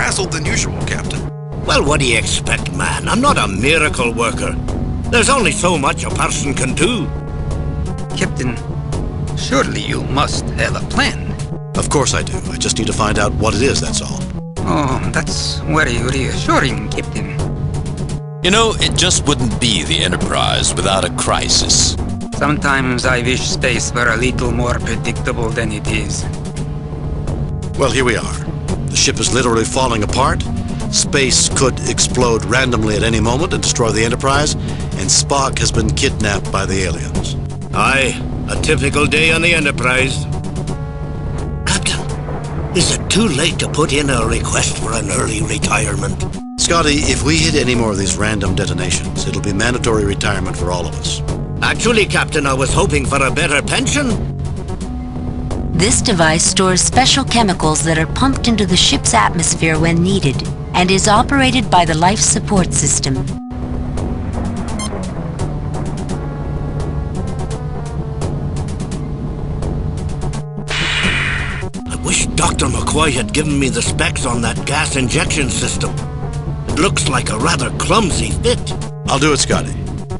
frazzled than usual, Captain. Well, what do you expect, man? I'm not a miracle worker. There's only so much a person can do. Captain, surely you must have a plan. Of course I do. I just need to find out what it is, that's all. Oh, that's very reassuring, Captain. You know, it just wouldn't be the Enterprise without a crisis. Sometimes I wish space were a little more predictable than it is. Well, here we are. The ship is literally falling apart. Space could explode randomly at any moment and destroy the Enterprise, and Spock has been kidnapped by the aliens. Aye, a typical day on the Enterprise. Captain, is it too late to put in a request for an early retirement? Scotty, if we hit any more of these random detonations, it'll be mandatory retirement for all of us. Actually, Captain, I was hoping for a better pension. This device stores special chemicals that are pumped into the ship's atmosphere when needed, and is operated by the life support system. I wish Dr. McCoy had given me the specs on that gas injection system. It looks like a rather clumsy fit. I'll do it, Scotty.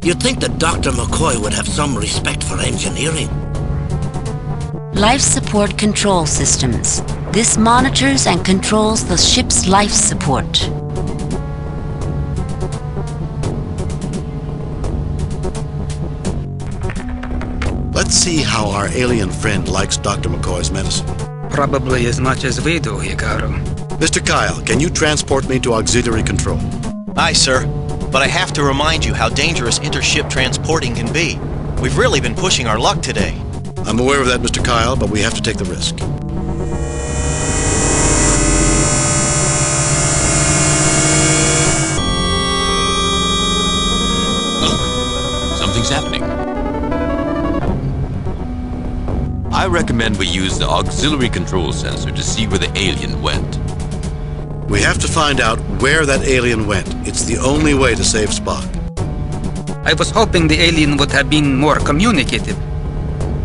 You'd think that Dr. McCoy would have some respect for engineering. Life support control systems. This monitors and controls the ship's life support. Let's see how our alien friend likes Dr. McCoy's medicine. Probably as much as we do, Hikaru. Mr. Kyle, can you transport me to auxiliary control? Aye, sir. But I have to remind you how dangerous intership transporting can be. We've really been pushing our luck today. I'm aware of that, Mr. Kyle, but we have to take the risk. Look, something's happening. I recommend we use the auxiliary control sensor to see where the alien went. We have to find out where that alien went. It's the only way to save Spock. I was hoping the alien would have been more communicative.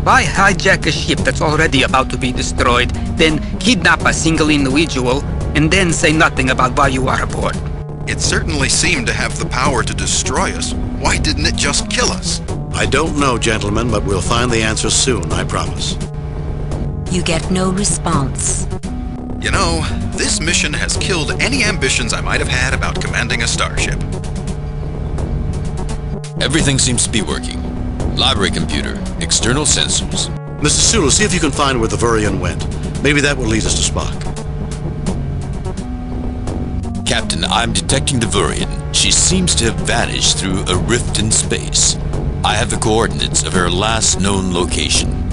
Why hijack a ship that's already about to be destroyed, then kidnap a single individual, and then say nothing about why you are aboard? It certainly seemed to have the power to destroy us. Why didn't it just kill us? I don't know, gentlemen, but we'll find the answer soon, I promise. You get no response. You know, this mission has killed any ambitions I might have had about commanding a starship. Everything seems to be working. Library computer, external sensors. Mr. Sulu, see if you can find where the Vurian went. Maybe that will lead us to Spock. Captain, I'm detecting the Vurian. She seems to have vanished through a rift in space. I have the coordinates of her last known location.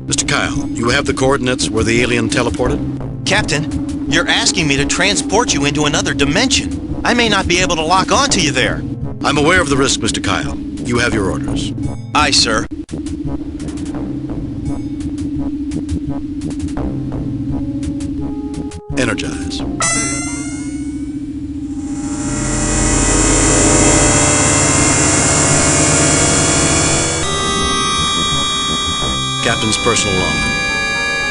Mr. Kyle, you have the coordinates where the alien teleported? Captain, you're asking me to transport you into another dimension. I may not be able to lock onto you there. I'm aware of the risk, Mr. Kyle. You have your orders. Aye, sir. Energize. Captain's personal log.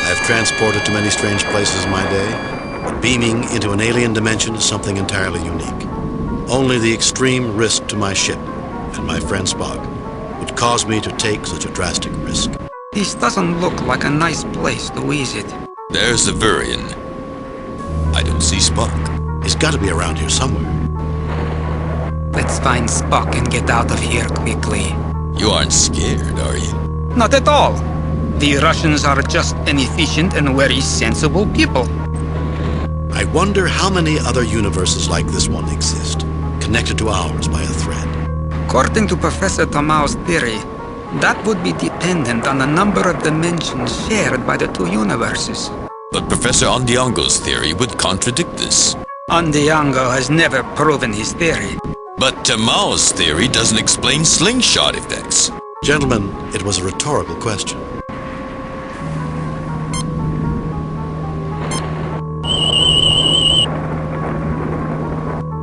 I have transported to many strange places in my day, but beaming into an alien dimension is something entirely unique. Only the extreme risk to my ship and my friend Spock would cause me to take such a drastic risk. This doesn't look like a nice place to visit. There's the Vurian. I don't see Spock. He's got to be around here somewhere. Let's find Spock and get out of here quickly. You aren't scared, are you? Not at all. The Russians are just an efficient and very sensible people. I wonder how many other universes like this one exist, connected to ours by a thread. According to Professor Tamao's theory, that would be dependent on the number of dimensions shared by the two universes. But Professor Ondiango's theory would contradict this. Ondiango has never proven his theory. But Tamao's theory doesn't explain slingshot effects. Gentlemen, it was a rhetorical question.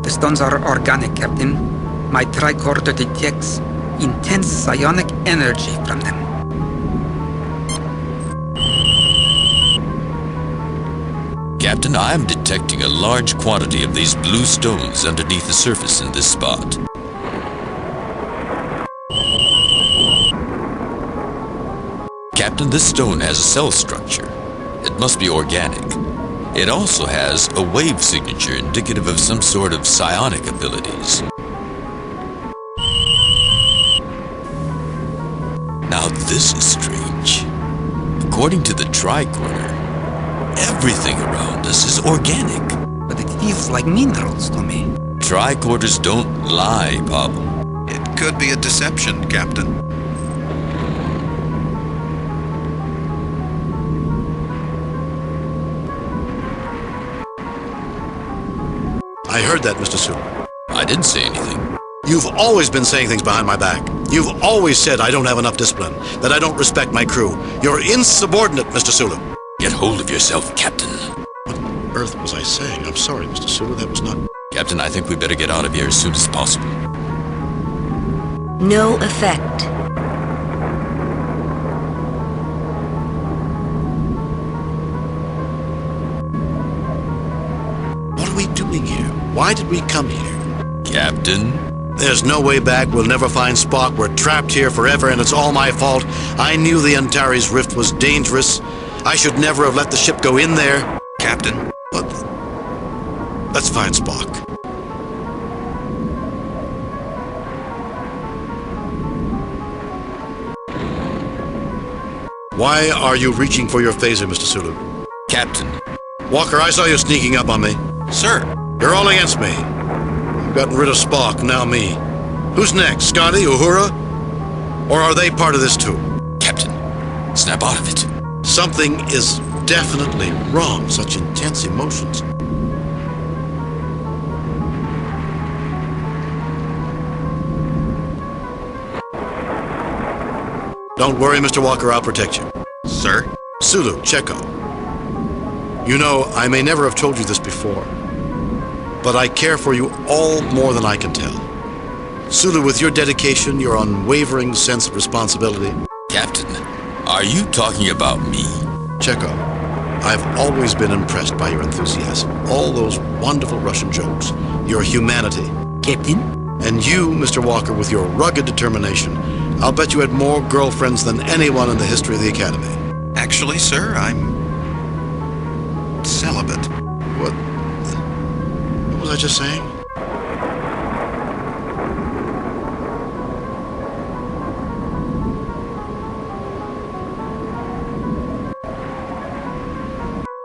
The stones are organic, Captain. My tricorder detects intense psionic energy from them. Captain, I am detecting a large quantity of these blue stones underneath the surface in this spot. Captain, this stone has a cell structure. It must be organic. It also has a wave signature indicative of some sort of psionic abilities. Now this is strange. According to the tricorder, everything around us is organic. But it feels like minerals to me. Tricorders don't lie, Pablo. It could be a deception, Captain. I heard that, Mr. Sulu. I didn't say anything. You've always been saying things behind my back. You've always said I don't have enough discipline, that I don't respect my crew. You're insubordinate, Mr. Sulu. Get hold of yourself, Captain. What on earth was I saying? I'm sorry, Mr. Sulu. That was not... Captain, I think we better get out of here as soon as possible. No effect. What are we doing here? Why did we come here? Captain? There's no way back. We'll never find Spock. We're trapped here forever, and it's all my fault. I knew the Antares Rift was dangerous. I should never have let the ship go in there. Captain, But let's find Spock. Why are you reaching for your phaser, Mr. Sulu? Captain, Walker, I saw you sneaking up on me. Sir, You're all against me. You've gotten rid of Spock, now me. Who's next, Scotty, Uhura? Or are they part of this too? Captain, snap out of it. Something is definitely wrong. Such intense emotions. Don't worry, Mr. Walker, I'll protect you. sir? Sulu, Checo. You know, I may never have told you this before, but I care for you all more than I can tell. Sulu, with your dedication, your unwavering sense of responsibility, Captain, are you talking about me? Checo, I've always been impressed by your enthusiasm, all those wonderful Russian jokes, your humanity, Captain? and you, Mr. Walker, with your rugged determination. I'll bet you had more girlfriends than anyone in the history of the Academy. Actually, sir, I'm celibate. What was I just saying?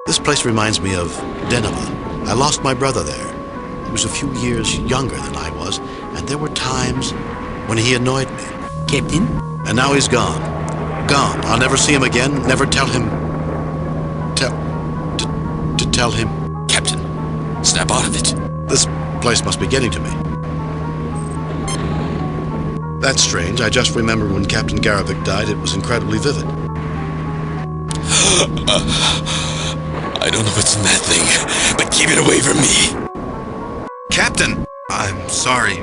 This place reminds me of Denema. I lost my brother there. He was a few years younger than I was, and there were times when he annoyed me. Captain? And now he's gone. Gone. I'll never see him again, never tell him... To tell him... Captain, snap out of it. This place must be getting to me. That's strange. I just remembered when Captain Garabik died, it was incredibly vivid. I don't know what's in that thing, but keep it away from me. Captain! I'm sorry.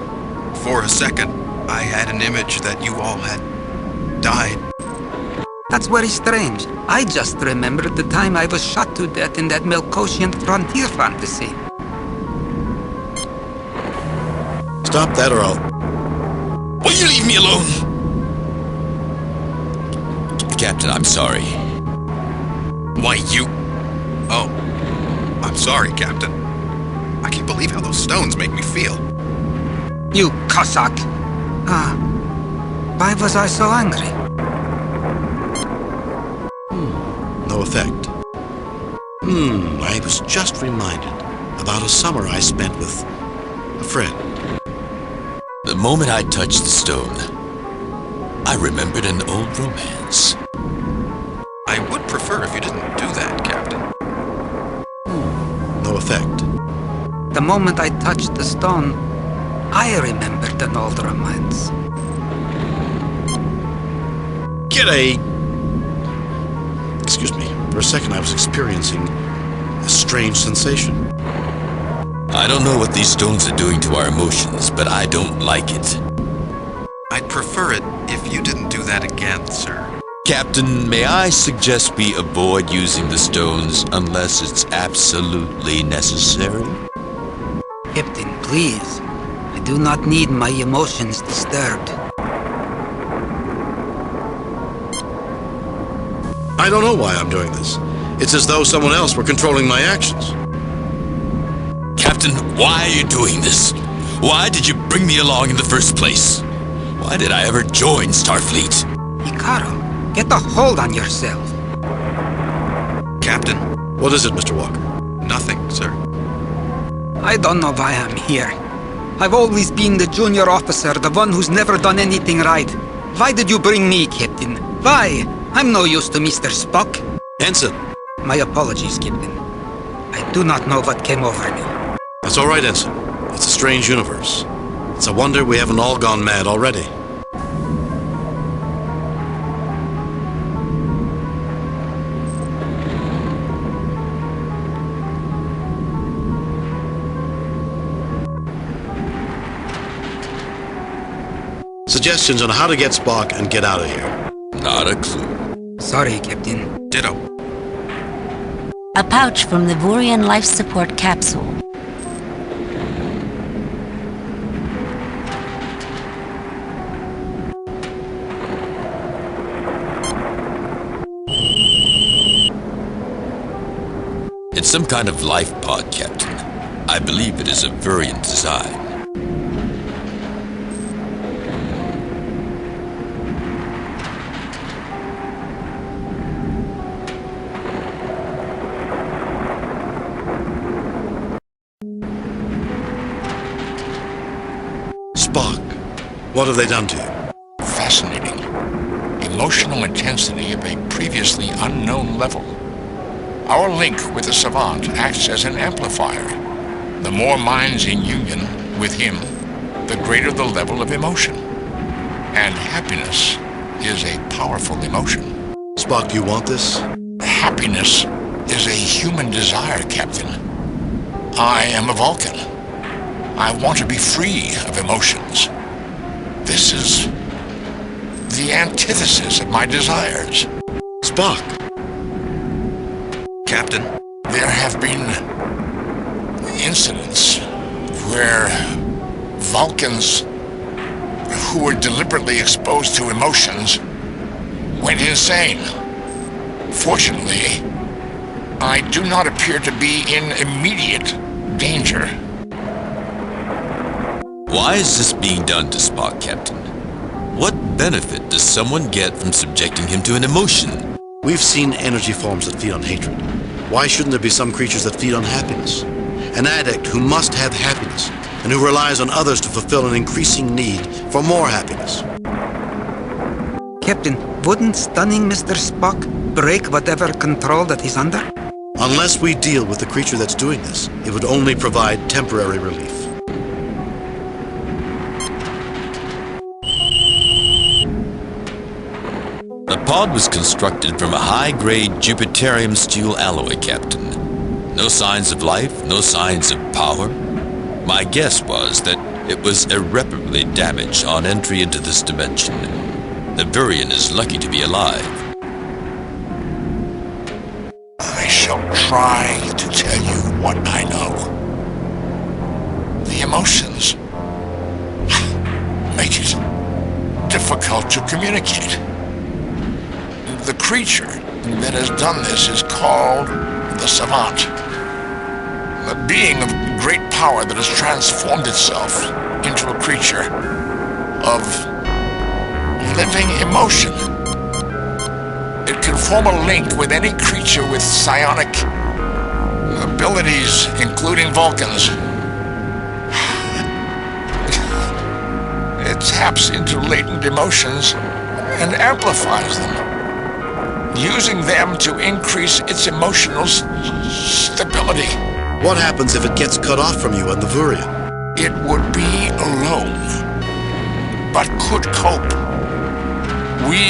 For a second, I had an image that you all had died. That's very strange. I just remembered the time I was shot to death in that Melkoshian frontier fantasy. Stop that or I'll... Will you leave me alone? Captain, I'm sorry. Why, you... Oh. I'm sorry, Captain. I can't believe how those stones make me feel. You Cossack! Why was I so angry? No effect. I was just reminded about a summer I spent with a friend. The moment I touched the stone, I remembered an old romance. I would prefer if you didn't do that, Captain. No effect. The moment I touched the stone, I remembered an old romance. G'day! Excuse me. For a second I was experiencing a strange sensation. I don't know what these stones are doing to our emotions, but I don't like it. I'd prefer it if you didn't do that again, sir. Captain, may I suggest we avoid using the stones unless it's absolutely necessary? Captain, please. I do not need my emotions disturbed. I don't know why I'm doing this. It's as though someone else were controlling my actions. Captain, why are you doing this? Why did you bring me along in the first place? Why did I ever join Starfleet? Hikaru, get a hold on yourself. Captain, What is it, Mr. Walker? nothing, sir. I don't know why I'm here. I've always been the junior officer, the one who's never done anything right. Why did you bring me, Captain? Why? I'm no use to Mr. Spock. Ensign. My apologies, Captain. I do not know what came over me. That's all right, Ensign. It's a strange universe. It's a wonder we haven't all gone mad already. Suggestions on how to get Spock and get out of here. Not a clue. Sorry, Captain. Ditto. A pouch from the Vurian life support capsule. It's some kind of life pod, Captain. I believe it is a Vurian design. Spock, what have they done to you? Fascinating. Emotional intensity of a previously unknown level. Our link with the Savant acts as an amplifier. The more minds in union with him, the greater the level of emotion. And happiness is a powerful emotion. Spock, do you want this? Happiness is a human desire, Captain. I am a Vulcan. I want to be free of emotions. This is the antithesis of my desires. Spock! Captain, There have been incidents where Vulcans who were deliberately exposed to emotions went insane. Fortunately, I do not appear to be in immediate danger. Why is this being done to Spock, Captain? What benefit does someone get from subjecting him to an emotion? We've seen energy forms that feed on hatred. Why shouldn't there be some creatures that feed on happiness? An addict who must have happiness and who relies on others to fulfill an increasing need for more happiness. Captain, wouldn't stunning Mr. Spock break whatever control that he's under? Unless we deal with the creature that's doing this, it would only provide temporary relief. The pod was constructed from a high-grade Jupiterium steel alloy, Captain. No signs of life, no signs of power. My guess was that it was irreparably damaged on entry into this dimension. The Vurian is lucky to be alive. I shall try to tell you what I know. The emotions make it difficult to communicate. The creature that has done this is called the Savant. A being of great power that has transformed itself into a creature of living emotion. It can form a link with any creature with psionic abilities, including Vulcans. It taps into latent emotions and amplifies them, using them to increase its emotional stability. What happens if it gets cut off from you and the Vurian? It would be alone, but could cope. We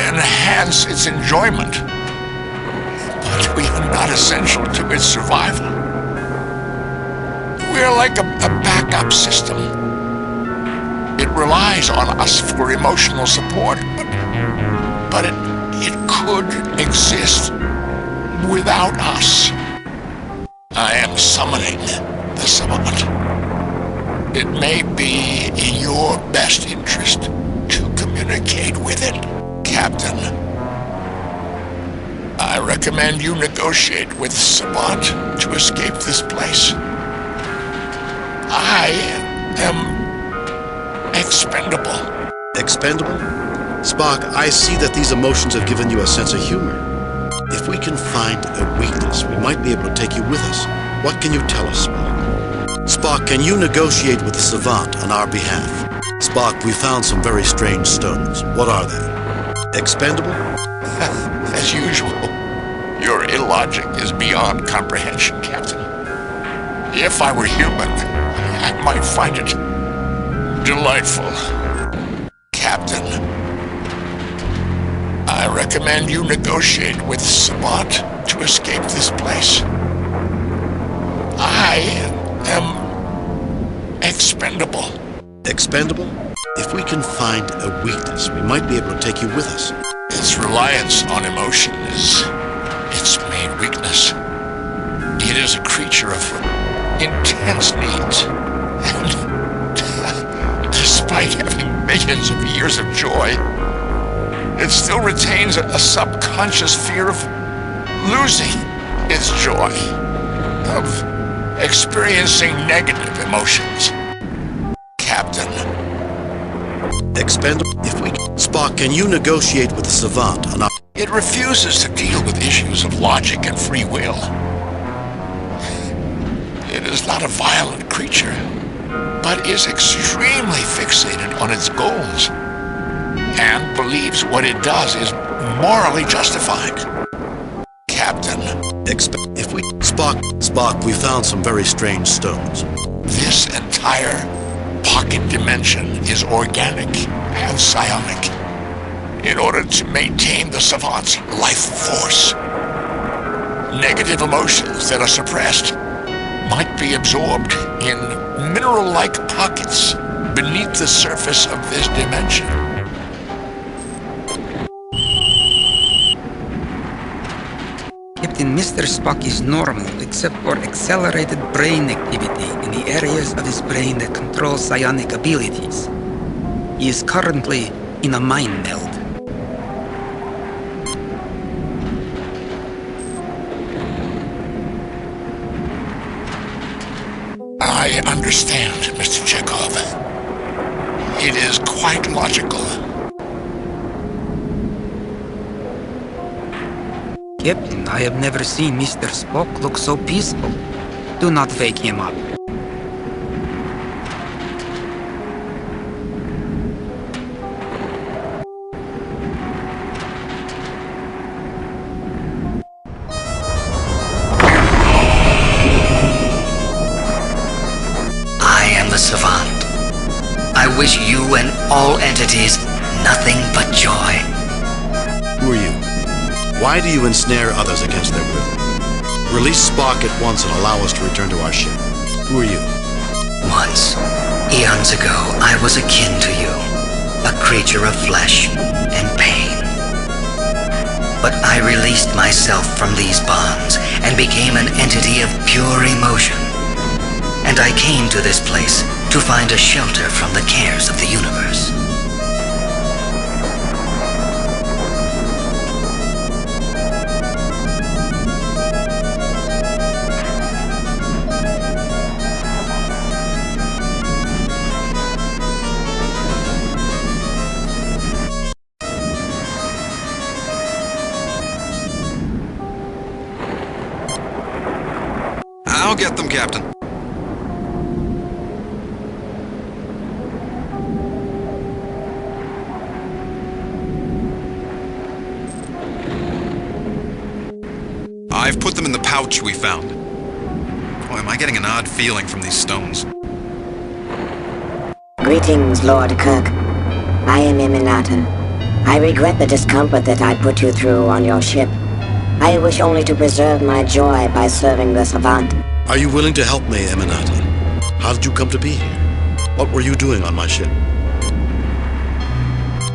enhance its enjoyment, but we are not essential to its survival. We're like a backup system. It relies on us for emotional support, but it could exist without us. I am summoning the Savant. It may be in your best interest to communicate with it, Captain. I recommend you negotiate with Savant to escape this place. I am expendable. Expendable? Spock, I see that these emotions have given you a sense of humor. If we can find a weakness, we might be able to take you with us. What can you tell us, Spock? Spock, can you negotiate with the Savant on our behalf? Spock, we found some very strange stones. What are they? Expendable? As usual, your illogic is beyond comprehension, Captain. If I were human, I might find it delightful. Captain, I recommend you negotiate with Savant to escape this place. I am expendable. Expendable? If we can find a weakness, we might be able to take you with us. Its reliance on emotion is its main weakness. It is a creature of intense needs, and despite having millions of years of joy, it still retains a subconscious fear of losing its joy, of experiencing negative emotions. Captain. Expendable? If we... Spock, can you negotiate with the Savant on our... It refuses to deal with issues of logic and free will. It is not a violent creature, but is extremely fixated on its goals, and believes what it does is morally justified. Captain. If we... Spock, we found some very strange stones. This entire pocket dimension is organic and psionic in order to maintain the Savant's life force. Negative emotions that are suppressed might be absorbed in mineral-like pockets beneath the surface of this dimension. Captain, Mr. Spock is normal except for accelerated brain activity in the areas of his brain that control psionic abilities. He is currently in a mind meld. I understand, Mr. Chekhov. It is quite logical. Captain, I have never seen Mr. Spock look so peaceful. Do not wake him up. I am the Savant. I wish you and all entities nothing but joy. Who are you? Why do you ensnare others against their will? Release Spock at once and allow us to return to our ship. Who are you? Once, eons ago, I was akin to you, a creature of flesh and pain. But I released myself from these bonds and became an entity of pure emotion. And I came to this place to find a shelter from the cares of the universe. I'll get them, Captain. I've put them in the pouch we found. Boy, am I getting an odd feeling from these stones. Greetings, Lord Kirk. I am Eminata. I regret the discomfort that I put you through on your ship. I wish only to preserve my joy by serving the Savant. Are you willing to help me, Eminata? How did you come to be here? What were you doing on my ship?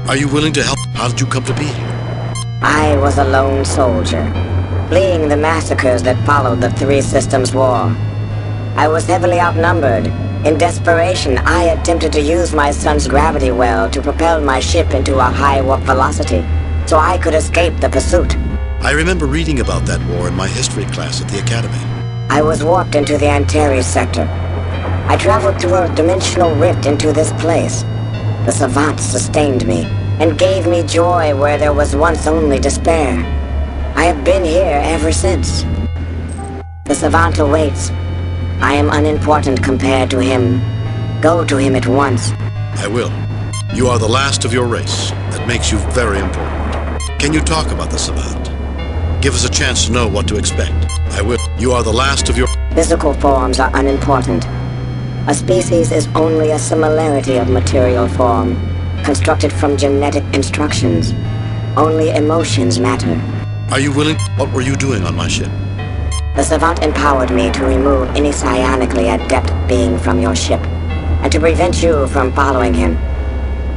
Are you willing to help? How did you come to be here? I was a lone soldier, fleeing the massacres that followed the Three Systems War. I was heavily outnumbered. In desperation, I attempted to use my son's gravity well to propel my ship into a high warp velocity, so I could escape the pursuit. I remember reading about that war in my history class at the Academy. I was warped into the Antares sector. I traveled through a dimensional rift into this place. The Savant sustained me and gave me joy where there was once only despair. I have been here ever since. The Savant awaits. I am unimportant compared to him. Go to him at once. I will. You are the last of your race. That makes you very important. Can you talk about the Savant? Give us a chance to know what to expect. I will. You are the last of your... Physical forms are unimportant. A species is only a similarity of material form, constructed from genetic instructions. Only emotions matter. Are you willing? What were you doing on my ship? The Savant empowered me to remove any psionically adept being from your ship, and to prevent you from following him.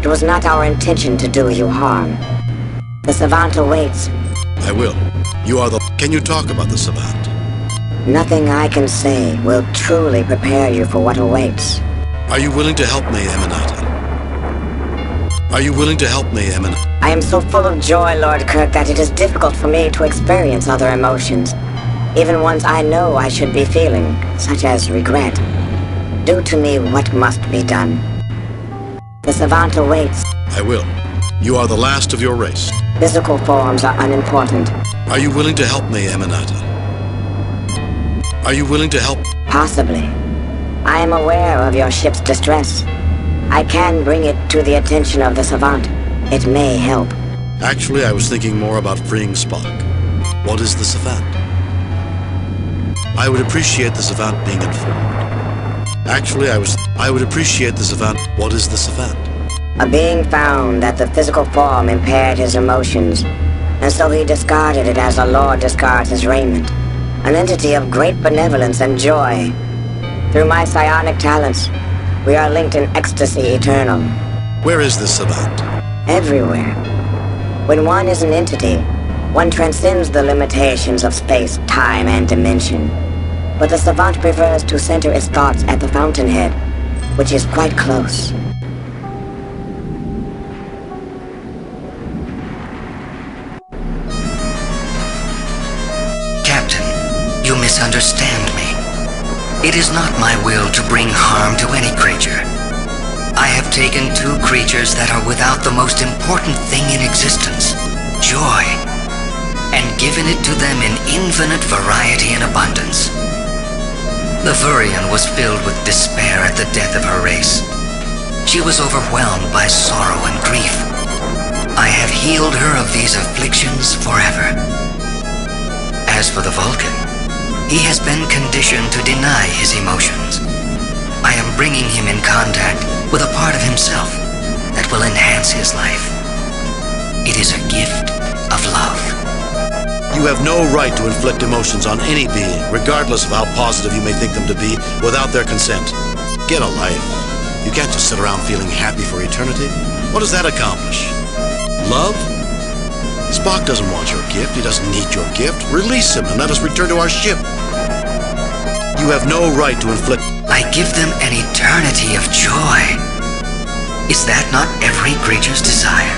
It was not our intention to do you harm. The Savant awaits. I will. You are the... Can you talk about the Savant? Nothing I can say will truly prepare you for what awaits. Are you willing to help me, Eminata? Are you willing to help me, Eminata? I am so full of joy, Lord Kirk, that it is difficult for me to experience other emotions, even ones I know I should be feeling, such as regret. Do to me what must be done. The Savant awaits. I will. You are the last of your race. Physical forms are unimportant. Are you willing to help me, Eminata? Are you willing to help? Possibly. I am aware of your ship's distress. I can bring it to the attention of the Savant. It may help. Actually, I was thinking more about freeing Spock. What is the Savant? I would appreciate the Savant being informed. Actually, I would appreciate the Savant. What is the Savant? A being found that the physical form impaired his emotions, and so he discarded it as a lord discards his raiment. An entity of great benevolence and joy. Through my psionic talents, we are linked in ecstasy eternal. Where is this Savant? Everywhere. When one is an entity, one transcends the limitations of space, time, and dimension. But the Savant prefers to center its thoughts at the fountainhead, which is quite close. Captain, you misunderstand me. It is not my will to bring harm to any creature. I have taken two creatures that are without the most important thing in existence, joy, and given it to them in infinite variety and abundance. The Vurian was filled with despair at the death of her race. She was overwhelmed by sorrow and grief. I have healed her of these afflictions forever. As for the Vulcan, he has been conditioned to deny his emotions. I am bringing him in contact with a part of himself that will enhance his life. It is a gift of love. You have no right to inflict emotions on any being, regardless of how positive you may think them to be, without their consent. Get a life. You can't just sit around feeling happy for eternity. What does that accomplish? Love? Spock doesn't want your gift. He doesn't need your gift. Release him and let us return to our ship. You have no right to inflict... I give them an eternity of joy. Is that not every creature's desire?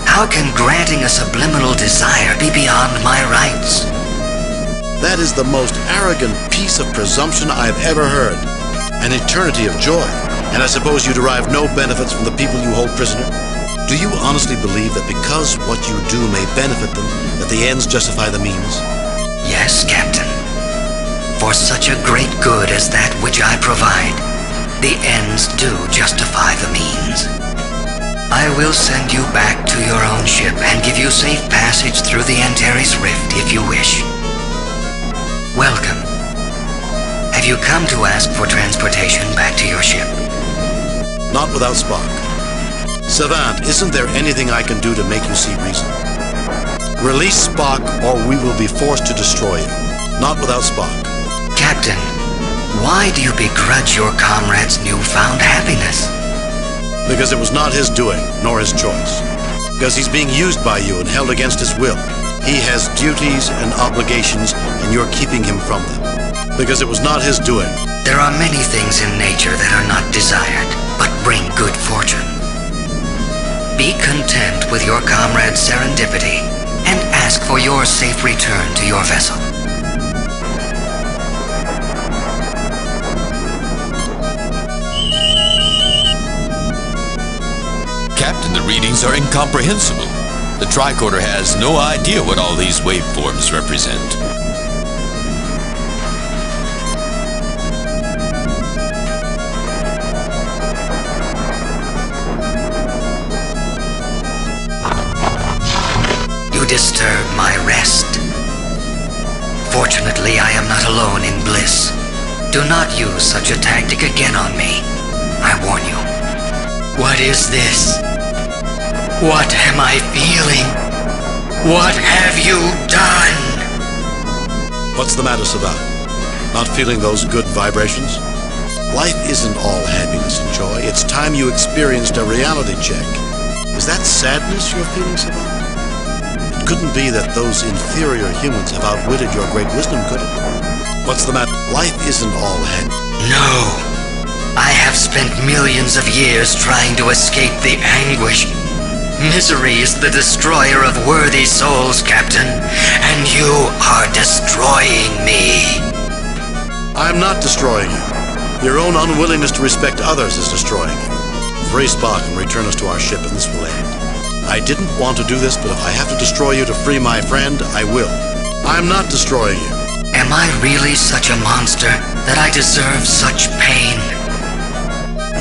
How can granting a subliminal desire be beyond my rights? That is the most arrogant piece of presumption I have ever heard. An eternity of joy. And I suppose you derive no benefits from the people you hold prisoner? Do you honestly believe that because what you do may benefit them, that the ends justify the means? Yes, Captain. For such a great good as that which I provide, the ends do justify the means. I will send you back to your own ship and give you safe passage through the Antares Rift if you wish. Welcome. Have you come to ask for transportation back to your ship? Not without Spock. Savant, isn't there anything I can do to make you see reason? Release Spock or we will be forced to destroy you. Not without Spock. Captain, Why do you begrudge your comrade's newfound happiness? Because it was not his doing, nor his choice. Because he's being used by you and held against his will. He has duties and obligations, and you're keeping him from them. Because it was not his doing. There are many things in nature that are not desired, but bring good fortune. Be content with your comrade's serendipity, and ask for your safe return to your vessel. Captain, the readings are incomprehensible. The tricorder has no idea what all these waveforms represent. You disturb my rest. Fortunately, I am not alone in bliss. Do not use such a tactic again on me. I warn you. What is this? What am I feeling? What have you done? What's the matter, Savant? Not feeling those good vibrations? Life isn't all happiness and joy. It's time you experienced a reality check. Is that sadness you're feeling, Savant? It couldn't be that those inferior humans have outwitted your great wisdom, could it? What's the matter? Life isn't all happiness. No. I have spent millions of years trying to escape the anguish. Misery is the destroyer of worthy souls, Captain, and you are destroying me. I'm not destroying you. Your own unwillingness to respect others is destroying you. Free Spock and return us to our ship, and this will end. I didn't want to do this, but if I have to destroy you to free my friend, I will. I'm not destroying you. Am I really such a monster that I deserve such pain?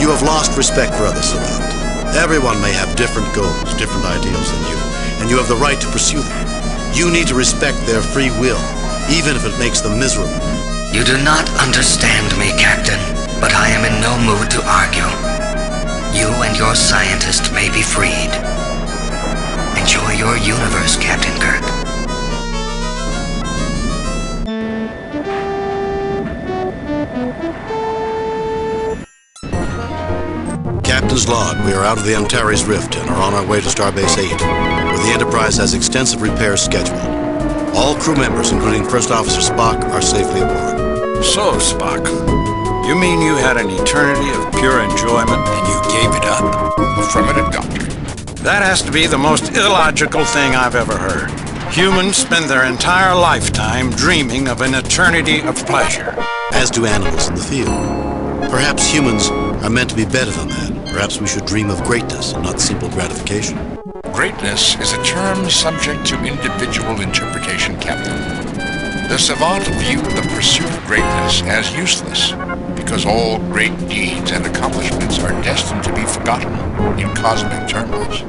You have lost respect for others, Savant. Everyone may have different goals, different ideals than you, and you have the right to pursue them. You need to respect their free will, even if it makes them miserable. You do not understand me, Captain, but I am in no mood to argue. You and your scientist may be freed. Enjoy your universe, Captain Kirk. Captain's log, we are out of the Antares Rift and are on our way to Starbase 8, where the Enterprise has extensive repairs scheduled. All crew members, including First Officer Spock, are safely aboard. So, Spock, you mean you had an eternity of pure enjoyment and you gave it up? Affirmative, Doctor. That has to be the most illogical thing I've ever heard. Humans spend their entire lifetime dreaming of an eternity of pleasure. As do animals in the field. Perhaps humans are meant to be better than that. Perhaps we should dream of greatness and not simple gratification. Greatness is a term subject to individual interpretation, Captain. The savant view the pursuit of greatness as useless, because all great deeds and accomplishments are destined to be forgotten in cosmic terms.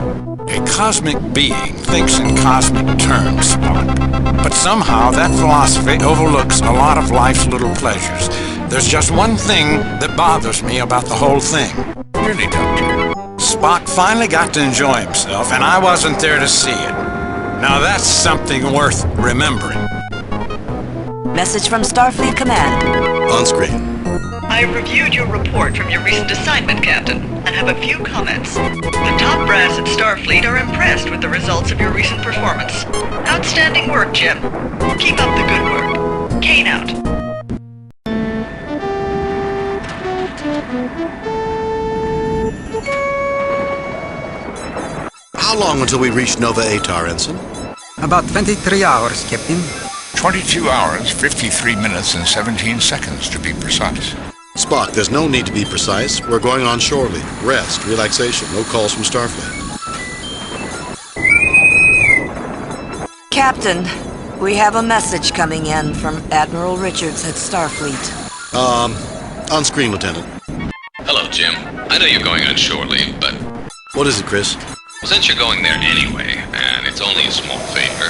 A cosmic being thinks in cosmic terms, Spock. But somehow that philosophy overlooks a lot of life's little pleasures. There's just one thing that bothers me about the whole thing. Really, Doctor? Spock finally got to enjoy himself, and I wasn't there to see it. Now that's something worth remembering. Message from Starfleet Command. On screen. I reviewed your report from your recent assignment, Captain, and have a few comments. The top brass at Starfleet are impressed with the results of your recent performance. Outstanding work, Jim. Keep up the good work. Kane out. How long until we reach Nova Atar, Ensign? About 23 hours, Captain. 22 hours, 53 minutes, and 17 seconds, to be precise. Spock, there's no need to be precise. We're going on shore leave. Rest, relaxation, no calls from Starfleet. Captain, we have a message coming in from Admiral Richards at Starfleet. On screen, Lieutenant. Hello, Jim. I know you're going on shore leave, but... What is it, Chris? Well, since you're going there anyway, and it's only a small favor...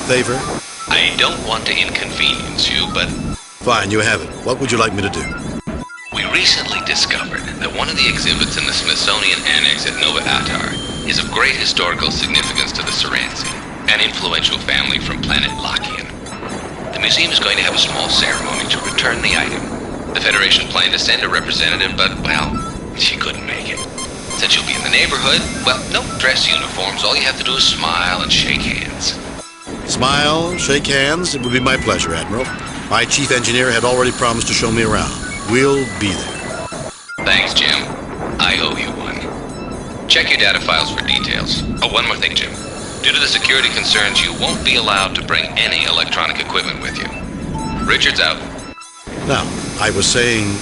Favor? I don't want to inconvenience you, but... Fine, you have it. What would you like me to do? We recently discovered that one of the exhibits in the Smithsonian Annex at Nova Atar is of great historical significance to the Soransi, an influential family from planet Lakian. The museum is going to have a small ceremony to return the item. The Federation planned to send a representative, but, well, she couldn't make it. Since you'll be in the neighborhood, well, no dress uniforms. All you have to do is smile and shake hands. Smile, shake hands. It would be my pleasure, Admiral. My chief engineer had already promised to show me around. We'll be there. Thanks, Jim. I owe you one. Check your data files for details. Oh, one more thing, Jim. Due to the security concerns, you won't be allowed to bring any electronic equipment with you. Richards out. Now, I was saying...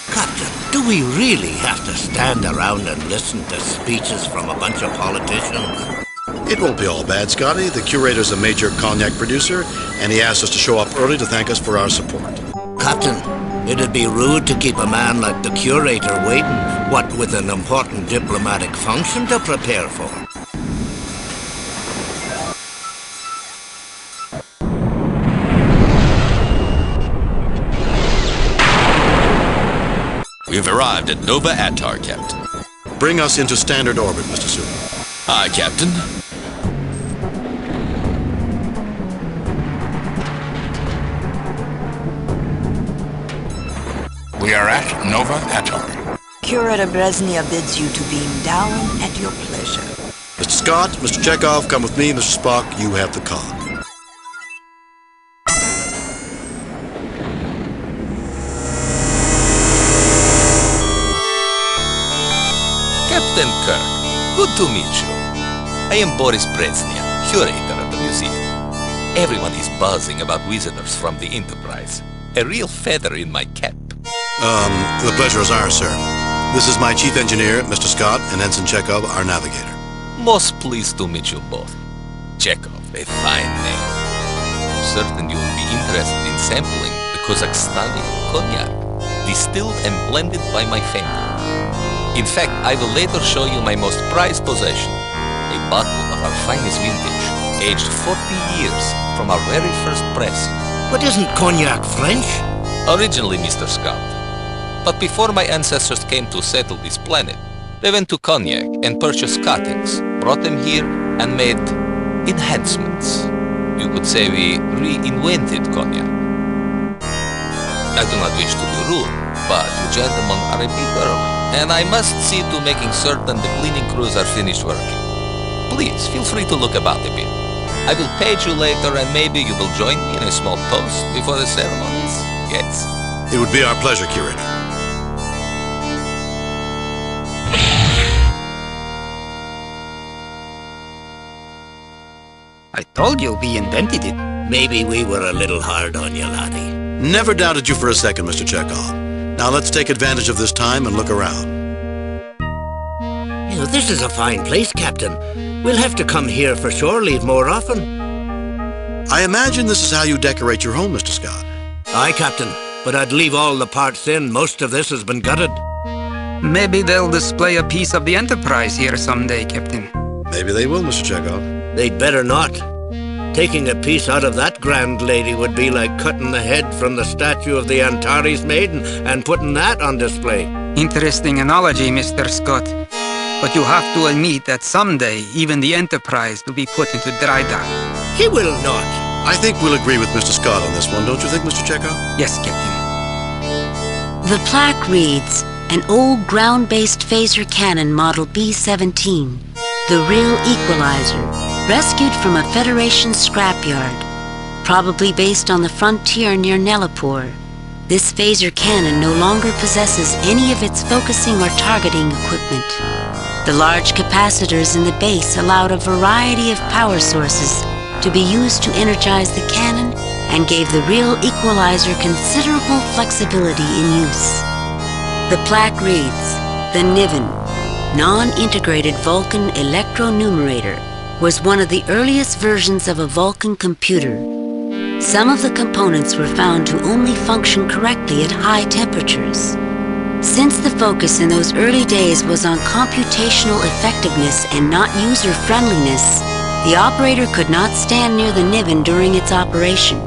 Captain, do we really have to stand around and listen to speeches from a bunch of politicians? It won't be all bad, Scotty. The curator's a major cognac producer, and he asked us to show up early to thank us for our support. Captain, it'd be rude to keep a man like the curator waiting, what with an important diplomatic function to prepare for. We've arrived at Nova Atar, Captain. Bring us into standard orbit, Mr. Sulu. Aye, Captain. We are at Nova Atar. Curator Brezhnev bids you to beam down at your pleasure. Mr. Scott, Mr. Chekhov, come with me. Mr. Spock, you have the cog. Captain Kirk, good to meet you. I am Boris Brezhnev, curator of the museum. Everyone is buzzing about visitors from the Enterprise. A real feather in my cap. The pleasure is ours, sir. This is my chief engineer, Mr. Scott, and Ensign Chekhov, our navigator. Most pleased to meet you both. Chekhov, a fine name. I'm certain you will be interested in sampling the Kazakhstani cognac, distilled and blended by my family. In fact, I will later show you my most prized possession, a bottle of our finest vintage, aged 40 years from our very first press. But isn't cognac French? Originally, Mr. Scott. But before my ancestors came to settle this planet, they went to Cognac and purchased cuttings, brought them here, and made enhancements. You could say we reinvented Cognac. I do not wish to be rude, but you gentlemen are a bit early, and I must see to making certain the cleaning crews are finished working. Please, feel free to look about a bit. I will page you later, and maybe you will join me in a small toast before the ceremonies. Yes? It would be our pleasure, curator. I told you we invented it. Maybe we were a little hard on you, laddie. Never doubted you for a second, Mr. Chekhov. Now let's take advantage of this time and look around. You know, this is a fine place, Captain. We'll have to come here for shore leave more often. I imagine this is how you decorate your home, Mr. Scott. Aye, Captain. But I'd leave all the parts in. Most of this has been gutted. Maybe they'll display a piece of the Enterprise here someday, Captain. Maybe they will, Mr. Chekhov. They'd better not. Taking a piece out of that grand lady would be like cutting the head from the statue of the Antares Maiden and putting that on display. Interesting analogy, Mr. Scott. But you have to admit that someday even the Enterprise will be put into dry dock. He will not. I think we'll agree with Mr. Scott on this one, don't you think, Mr. Chekhov? Yes, Captain. The plaque reads, an old ground-based phaser cannon model B-17, the real equalizer, rescued from a Federation scrapyard, probably based on the frontier near Nelapur. This phaser cannon no longer possesses any of its focusing or targeting equipment. The large capacitors in the base allowed a variety of power sources to be used to energize the cannon and gave the real equalizer considerable flexibility in use. The plaque reads, the Niven, non-integrated Vulcan electronumerator, was one of the earliest versions of a Vulcan computer. Some of the components were found to only function correctly at high temperatures. Since the focus in those early days was on computational effectiveness and not user-friendliness, the operator could not stand near the Niven during its operation.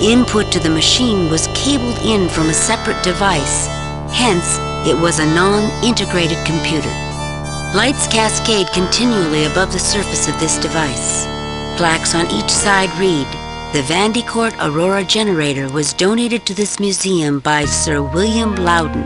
Input to the machine was cabled in from a separate device, hence it was a non-integrated computer. Lights cascade continually above the surface of this device. Plaques on each side read, The Vandecourt Aurora generator was donated to this museum by Sir William Loudon.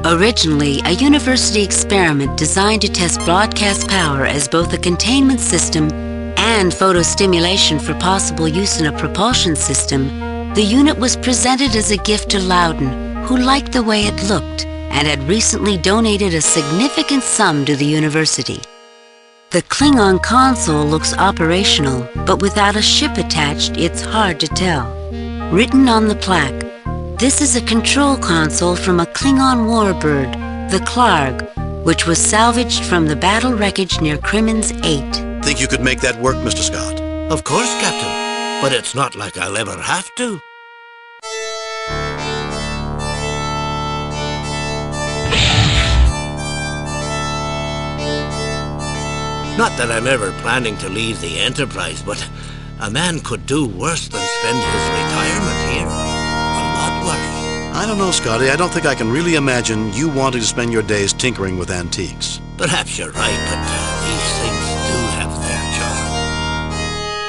Originally a university experiment designed to test broadcast power as both a containment system and photostimulation for possible use in a propulsion system, the unit was presented as a gift to Loudon, who liked the way it looked and had recently donated a significant sum to the university. The Klingon console looks operational, but without a ship attached, it's hard to tell. Written on the plaque, this is a control console from a Klingon warbird, the Klarg, which was salvaged from the battle wreckage near Crimmins 8. Think you could make that work, Mr. Scott? Of course, Captain. But it's not like I'll ever have to. Not that I'm ever planning to leave the Enterprise, but a man could do worse than spend his retirement here. A lot worse. I don't know, Scotty. I don't think I can really imagine you wanting to spend your days tinkering with antiques. Perhaps you're right, but these things do have their charm.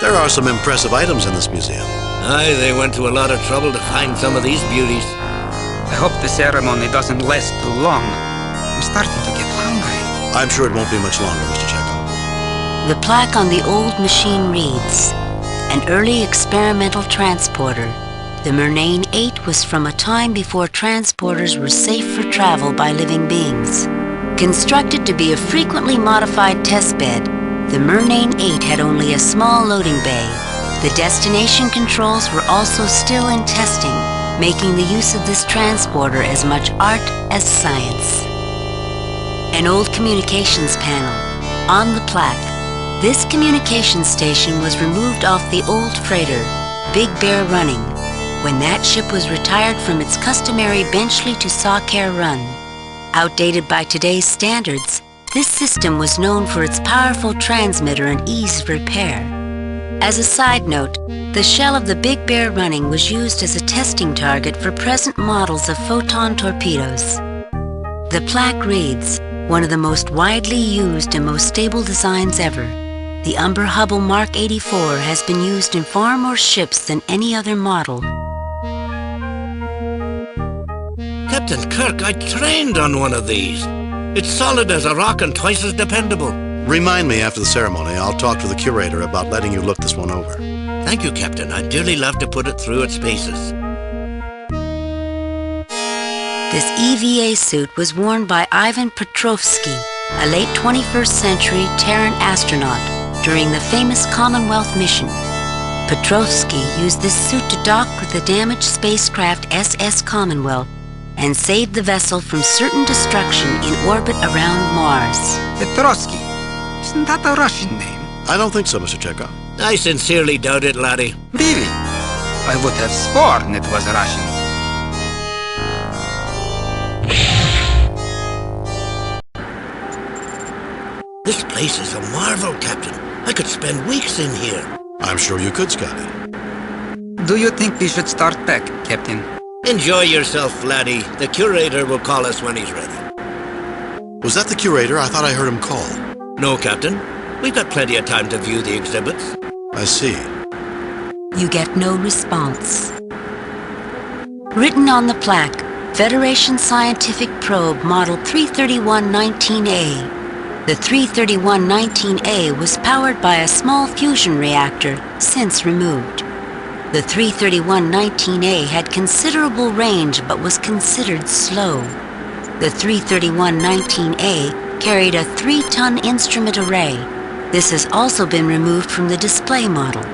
There are some impressive items in this museum. Aye, they went to a lot of trouble to find some of these beauties. I hope the ceremony doesn't last too long. I'm starting to get hungry. I'm sure it won't be much longer, Mr. Chekhov. The plaque on the old machine reads, "An early experimental transporter. The Murnane 8 was from a time before transporters were safe for travel by living beings. Constructed to be a frequently modified testbed, the Murnane 8 had only a small loading bay. The destination controls were also still in testing, making the use of this transporter as much art as science." An old communications panel. On the plaque, this communication station was removed off the old freighter, Big Bear Running, when that ship was retired from its customary Benchley to Sawcare run. Outdated by today's standards, this system was known for its powerful transmitter and ease of repair. As a side note, the shell of the Big Bear Running was used as a testing target for present models of photon torpedoes. The plaque reads, "One of the most widely used and most stable designs ever. The Umber Hubble Mark 84 has been used in far more ships than any other model." Captain Kirk, I trained on one of these. It's solid as a rock and twice as dependable. Remind me after the ceremony. I'll talk to the curator about letting you look this one over. Thank you, Captain. I'd dearly love to put it through its paces. This EVA suit was worn by Ivan Petrovsky, a late 21st century Terran astronaut, during the famous Commonwealth mission. Petrovsky used this suit to dock with the damaged spacecraft SS Commonwealth and saved the vessel from certain destruction in orbit around Mars. Petrovsky? Isn't that a Russian name? I don't think so, Mr. Chekhov. I sincerely doubt it, laddie. Really? I would have sworn it was Russian. This place is a marvel, Captain. I could spend weeks in here. I'm sure you could, Scotty. Do you think we should start back, Captain? Enjoy yourself, laddie. The curator will call us when he's ready. Was that the curator? I thought I heard him call. No, Captain. We've got plenty of time to view the exhibits. I see. You get no response. Written on the plaque, Federation Scientific Probe Model 331-19A. The 331-19A was powered by a small fusion reactor, since removed. The 331-19A had considerable range but was considered slow. The 331-19A carried a 3-ton instrument array. This has also been removed from the display model.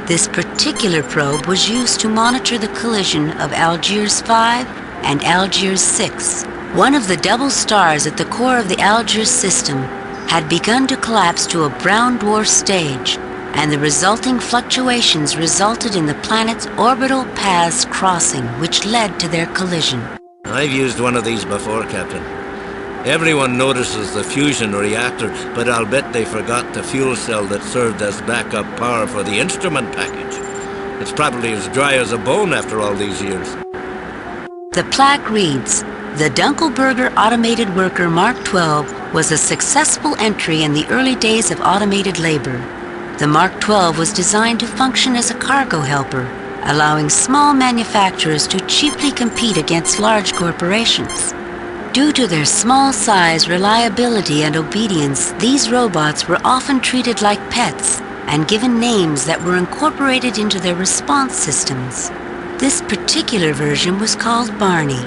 This particular probe was used to monitor the collision of Algiers 5 and Algiers 6. One of the double stars at the core of the Algiers system had begun to collapse to a brown dwarf stage, and the resulting fluctuations resulted in the planet's orbital paths crossing, which led to their collision. I've used one of these before, Captain. Everyone notices the fusion reactor, but I'll bet they forgot the fuel cell that served as backup power for the instrument package. It's probably as dry as a bone after all these years. The plaque reads, "The Dunkelberger Automated Worker Mark 12 was a successful entry in the early days of automated labor. The Mark 12 was designed to function as a cargo helper, allowing small manufacturers to cheaply compete against large corporations. Due to their small size, reliability, and obedience, these robots were often treated like pets and given names that were incorporated into their response systems. This particular version was called Barney.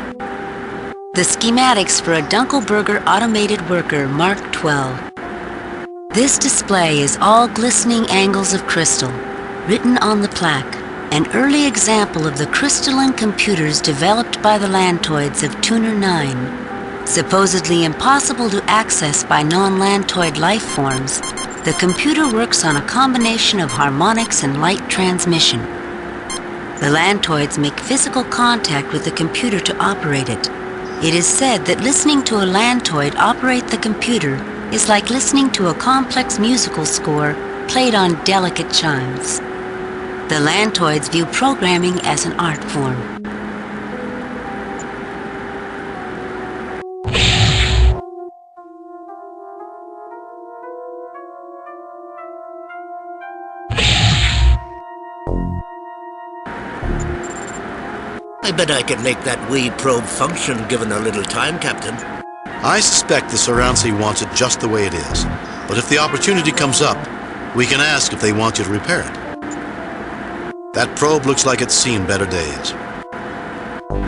The schematics for a Dunkelberger automated worker Mark 12. This display is all glistening angles of crystal, written on the plaque, an early example of the crystalline computers developed by the Lantoids of Tuner 9. Supposedly impossible to access by non-Lantoid life forms, the computer works on a combination of harmonics and light transmission. The Lantoids make physical contact with the computer to operate it. It is said that listening to a Lantoid operate the computer is like listening to a complex musical score played on delicate chimes. The Lantoids view programming as an art form. I bet I could make that wee probe function given a little time, Captain. I suspect the Soransi wants it just the way it is. But if the opportunity comes up, we can ask if they want you to repair it. That probe looks like it's seen better days.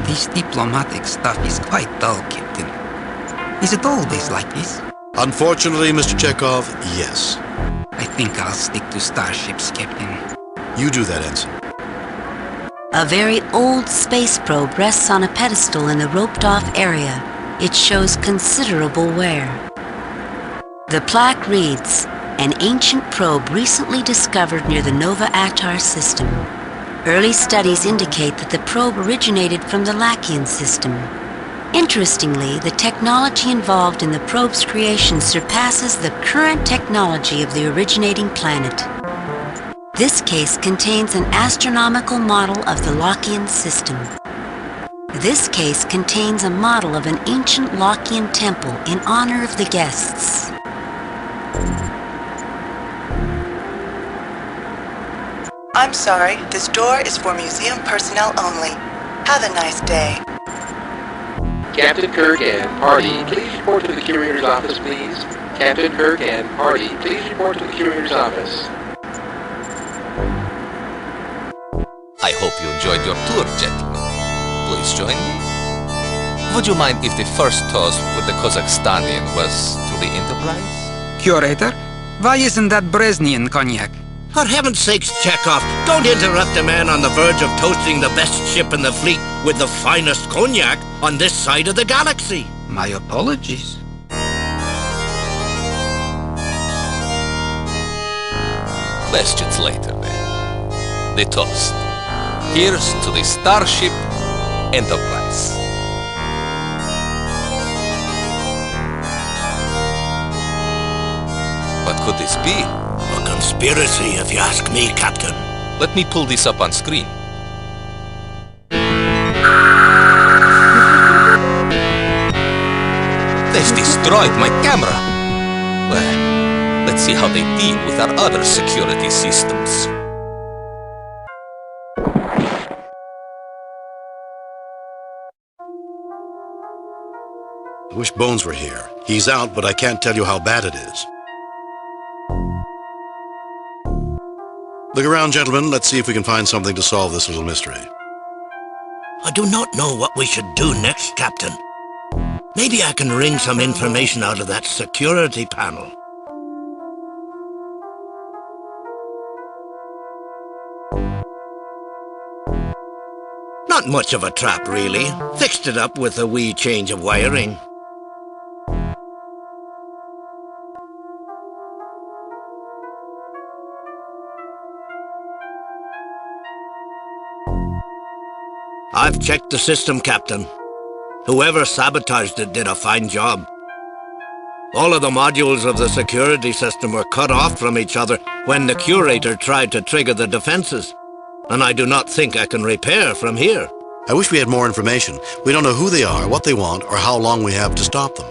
This diplomatic stuff is quite dull, Captain. Is it always like this? Unfortunately, Mr. Chekhov, yes. I think I'll stick to starships, Captain. You do that, Ensign. A very old space probe rests on a pedestal in the roped-off area. It shows considerable wear. The plaque reads, "An ancient probe recently discovered near the Nova Atar system. Early studies indicate that the probe originated from the Lachian system. Interestingly, the technology involved in the probe's creation surpasses the current technology of the originating planet. This case contains an astronomical model of the Lachian system. This case contains a model of an ancient Lachian temple in honor of the guests." I'm sorry, this door is for museum personnel only. Have a nice day. Captain Kirk and party, please report to the curator's office, please. Captain Kirk and party, please report to the curator's office. I hope you enjoyed your tour, gentlemen. Please join me. Would you mind if the first toast with the Kazakhstanian was to the Enterprise? Curator, why isn't that Brezhnev cognac? For heaven's sakes, Chekhov, don't interrupt a man on the verge of toasting the best ship in the fleet with the finest cognac on this side of the galaxy. My apologies. Questions later, then. The toast. Here's to the Starship Enterprise. What could this be? A conspiracy, if you ask me, Captain. Let me pull this up on screen. They've destroyed my camera. Well, let's see how they deal with our other security systems. I wish Bones were here. He's out, but I can't tell you how bad it is. Look around, gentlemen. Let's see if we can find something to solve this little mystery. I do not know what we should do next, Captain. Maybe I can wring some information out of that security panel. Not much of a trap, really. Fixed it up with a wee change of wiring. I've checked the system, Captain. Whoever sabotaged it did a fine job. All of the modules of the security system were cut off from each other when the curator tried to trigger the defenses. And I do not think I can repair from here. I wish we had more information. We don't know who they are, what they want, or how long we have to stop them.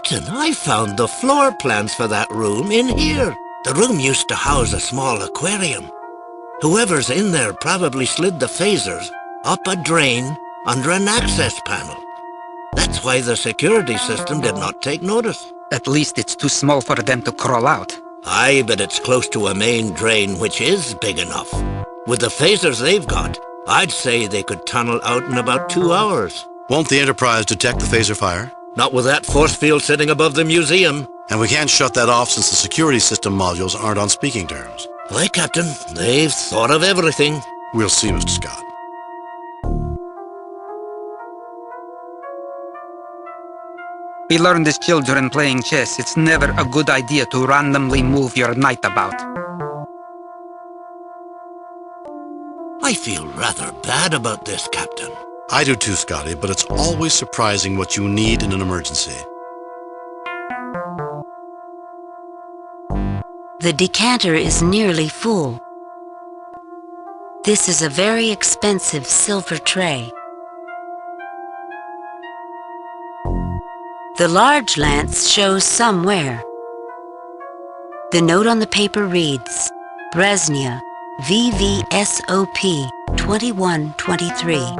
Captain, I found the floor plans for that room in here. The room used to house a small aquarium. Whoever's in there probably slid the phasers up a drain under an access panel. That's why the security system did not take notice. At least it's too small for them to crawl out. Aye, but it's close to a main drain, which is big enough. With the phasers they've got, I'd say they could tunnel out in about 2 hours. Won't the Enterprise detect the phaser fire? Not with that force field sitting above the museum. And we can't shut that off since the security system modules aren't on speaking terms. Aye, Captain. They've thought of everything. We'll see, Mr. Scott. We learned as children playing chess, it's never a good idea to randomly move your knight about. I feel rather bad about this, Captain. I do too, Scotty, but it's always surprising what you need in an emergency. The decanter is nearly full. This is a very expensive silver tray. The large lance shows somewhere. The note on the paper reads, Bresnia, VVSOP 2123.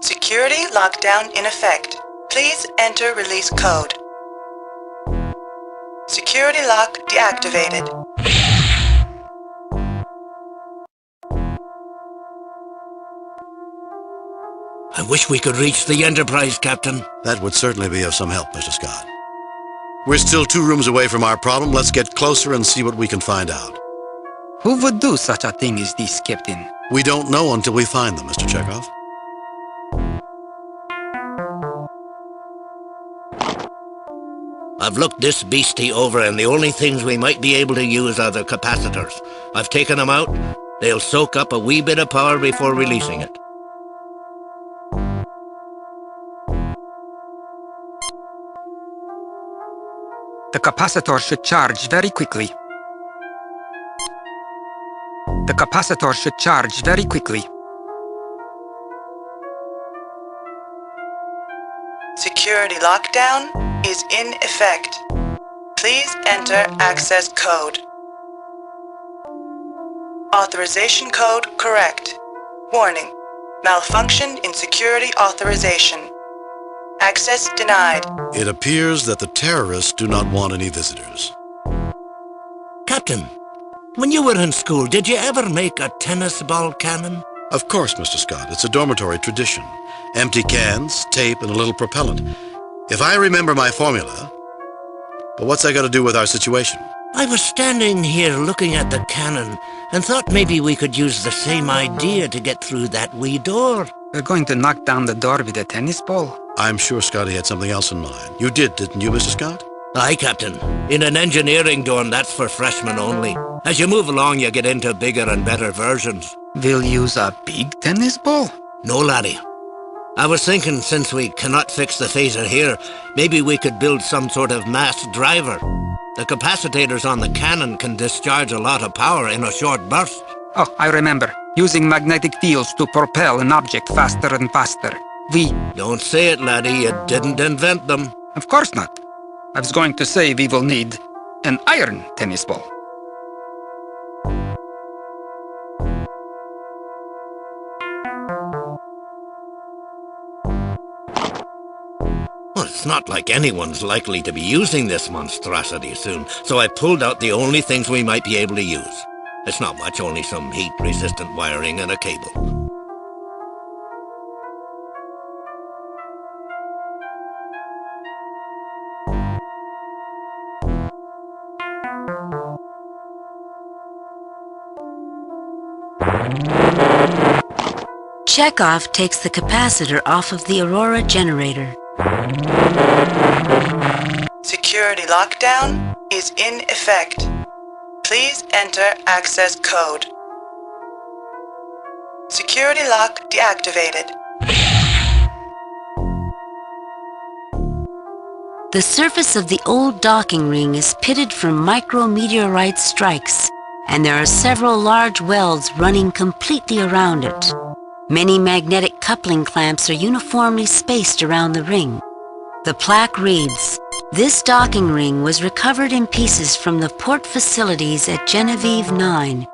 Security lockdown in effect. Please enter release code. Security lock deactivated. I wish we could reach the Enterprise, Captain. That would certainly be of some help, Mr. Scott. We're still 2 rooms away from our problem. Let's get closer and see what we can find out. Who would do such a thing as this, Captain? We don't know until we find them, Mr. Chekhov. I've looked this beastie over, and the only things we might be able to use are the capacitors. I've taken them out. They'll soak up a wee bit of power before releasing it. The capacitor should charge very quickly. The capacitor should charge very quickly. Security lockdown is in effect. Please enter access code. Authorization code correct. Warning: malfunction in security authorization. Access denied. It appears that the terrorists do not want any visitors. Captain, when you were in school, did you ever make a tennis ball cannon? Of course, Mr. Scott. It's a dormitory tradition. Empty cans, tape, and a little propellant. If I remember my formula... But what's that got to do with our situation? I was standing here looking at the cannon and thought maybe we could use the same idea to get through that wee door. We're going to knock down the door with a tennis ball? I'm sure Scotty had something else in mind. You didn't you, Mr. Scott? Aye, Captain. In an engineering dorm, that's for freshmen only. As you move along, you get into bigger and better versions. We'll use a big tennis ball? No, laddie. I was thinking, since we cannot fix the phaser here, maybe we could build some sort of mass driver. The capacitors on the cannon can discharge a lot of power in a short burst. Oh, I remember. Using magnetic fields to propel an object faster and faster. Don't say it, laddie. You didn't invent them. Of course not. I was going to say we will need an iron tennis ball. Well, it's not like anyone's likely to be using this monstrosity soon, so I pulled out the only things we might be able to use. It's not much, only some heat-resistant wiring and a cable. Chekhov takes the capacitor off of the Aurora generator. Security lockdown is in effect. Please enter access code. Security lock deactivated. The surface of the old docking ring is pitted from micrometeorite strikes, and there are several large wells running completely around it. Many magnetic coupling clamps are uniformly spaced around the ring. The plaque reads, "This docking ring was recovered in pieces from the port facilities at Genevieve 9,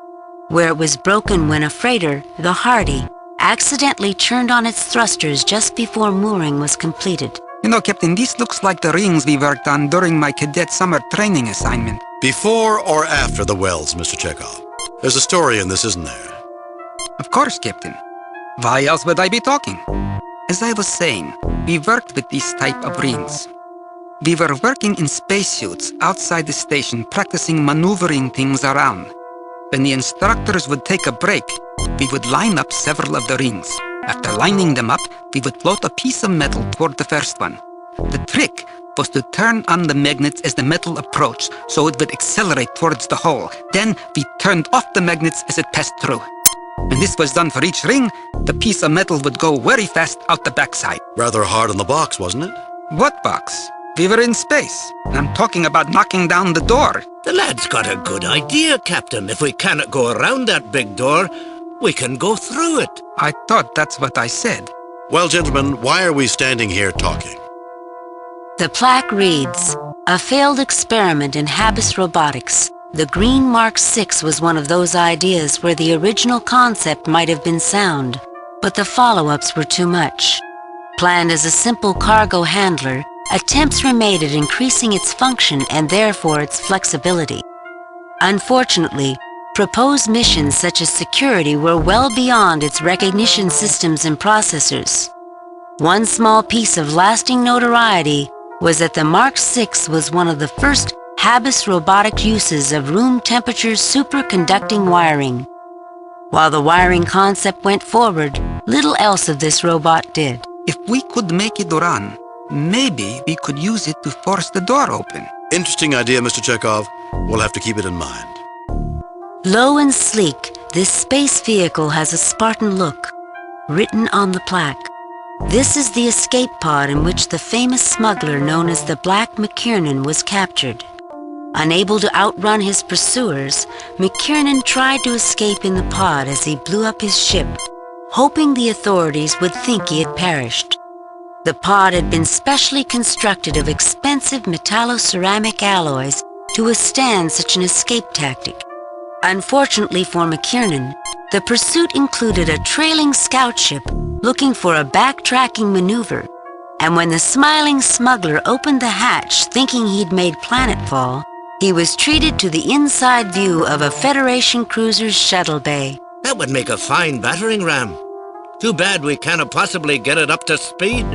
where it was broken when a freighter, the Hardy, accidentally turned on its thrusters just before mooring was completed." You know, Captain, this looks like the rings we worked on during my cadet summer training assignment. Before or after the wells, Mr. Chekhov? There's a story in this, isn't there? Of course, Captain. Why else would I be talking? As I was saying, we worked with these type of rings. We were working in spacesuits outside the station, practicing maneuvering things around. When the instructors would take a break, we would line up several of the rings. After lining them up, we would float a piece of metal toward the first one. The trick was to turn on the magnets as the metal approached, so it would accelerate towards the hole. Then we turned off the magnets as it passed through. When this was done for each ring, the piece of metal would go very fast out the backside. Rather hard on the box, wasn't it? What box? We were in space. I'm talking about knocking down the door. The lad's got a good idea, Captain. If we cannot go around that big door, we can go through it. I thought that's what I said. Well, gentlemen, why are we standing here talking? The plaque reads, "A failed experiment in Habis robotics. The Green Mark 6 was one of those ideas where the original concept might have been sound, but the follow-ups were too much. Planned as a simple cargo handler, attempts were made at increasing its function and therefore its flexibility. Unfortunately, proposed missions such as security were well beyond its recognition systems and processors. One small piece of lasting notoriety was that the Mark 6 was one of the first Habis robotic uses of room temperature superconducting wiring. While the wiring concept went forward, little else of this robot did." If we could make it run, maybe we could use it to force the door open. Interesting idea, Mr. Chekhov. We'll have to keep it in mind. Low and sleek, this space vehicle has a Spartan look, written on the plaque. This is the escape pod in which the famous smuggler known as the Black McKiernan was captured. Unable to outrun his pursuers, McKiernan tried to escape in the pod as he blew up his ship, hoping the authorities would think he had perished. The pod had been specially constructed of expensive metalloceramic alloys to withstand such an escape tactic. Unfortunately for McKiernan, the pursuit included a trailing scout ship looking for a backtracking maneuver, and when the smiling smuggler opened the hatch thinking he'd made planetfall, he was treated to the inside view of a Federation cruiser's shuttle bay. That would make a fine battering ram. Too bad we cannot possibly get it up to speed.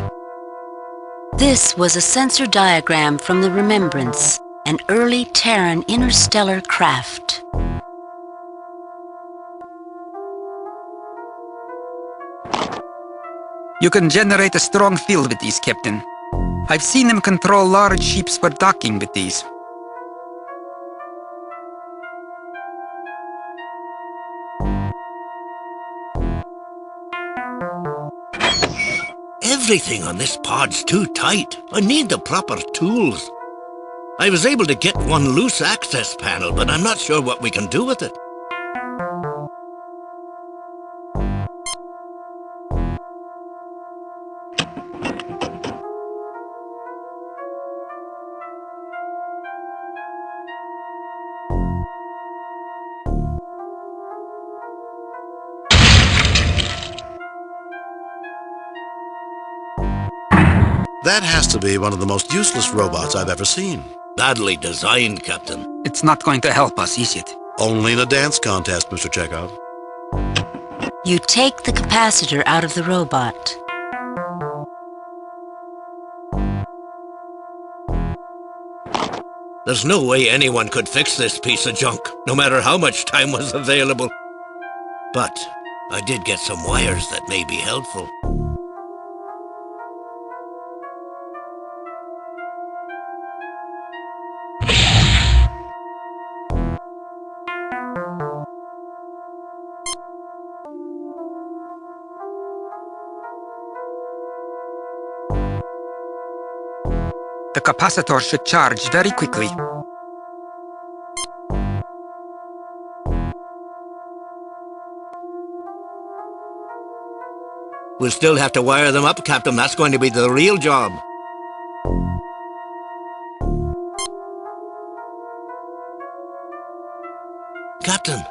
This was a sensor diagram from the Remembrance, an early Terran interstellar craft. You can generate a strong field with these, Captain. I've seen them control large ships for docking with these. Everything on this pod's too tight. I need the proper tools. I was able to get one loose access panel, but I'm not sure what we can do with it. That has to be one of the most useless robots I've ever seen. Badly designed, Captain. It's not going to help us, is it? Only in a dance contest, Mr. Chekhov. You take the capacitor out of the robot. There's no way anyone could fix this piece of junk, no matter how much time was available. But I did get some wires that may be helpful. The capacitor should charge very quickly. We'll still have to wire them up, Captain. That's going to be the real job. Captain,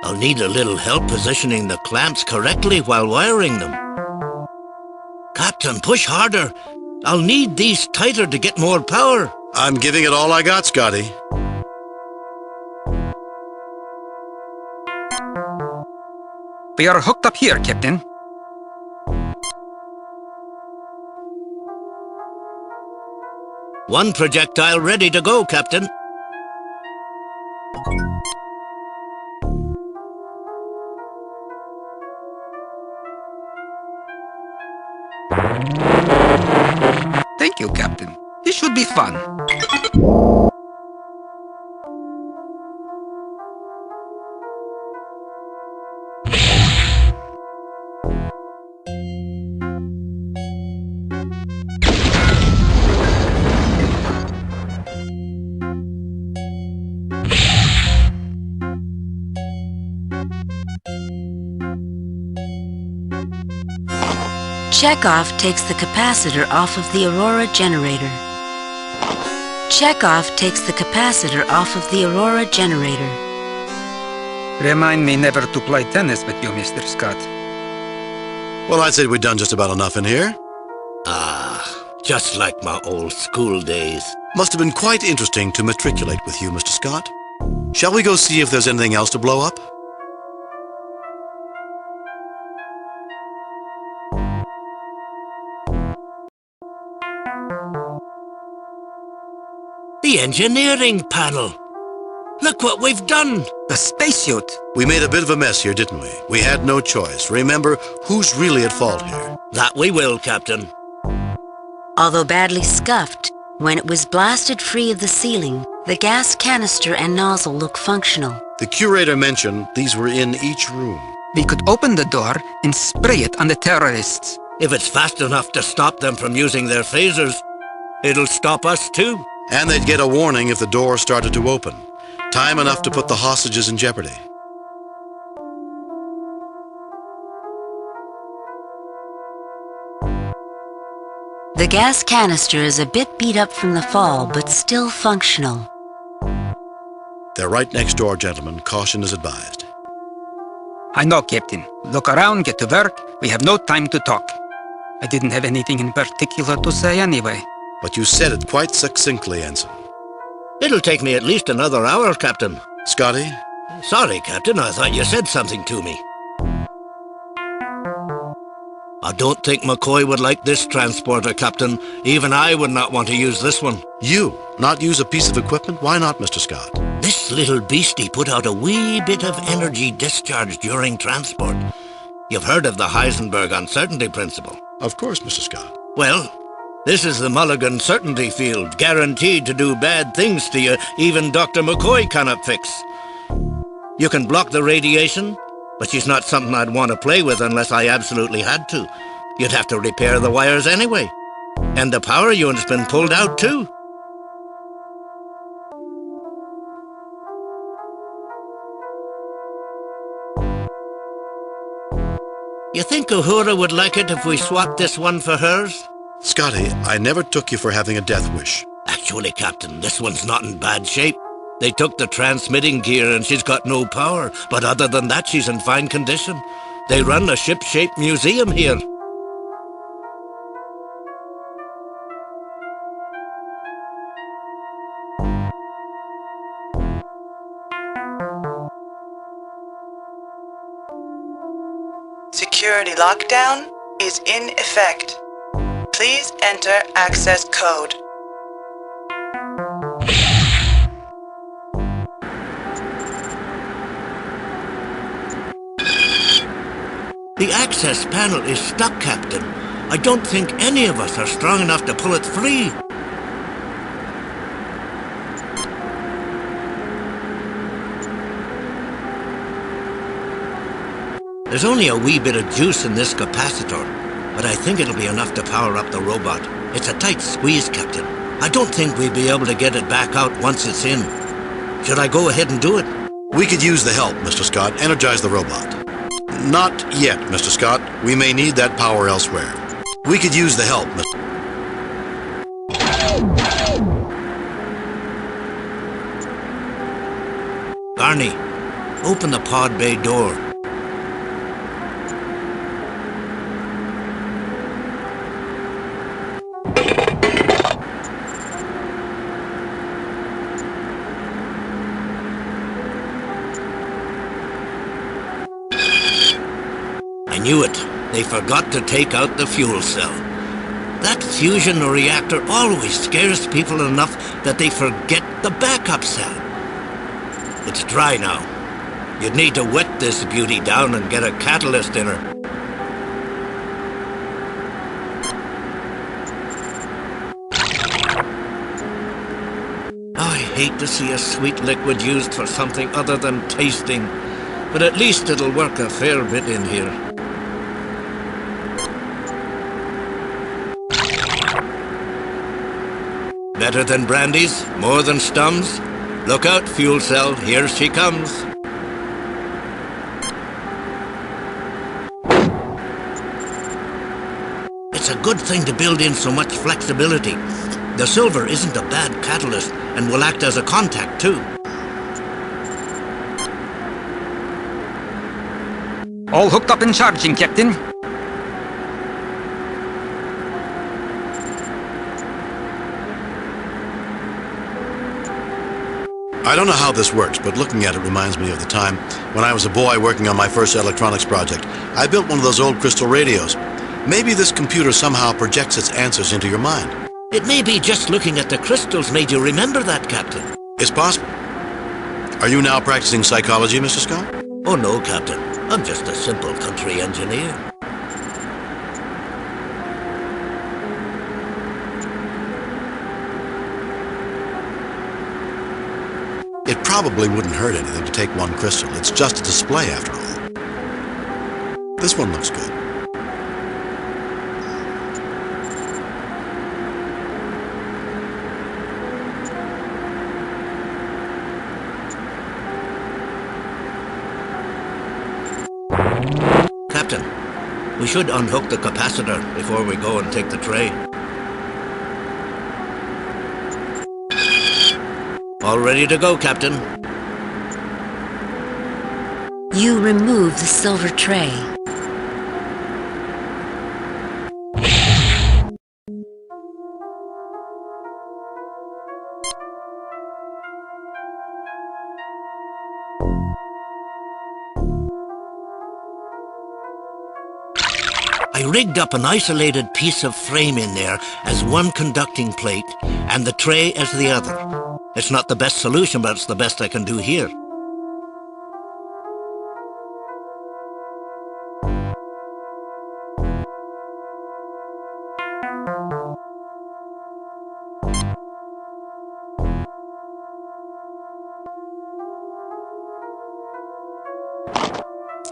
I'll need a little help positioning the clamps correctly while wiring them. Captain, push harder. I'll need these tighter to get more power. I'm giving it all I got, Scotty. We are hooked up here, Captain. One projectile ready to go, Captain. Thank you, Captain. This should be fun. Chekhov takes the capacitor off of the Aurora generator. Chekhov takes the capacitor off of the Aurora generator. Remind me never to play tennis with you, Mr. Scott. Well, I'd say we've done just about enough in here. Ah, just like my old school days. Must have been quite interesting to matriculate with you, Mr. Scott. Shall we go see if there's anything else to blow up? The engineering panel. Look what we've done. The spacesuit. We made a bit of a mess here, didn't we? We had no choice. Remember, who's really at fault here? That we will, Captain. Although badly scuffed, when it was blasted free of the sealing, the gas canister and nozzle look functional. The curator mentioned these were in each room. We could open the door and spray it on the terrorists. If it's fast enough to stop them from using their phasers, it'll stop us too. And they'd get a warning if the door started to open. Time enough to put the hostages in jeopardy. The gas canister is a bit beat up from the fall, but still functional. They're right next door, gentlemen. Caution is advised. I know, Captain. Look around, get to work. We have no time to talk. I didn't have anything in particular to say anyway. But you said it quite succinctly, Ensign. It'll take me at least another hour, Captain. Scotty? Sorry, Captain. I thought you said something to me. I don't think McCoy would like this transporter, Captain. Even I would not want to use this one. You? Not use a piece of equipment? Why not, Mr. Scott? This little beastie put out a wee bit of energy discharge during transport. You've heard of the Heisenberg uncertainty principle. Of course, Mr. Scott. Well, this is the Mulligan certainty field, guaranteed to do bad things to you even Dr. McCoy cannot fix. You can block the radiation, but she's not something I'd want to play with unless I absolutely had to. You'd have to repair the wires anyway. And the power unit's been pulled out too. You think Uhura would like it if we swapped this one for hers? Scotty, I never took you for having a death wish. Actually, Captain, this one's not in bad shape. They took the transmitting gear and she's got no power, but other than that she's in fine condition. They run a ship-shaped museum here. Security lockdown is in effect. Please enter access code. The access panel is stuck, Captain. I don't think any of us are strong enough to pull it free. There's only a wee bit of juice in this capacitor, but I think it'll be enough to power up the robot. It's a tight squeeze, Captain. I don't think we'd be able to get it back out once it's in. Should I go ahead and do it? We could use the help, Mr. Scott. Energize the robot. Not yet, Mr. Scott. We may need that power elsewhere. We could use the help, Mr. Barney, open the pod bay door. I knew it. They forgot to take out the fuel cell. That fusion reactor always scares people enough that they forget the backup cell. It's dry now. You'd need to wet this beauty down and get a catalyst in her. I hate to see a sweet liquid used for something other than tasting, but at least it'll work a fair bit in here. Better than brandies? More than Stums? Look out, fuel cell, here she comes. It's a good thing to build in so much flexibility. The silver isn't a bad catalyst and will act as a contact too. All hooked up and charging, Captain. I don't know how this works, but looking at it reminds me of the time when I was a boy working on my first electronics project. I built one of those old crystal radios. Maybe this computer somehow projects its answers into your mind. It may be just looking at the crystals made you remember that, Captain. It's possible. Are you now practicing psychology, Mr. Scott? Oh no, Captain. I'm just a simple country engineer. It probably wouldn't hurt anything to take one crystal. It's just a display after all. This one looks good. Captain, we should unhook the capacitor before we go and take the tray. All ready to go, Captain. You remove the silver tray. I rigged up an isolated piece of frame in there as one conducting plate and the tray as the other. It's not the best solution, but it's the best I can do here.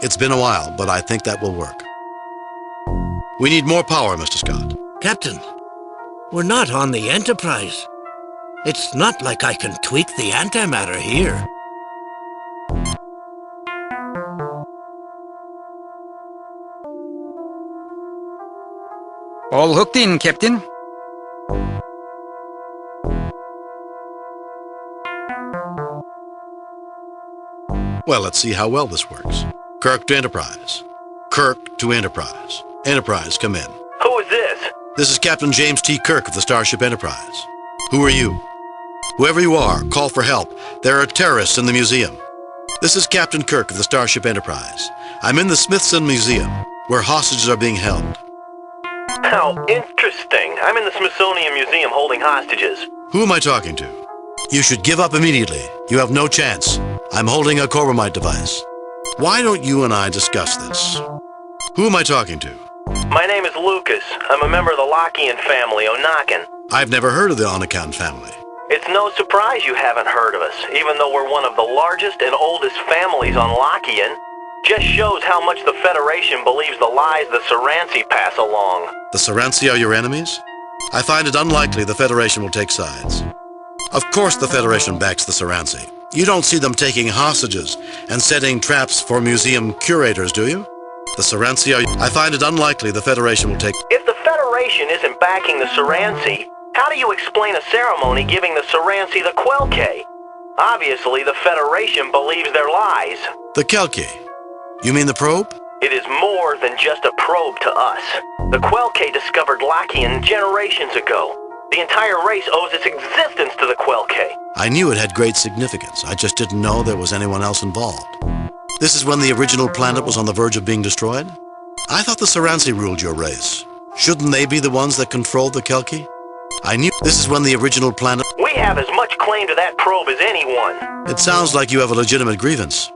It's been a while, but I think that will work. We need more power, Mr. Scott. Captain, we're not on the Enterprise. It's not like I can tweak the antimatter here. All hooked in, Captain. Well, let's see how well this works. Kirk to Enterprise. Kirk to Enterprise. Enterprise, come in. Who is this? This is Captain James T. Kirk of the Starship Enterprise. Who are you? Whoever you are, call for help. There are terrorists in the museum. This is Captain Kirk of the Starship Enterprise. I'm in the Smithsonian Museum, where hostages are being held. How interesting. I'm in the Smithsonian Museum holding hostages. Who am I talking to? You should give up immediately. You have no chance. I'm holding a Corbomite device. Why don't you and I discuss this? Who am I talking to? My name is Lucas. I'm a member of the Lockean family, Onakan. I've never heard of the Onakan family. It's no surprise you haven't heard of us, even though we're one of the largest and oldest families on Lockean. Just shows how much the Federation believes the lies the Saransi pass along. The Saransi are your enemies? I find it unlikely the Federation will take sides. Of course the Federation backs the Saransi. You don't see them taking hostages and setting traps for museum curators, do you? The Saransi are... I find it unlikely the Federation will take... If the Federation isn't backing the Saransi, how do you explain a ceremony giving the Saransi the Quelke? Obviously, the Federation believes their lies. The Kelke? You mean the probe? It is more than just a probe to us. The Quelke discovered Lakian generations ago. The entire race owes its existence to the Quelke. I knew it had great significance. I just didn't know there was anyone else involved. This is when the original planet was on the verge of being destroyed? I thought the Saransi ruled your race. Shouldn't they be the ones that controlled the Kelke? I knew this is when the original planet... We have as much claim to that probe as anyone. It sounds like you have a legitimate grievance.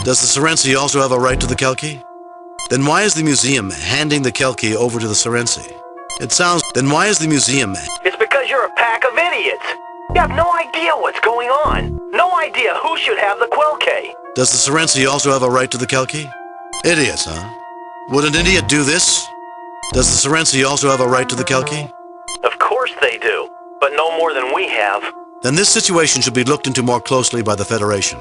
Does the Saransi also have a right to the Kelke? Then why is the museum handing the Kelke over to the Saransi? It sounds... Then why is the museum... It's because you're a pack of idiots. You have no idea what's going on. No idea who should have the Quelke. Does the Saransi also have a right to the Kelke? Idiots, huh? Would an idiot do this? Does the Saransi also have a right to the Kelke? Of course they do, but no more than we have. Then this situation should be looked into more closely by the Federation.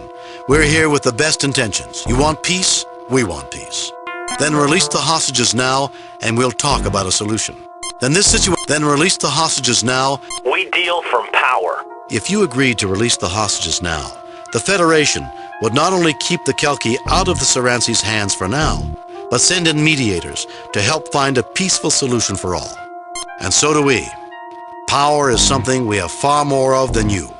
We're here with the best intentions. You want peace? We want peace. Then release the hostages now, and we'll talk about a solution. Then release the hostages now. We deal from power. If you agreed to release the hostages now, the Federation would not only keep the Kelke out of the Saransi's hands for now, but send in mediators to help find a peaceful solution for all. And so do we. Power is something we have far more of than you.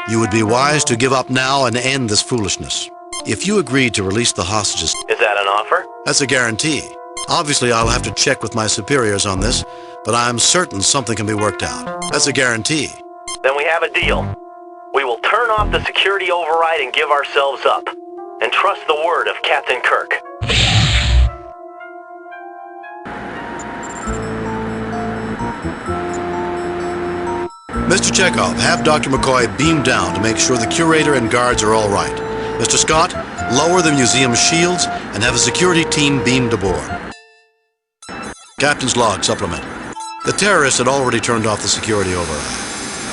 You would be wise to give up now and end this foolishness. If you agreed to release the hostages... Is that an offer? That's a guarantee. Obviously, I'll have to check with my superiors on this, but I'm certain something can be worked out. That's a guarantee. Then we have a deal. We will turn off the security override and give ourselves up. And trust the word of Captain Kirk. Mr. Chekhov, have Dr. McCoy beam down to make sure the curator and guards are all right. Mr. Scott, lower the museum's shields and have a security team beamed aboard. Captain's log supplement. The terrorists had already turned off the security override.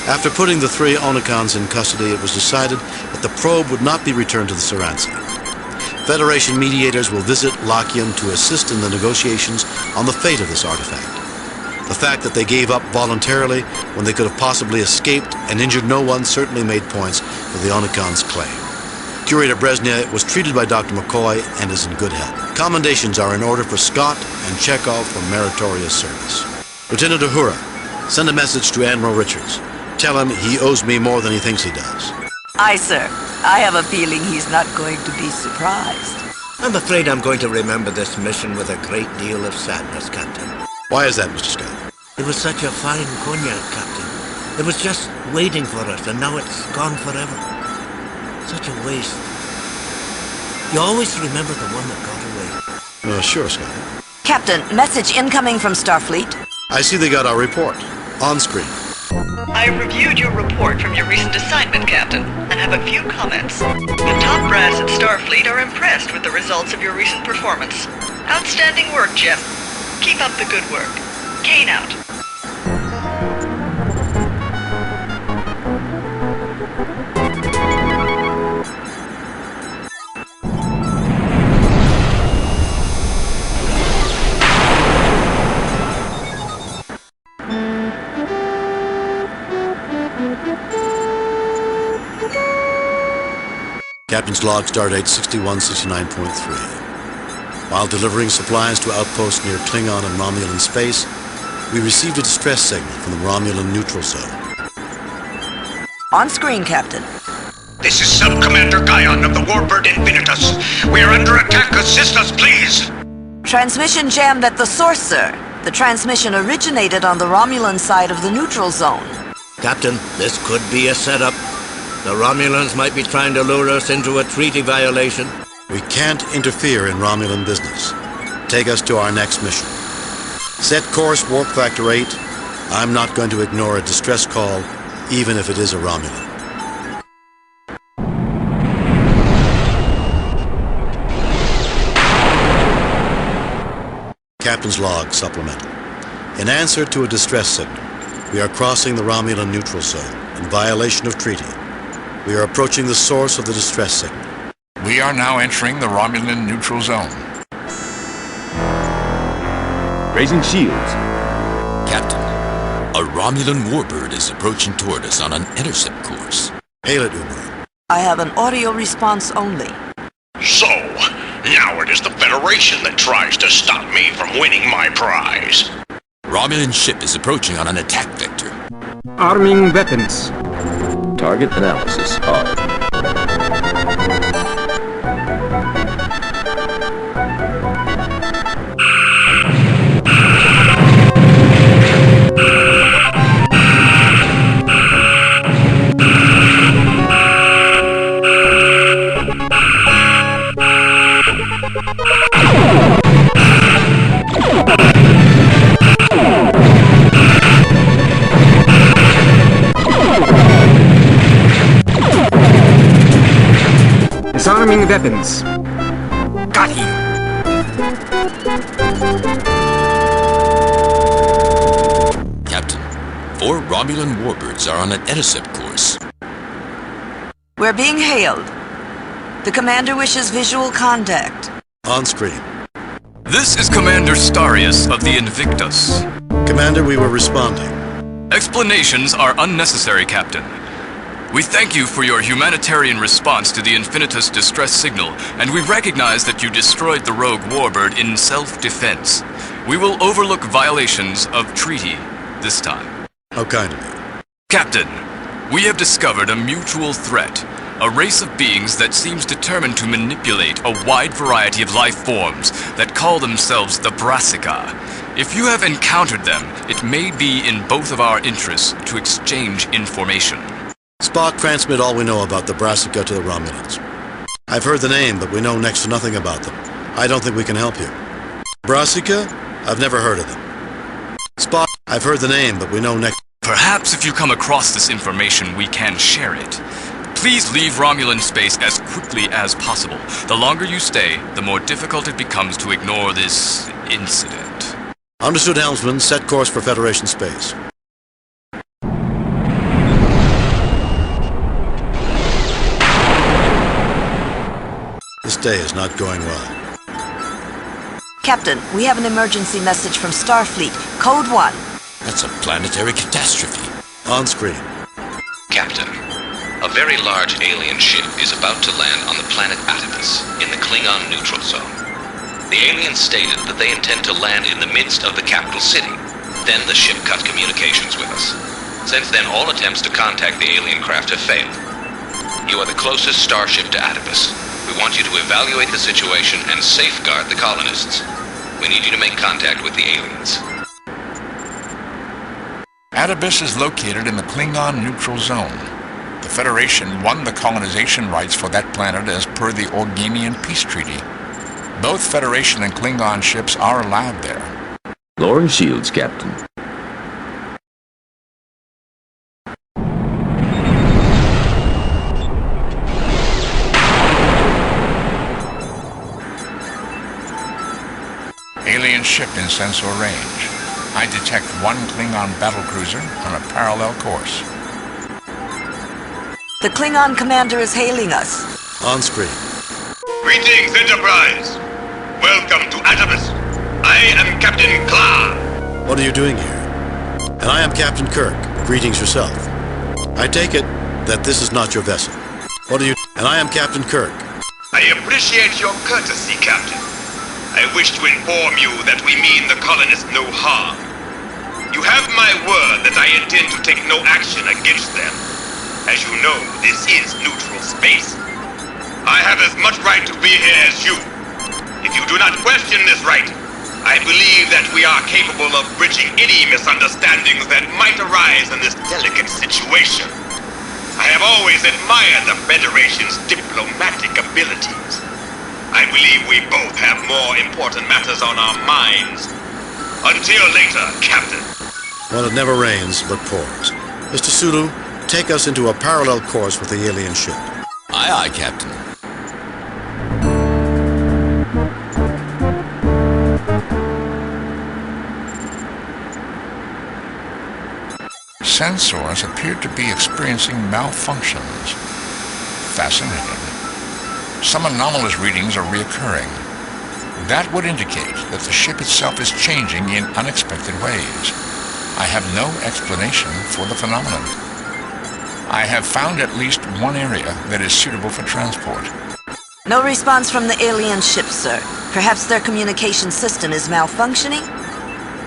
After putting the 3 Onakans in custody, it was decided that the probe would not be returned to the Saransi. Federation mediators will visit Lakian to assist in the negotiations on the fate of this artifact. The fact that they gave up voluntarily when they could have possibly escaped and injured no one certainly made points for the Onakan's claim. Curator Brezhnev was treated by Dr. McCoy and is in good health. Commendations are in order for Scott and Chekhov for meritorious service. Lieutenant Uhura, send a message to Admiral Richards. Tell him he owes me more than he thinks he does. Aye, sir. I have a feeling he's not going to be surprised. I'm afraid I'm going to remember this mission with a great deal of sadness, Captain. Why is that, Mr. Scott? It was such a fine cognac, Captain. It was just waiting for us, and now it's gone forever. Such a waste. You always remember the one that got away. Sure, Scott. Captain, message incoming from Starfleet. I see they got our report. On screen. I reviewed your report from your recent assignment, Captain, and have a few comments. The top brass at Starfleet are impressed with the results of your recent performance. Outstanding work, Jim. Keep up the good work. Kane out. Captain's log, stardate 6169.3. While delivering supplies to outposts near Klingon and Romulan space, we received a distress signal from the Romulan neutral zone. On screen, Captain. This is Sub-Commander Guyon of the Warbird Infinitus. We are under attack. Assist us, please. Transmission jammed at the source, sir. The transmission originated on the Romulan side of the neutral zone. Captain, this could be a setup. The Romulans might be trying to lure us into a treaty violation. We can't interfere in Romulan business. Take us to our next mission. Set course, warp factor 8. I'm not going to ignore a distress call, even if it is a Romulan. Captain's log supplemental. In answer to a distress signal, we are crossing the Romulan neutral zone in violation of treaty. We are approaching the source of the distress signal. We are now entering the Romulan neutral zone. Raising shields. Captain, a Romulan warbird is approaching toward us on an intercept course. Hail it, Uber. I have an audio response only. So, now it is the Federation that tries to stop me from winning my prize. Romulan ship is approaching on an attack vector. Arming weapons. Target analysis on. Disarming weapons. Got him. Captain, 4 Romulan warbirds are on an intercept course. We're being hailed. The commander wishes visual contact. On screen. This is Commander Starius of the Invictus. Commander, we were responding. Explanations are unnecessary, Captain. We thank you for your humanitarian response to the Infinitus distress signal, and we recognize that you destroyed the rogue warbird in self-defense. We will overlook violations of treaty this time. How kind of you. Captain, we have discovered a mutual threat, a race of beings that seems determined to manipulate a wide variety of life forms that call themselves the Brassica. If you have encountered them, it may be in both of our interests to exchange information. Spock, transmit all we know about the Brassica to the Romulans. I've heard the name, but we know next to nothing about them. I don't think we can help you. Brassica? I've never heard of them. Spock, I've heard the name, but we know next... Perhaps if you come across this information, we can share it. Please leave Romulan space as quickly as possible. The longer you stay, the more difficult it becomes to ignore this incident. Understood, Helmsman. Set course for Federation space. This day is not going well. Captain, we have an emergency message from Starfleet. Code 1. That's a planetary catastrophe. On screen. Captain, a very large alien ship is about to land on the planet Atibus in the Klingon neutral zone. The aliens stated that they intend to land in the midst of the capital city. Then the ship cut communications with us. Since then, all attempts to contact the alien craft have failed. You are the closest starship to Atibus. We want you to evaluate the situation and safeguard the colonists. We need you to make contact with the aliens. Atibus is located in the Klingon neutral zone. The Federation won the colonization rights for that planet as per the Organian Peace Treaty. Both Federation and Klingon ships are allowed there. Lowering shields, Captain. Alien ship in sensor range. I detect one Klingon battlecruiser on a parallel course. The Klingon commander is hailing us. On screen. Greetings, Enterprise. Welcome to Atibus. I am Captain Kla. What are you doing here? And I am Captain Kirk. Greetings yourself. I take it that this is not your vessel. What are you... And I am Captain Kirk. I appreciate your courtesy, Captain. I wish to inform you that we mean the colonists no harm. You have my word that I intend to take no action against them. As you know, this is neutral space. I have as much right to be here as you. If you do not question this right, I believe that we are capable of bridging any misunderstandings that might arise in this delicate situation. I have always admired the Federation's diplomatic abilities. I believe we both have more important matters on our minds. Until later, Captain. Well, it never rains, but pours. Mr. Sulu, take us into a parallel course with the alien ship. Aye, aye, Captain. Sensors appear to be experiencing malfunctions. Fascinating. Some anomalous readings are reoccurring. That would indicate that the ship itself is changing in unexpected ways. I have no explanation for the phenomenon. I have found at least one area that is suitable for transport. No response from the alien ship, sir. Perhaps their communication system is malfunctioning?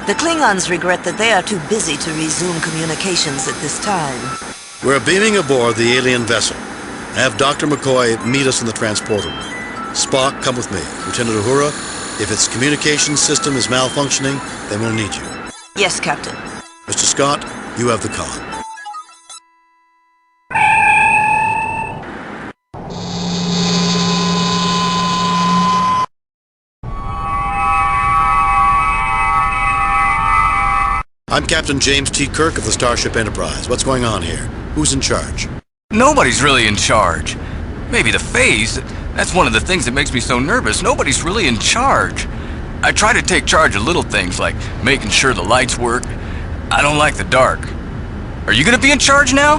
The Klingons regret that they are too busy to resume communications at this time. We're beaming aboard the alien vessel. Have Dr. McCoy meet us in the transporter room. Spock, come with me. Lieutenant Uhura, if its communication system is malfunctioning, then we'll need you. Yes, Captain. Mr. Scott, you have the con. I'm Captain James T. Kirk of the Starship Enterprise. What's going on here? Who's in charge? Nobody's really in charge. Maybe the phase. That's one of the things that makes me so nervous. Nobody's really in charge. I try to take charge of little things like making sure the lights work. I don't like the dark. Are you gonna be in charge now?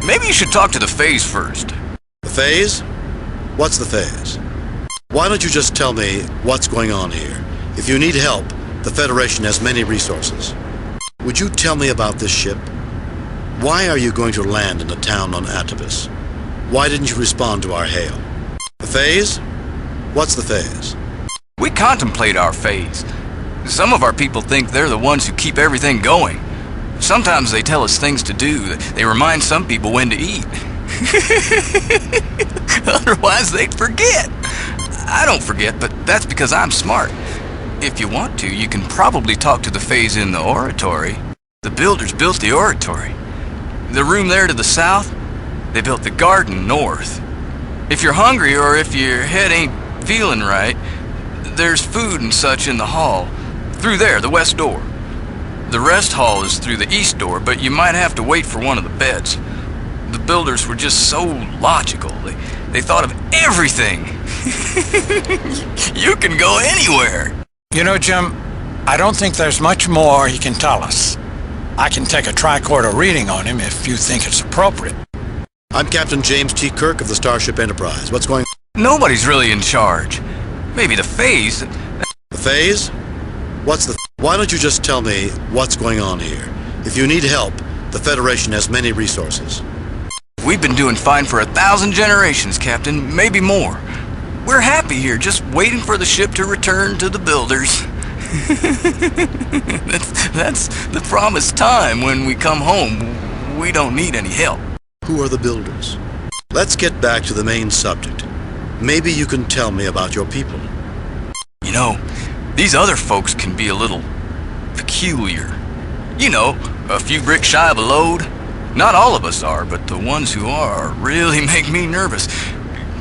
Maybe you should talk to the phase first. The phase? What's the phase? Why don't you just tell me what's going on here? If you need help, the Federation has many resources. Would you tell me about this ship? Why are you going to land in a town on Atavus? Why didn't you respond to our hail? The phase? What's the phase? We contemplate our phase. Some of our people think they're the ones who keep everything going. Sometimes they tell us things to do. They remind some people when to eat. Otherwise they'd forget. I don't forget, but that's because I'm smart. If you want to, you can probably talk to the phase in the oratory. The builders built the oratory. The room there to the south, they built the garden north. If you're hungry or if your head ain't feeling right, there's food and such in the hall. Through there, the west door. The rest hall is through the east door, but you might have to wait for one of the beds. The builders were just so logical. They thought of everything. You can go anywhere. You know, Jim, I don't think there's much more he can tell us. I can take a tricorder reading on him if you think it's appropriate. I'm Captain James T. Kirk of the Starship Enterprise. What's going on? Nobody's really in charge. Maybe the phase. The phase? What's the... Why don't you just tell me what's going on here? If you need help, the Federation has many resources. We've been doing fine for 1,000 generations, Captain, maybe more. We're happy here, just waiting for the ship to return to the builders. that's the promised time when we come home. We don't need any help. Who are the builders? Let's get back to the main subject. Maybe you can tell me about your people. You know, these other folks can be a little peculiar. You know, a few bricks shy of a load. Not all of us are, but the ones who are really make me nervous.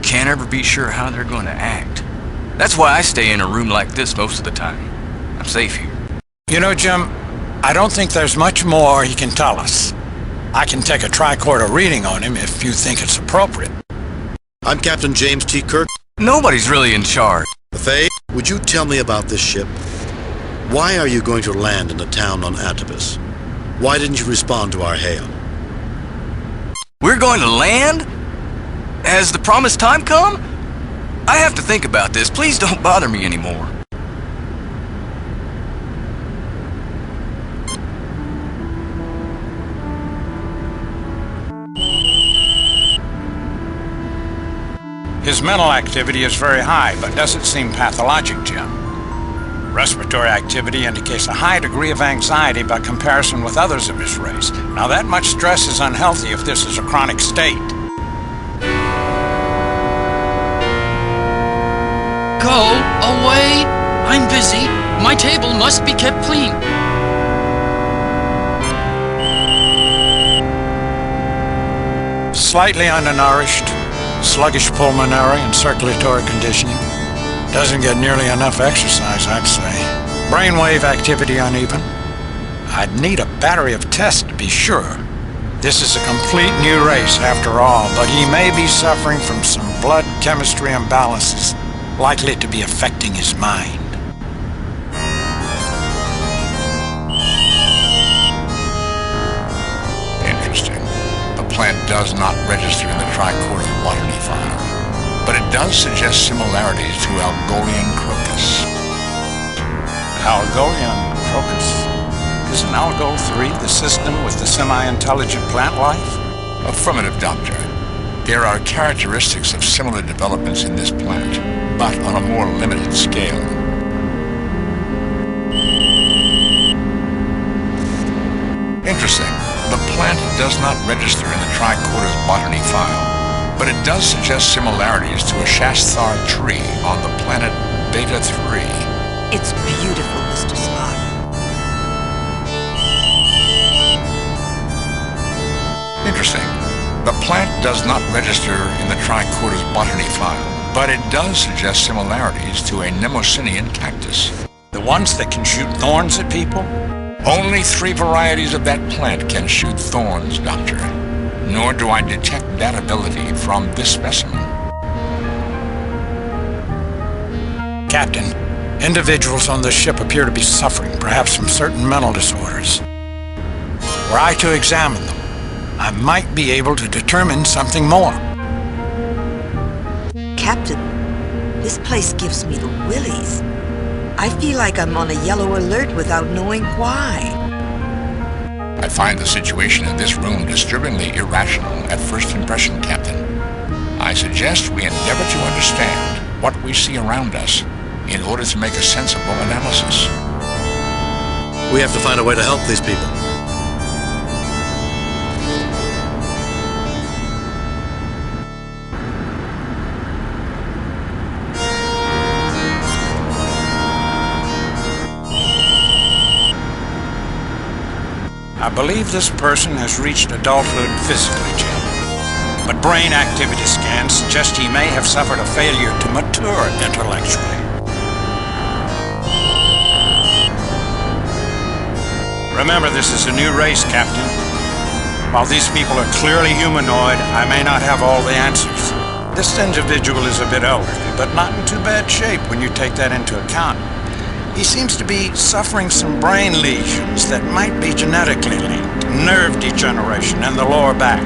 Can't ever be sure how they're going to act. That's why I stay in a room like this most of the time. I'm safe here. You know, Jim, I don't think there's much more he can tell us. I can take a tricorder reading on him if you think it's appropriate. I'm Captain James T. Kirk. Nobody's really in charge. Faye, would you tell me about this ship? Why are you going to land in a town on Atavus? Why didn't you respond to our hail? We're going to land? Has the promised time come? I have to think about this. Please don't bother me anymore. His mental activity is very high, but doesn't seem pathologic, Jim. Respiratory activity indicates a high degree of anxiety by comparison with others of his race. Now, that much stress is unhealthy if this is a chronic state. Go away! I'm busy. My table must be kept clean. Slightly undernourished, sluggish pulmonary and circulatory conditioning. Doesn't get nearly enough exercise, I'd say. Brainwave activity uneven. I'd need a battery of tests to be sure. This is a complete new race after all, but he may be suffering from some blood chemistry imbalances likely to be affecting his mind. Interesting. The plant does not register in the tricorder botany file, but it does suggest similarities to Algolian crocus. Algolia and Crocus? Isn't Algol 3 the system with the semi-intelligent plant life? Affirmative, Doctor. There are characteristics of similar developments in this planet, but on a more limited scale. Interesting. The plant does not register in the Tricorder's botany file, but it does suggest similarities to a Shasthar tree on the planet Beta 3. It's beautiful, Mr. Spock. Interesting. The plant does not register in the Tricorder's botany file, but it does suggest similarities to a Mnemosynian cactus. The ones that can shoot thorns at people? Only 3 varieties of that plant can shoot thorns, Doctor. Nor do I detect that ability from this specimen. Captain, individuals on this ship appear to be suffering, perhaps from certain mental disorders. Were I to examine them, I might be able to determine something more. Captain, this place gives me the willies. I feel like I'm on a yellow alert without knowing why. I find the situation in this room disturbingly irrational at first impression, Captain. I suggest we endeavor to understand what we see around us in order to make a sensible analysis. We have to find a way to help these people. I believe this person has reached adulthood physically, Jim. But brain activity scans suggest he may have suffered a failure to mature intellectually. Remember, this is a new race, Captain. While these people are clearly humanoid, I may not have all the answers. This individual is a bit elderly, but not in too bad shape when you take that into account. He seems to be suffering some brain lesions that might be genetically linked. Nerve degeneration in the lower back.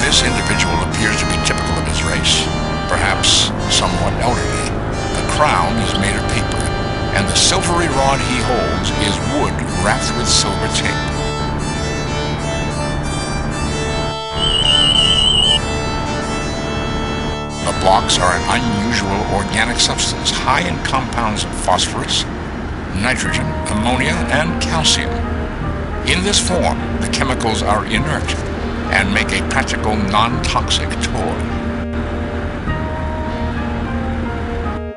This individual appears to be typical of his race, perhaps somewhat elderly. The crown is made of paper, and the silvery rod he holds is wood wrapped with silver tape. The blocks are an unusual organic substance high in compounds of phosphorus, nitrogen, ammonia, and calcium. In this form, the chemicals are inert and make a practical non-toxic toy.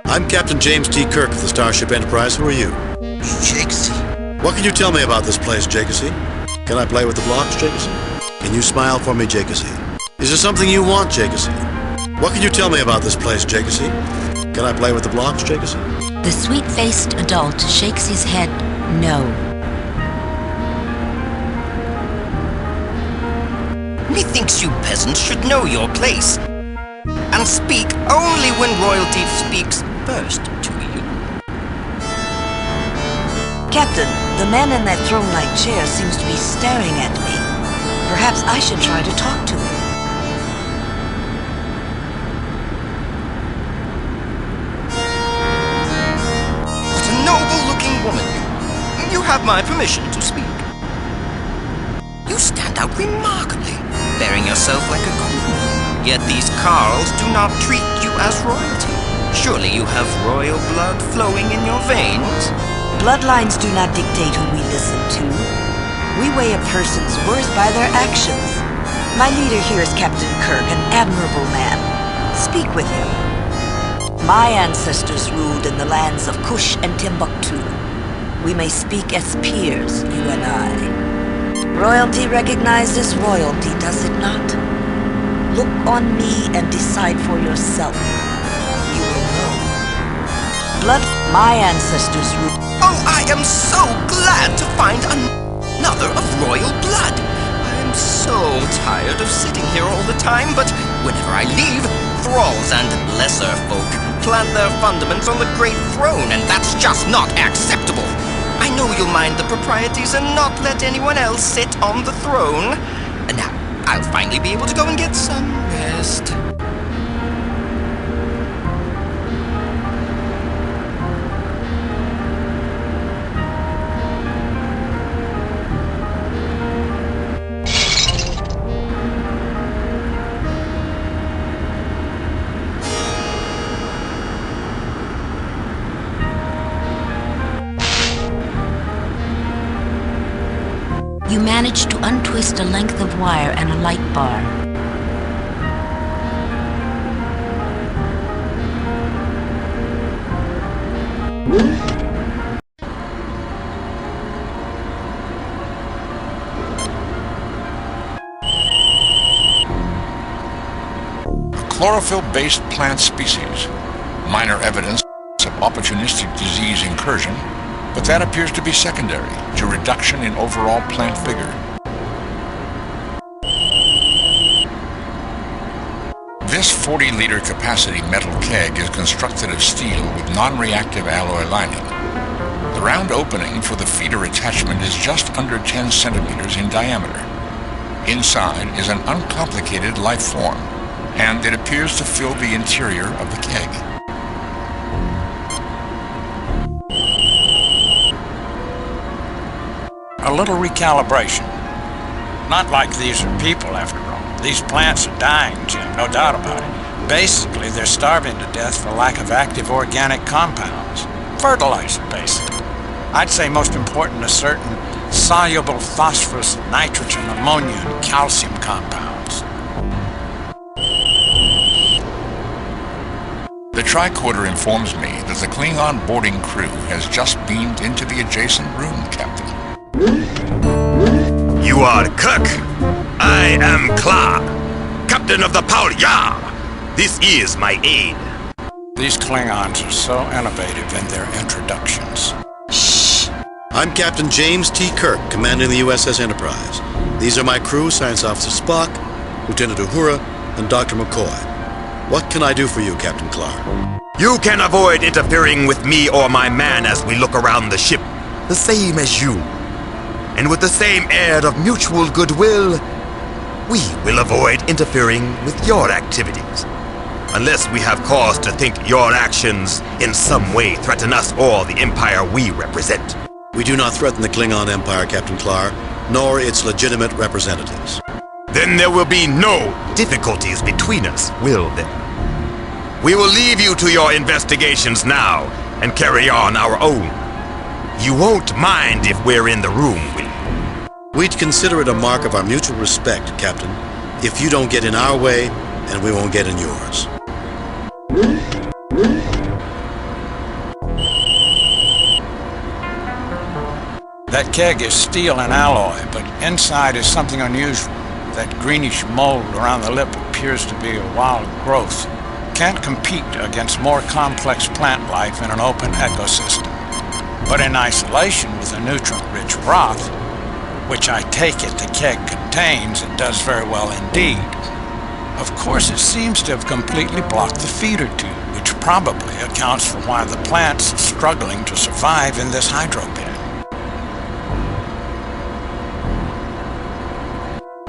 I'm Captain James T. Kirk of the Starship Enterprise. Who are you? Jakesy. What can you tell me about this place, Jakesy? Can I play with the blocks, Jakesy? Can you smile for me, Jakesy? Is there something you want, Jakesy? What can you tell me about this place, Jakesy? Can I play with the blocks, Jakesy? The sweet-faced adult shakes his head no. Methinks you peasants should know your place, and speak only when royalty speaks first to you. Captain, the man in that throne-like chair seems to be staring at me. Perhaps I should try to talk to him. You have my permission to speak. You stand out remarkably, bearing yourself like a queen. Yet these Carls do not treat you as royalty. Surely you have royal blood flowing in your veins? Bloodlines do not dictate who we listen to. We weigh a person's worth by their actions. My leader here is Captain Kirk, an admirable man. Speak with him. My ancestors ruled in the lands of Kush and Timbuktu. We may speak as peers, you and I. Royalty recognizes royalty, does it not? Look on me and decide for yourself. You will know. Blood, my ancestors ruled. Oh, I am so glad to find another of royal blood. I am so tired of sitting here all the time, but whenever I leave, thralls and lesser folk plant their fundaments on the great throne, and that's just not acceptable. I know you'll mind the proprieties and not let anyone else sit on the throne. And now, I'll finally be able to go and get some rest. managed to untwist a length of wire and a light bar. Chlorophyll-based plant species. Minor evidence of opportunistic disease incursion, but that appears to be secondary to reduction in overall plant vigor. This 40-liter capacity metal keg is constructed of steel with non-reactive alloy lining. The round opening for the feeder attachment is just under 10 centimeters in diameter. Inside is an uncomplicated life form, and it appears to fill the interior of the keg. A little recalibration. Not like these are people, after all. These plants are dying, Jim, no doubt about it. Basically, they're starving to death for lack of active organic compounds. Fertilizer, basically. I'd say most important, a certain soluble phosphorus, nitrogen, ammonia, and calcium compounds. The tricorder informs me that the Klingon boarding crew has just beamed into the adjacent room, Captain. You are Kirk. I am Clark, Captain of the Paul-Ya. This is my aide. These Klingons are so innovative in their introductions. Shh! I'm Captain James T. Kirk, commanding the USS Enterprise. These are my crew, Science Officer Spock, Lieutenant Uhura, and Dr. McCoy. What can I do for you, Captain Clark? You can avoid interfering with me or my man as we look around the ship, the same as you. And with the same air of mutual goodwill, we will avoid interfering with your activities. Unless we have cause to think your actions in some way threaten us or the Empire we represent. We do not threaten the Klingon Empire, Captain Clark, nor its legitimate representatives. Then there will be no difficulties between us, will there? We will leave you to your investigations now and carry on our own. You won't mind if we're in the room, will you? We'd consider it a mark of our mutual respect, Captain, if you don't get in our way, and we won't get in yours. That keg is steel and alloy, but inside is something unusual. That greenish mold around the lip appears to be a wild growth. Can't compete against more complex plant life in an open ecosystem. But in isolation with a nutrient-rich broth, which I take it the keg contains, it does very well indeed. Of course, it seems to have completely blocked the feeder tube, which probably accounts for why the plant's struggling to survive in this hydrobed.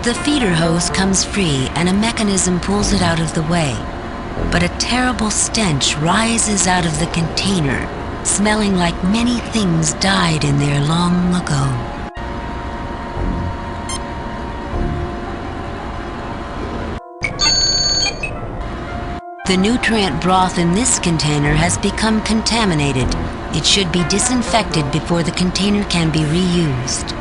The feeder hose comes free and a mechanism pulls it out of the way. But a terrible stench rises out of the container, smelling like many things died in there long ago. The nutrient broth in this container has become contaminated. It should be disinfected before the container can be reused.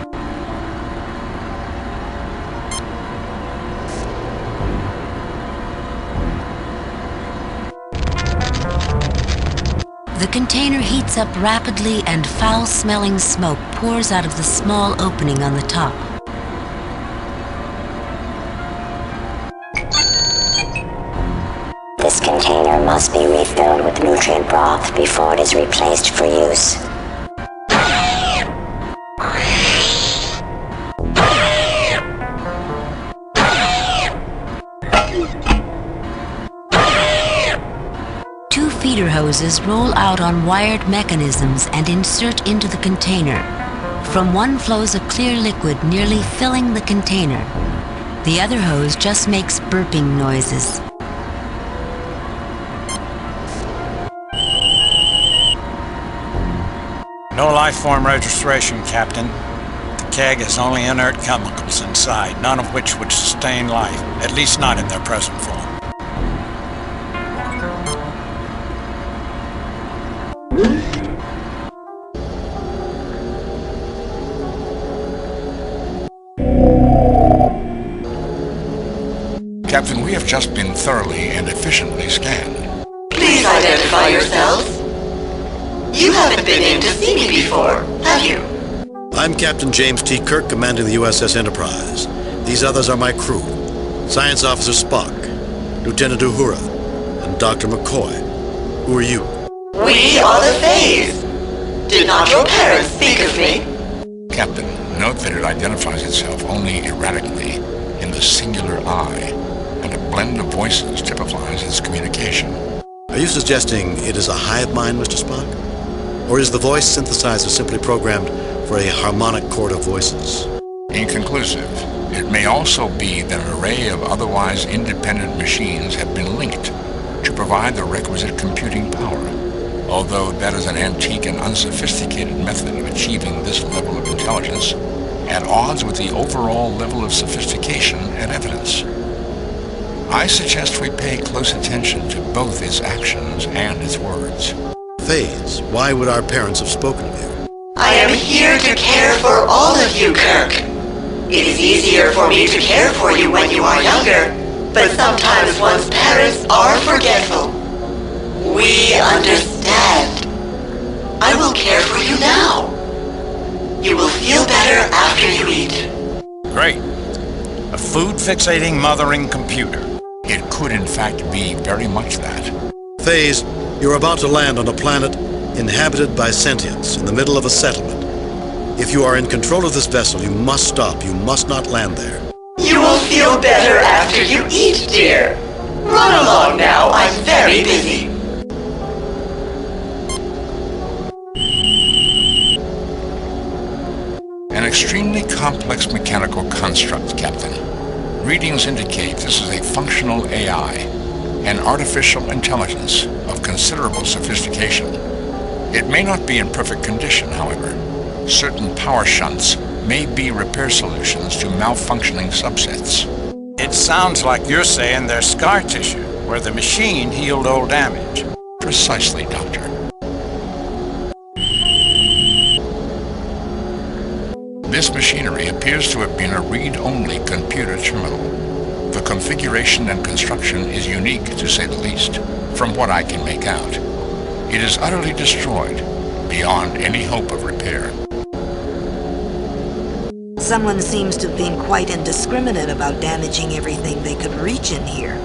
The container heats up rapidly and foul-smelling smoke pours out of the small opening on the top. This container must be refilled with nutrient broth before it is replaced for use. Two feeder hoses roll out on wired mechanisms and insert into the container. From one flows a clear liquid nearly filling the container. The other hose just makes burping noises. No life form registration, Captain. The keg has only inert chemicals inside, none of which would sustain life, at least not in their present form. Captain, we have just been thoroughly and efficiently scanned. Please identify yourselves. You haven't been in to see me before, have you? I'm Captain James T. Kirk, commanding the USS Enterprise. These others are my crew. Science Officer Spock, Lieutenant Uhura, and Dr. McCoy. Who are you? We are the Fays. Did not your parents speak of me? Captain, note that it identifies itself only erratically in the singular I, and a blend of voices typifies its communication. Are you suggesting it is a hive mind, Mr. Spock? Or is the voice synthesizer simply programmed for a harmonic chord of voices? Inconclusive. It may also be that an array of otherwise independent machines have been linked to provide the requisite computing power, although that is an antique and unsophisticated method of achieving this level of intelligence, at odds with the overall level of sophistication and evidence. I suggest we pay close attention to both its actions and its words. Fays, why would our parents have spoken of you? I am here to care for all of you, Kirk. It is easier for me to care for you when you are younger, but sometimes one's parents are forgetful. We understand. I will care for you now. You will feel better after you eat. Great. A food-fixating, mothering computer. It could in fact be very much that. Fays, you're about to land on a planet inhabited by sentients in the middle of a settlement. If you are in control of this vessel, you must stop. You must not land there. You will feel better after you eat, dear. Run along now. I'm very busy. An extremely complex mechanical construct, Captain. Readings indicate this is a functional AI, an artificial intelligence of considerable sophistication. It may not be in perfect condition, however. Certain power shunts may be repair solutions to malfunctioning subsets. It sounds like you're saying there's scar tissue, where the machine healed old damage. Precisely, Doctor. This machinery appears to have been a read-only computer terminal. The configuration and construction is unique, to say the least, from what I can make out. It is utterly destroyed, beyond any hope of repair. Someone seems to have been quite indiscriminate about damaging everything they could reach in here.